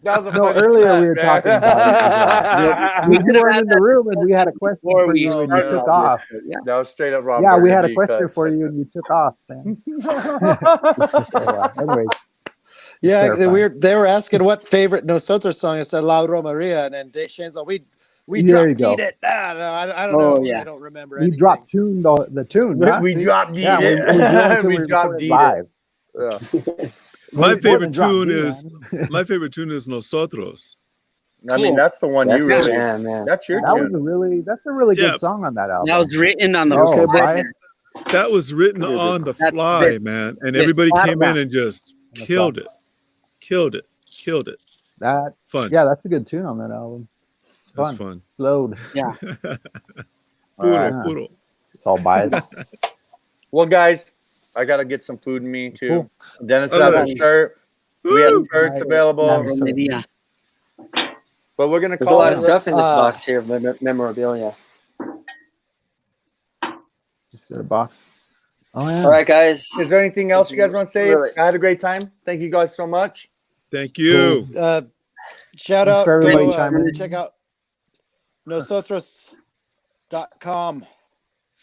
was a earlier we were talking about it. We weren't in the room and we had a question for you and you took off. Yeah. That was straight up wrong. Yeah, we had a question for you and you took off, man. Anyways. Yeah, they were asking what favorite Nosotros song. I said La Romeria, and then Shane's like, we dropped it. No, I don't know. Yeah. I don't remember. We dropped tune the tune. We dropped it. We dropped it live. Yeah. My favorite tune is Nosotros. I mean, that's the one you really. Man. That's your tune. That's a really good song on that album. That was written on the. Okay, Bryce. That was written on the fly, man, and everybody came in and just killed it. That Fun. Yeah, that's a good tune on that album. It's fun. That's fun. Load. Yeah. Puro. It's all biased. Well, guys, I gotta get some food in me too. Cool. Dennis has a shirt. We have shirts available. Yeah. But we're gonna There's a call lot it of stuff in this box here of memorabilia. Just got a box. Oh yeah. All right, guys. Is there anything else you guys want to say? Really- I had a great time. Thank you guys so much. Thank you. Shout Thanks out, for everybody go, chiming in. check out nosotros.com,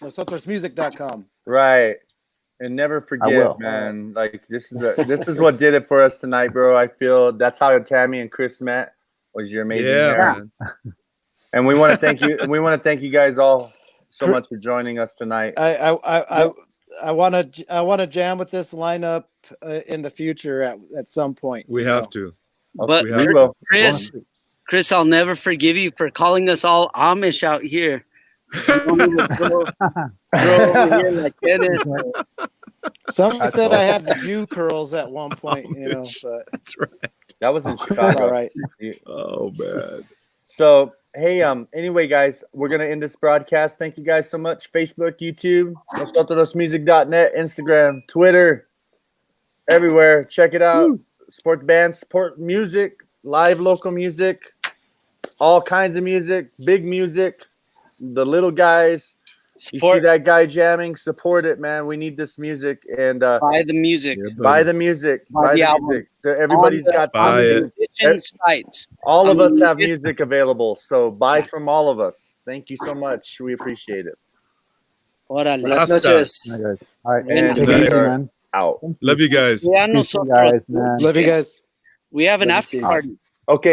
nosotrosmusic.com. Right. And never will. forget, man. Like this is what did it for us tonight, bro. I feel that's how Tammy and Chris met. Was your amazing hair. Man. And we want to thank you. And we want to thank you guys all so much for joining us tonight. I want to jam with this lineup in the future at some point. We have to. But We have We will. Chris, I'll never forgive you for calling us all Amish out here. Throw over here like Dennis. Somebody said I had the Jew curls at one point, but That's right. That was in it's Chicago. all right. Oh man. So hey, anyway, guys, we're gonna end this broadcast. Thank you guys so much. Facebook, YouTube, nosotrosmusic.net, Instagram, Twitter, everywhere. Check it out. Support bands, support music, live local music, all kinds of music, big music, the little guys. You see that guy jamming, support it, man. We need this music and Buy the music. Yeah, buy the music. Buy the album. music. Everybody's got Buy it. Sites. all of us have music available, so buy from all of us. Thank you so much. We appreciate it. Órale. Buenas Hasta. noches. All right. And Take it we easy, are man. out. Love you guys. Yeah, Peace, you nosotros. guys, man. Love you guys. We have an Let me after see. party. Okay.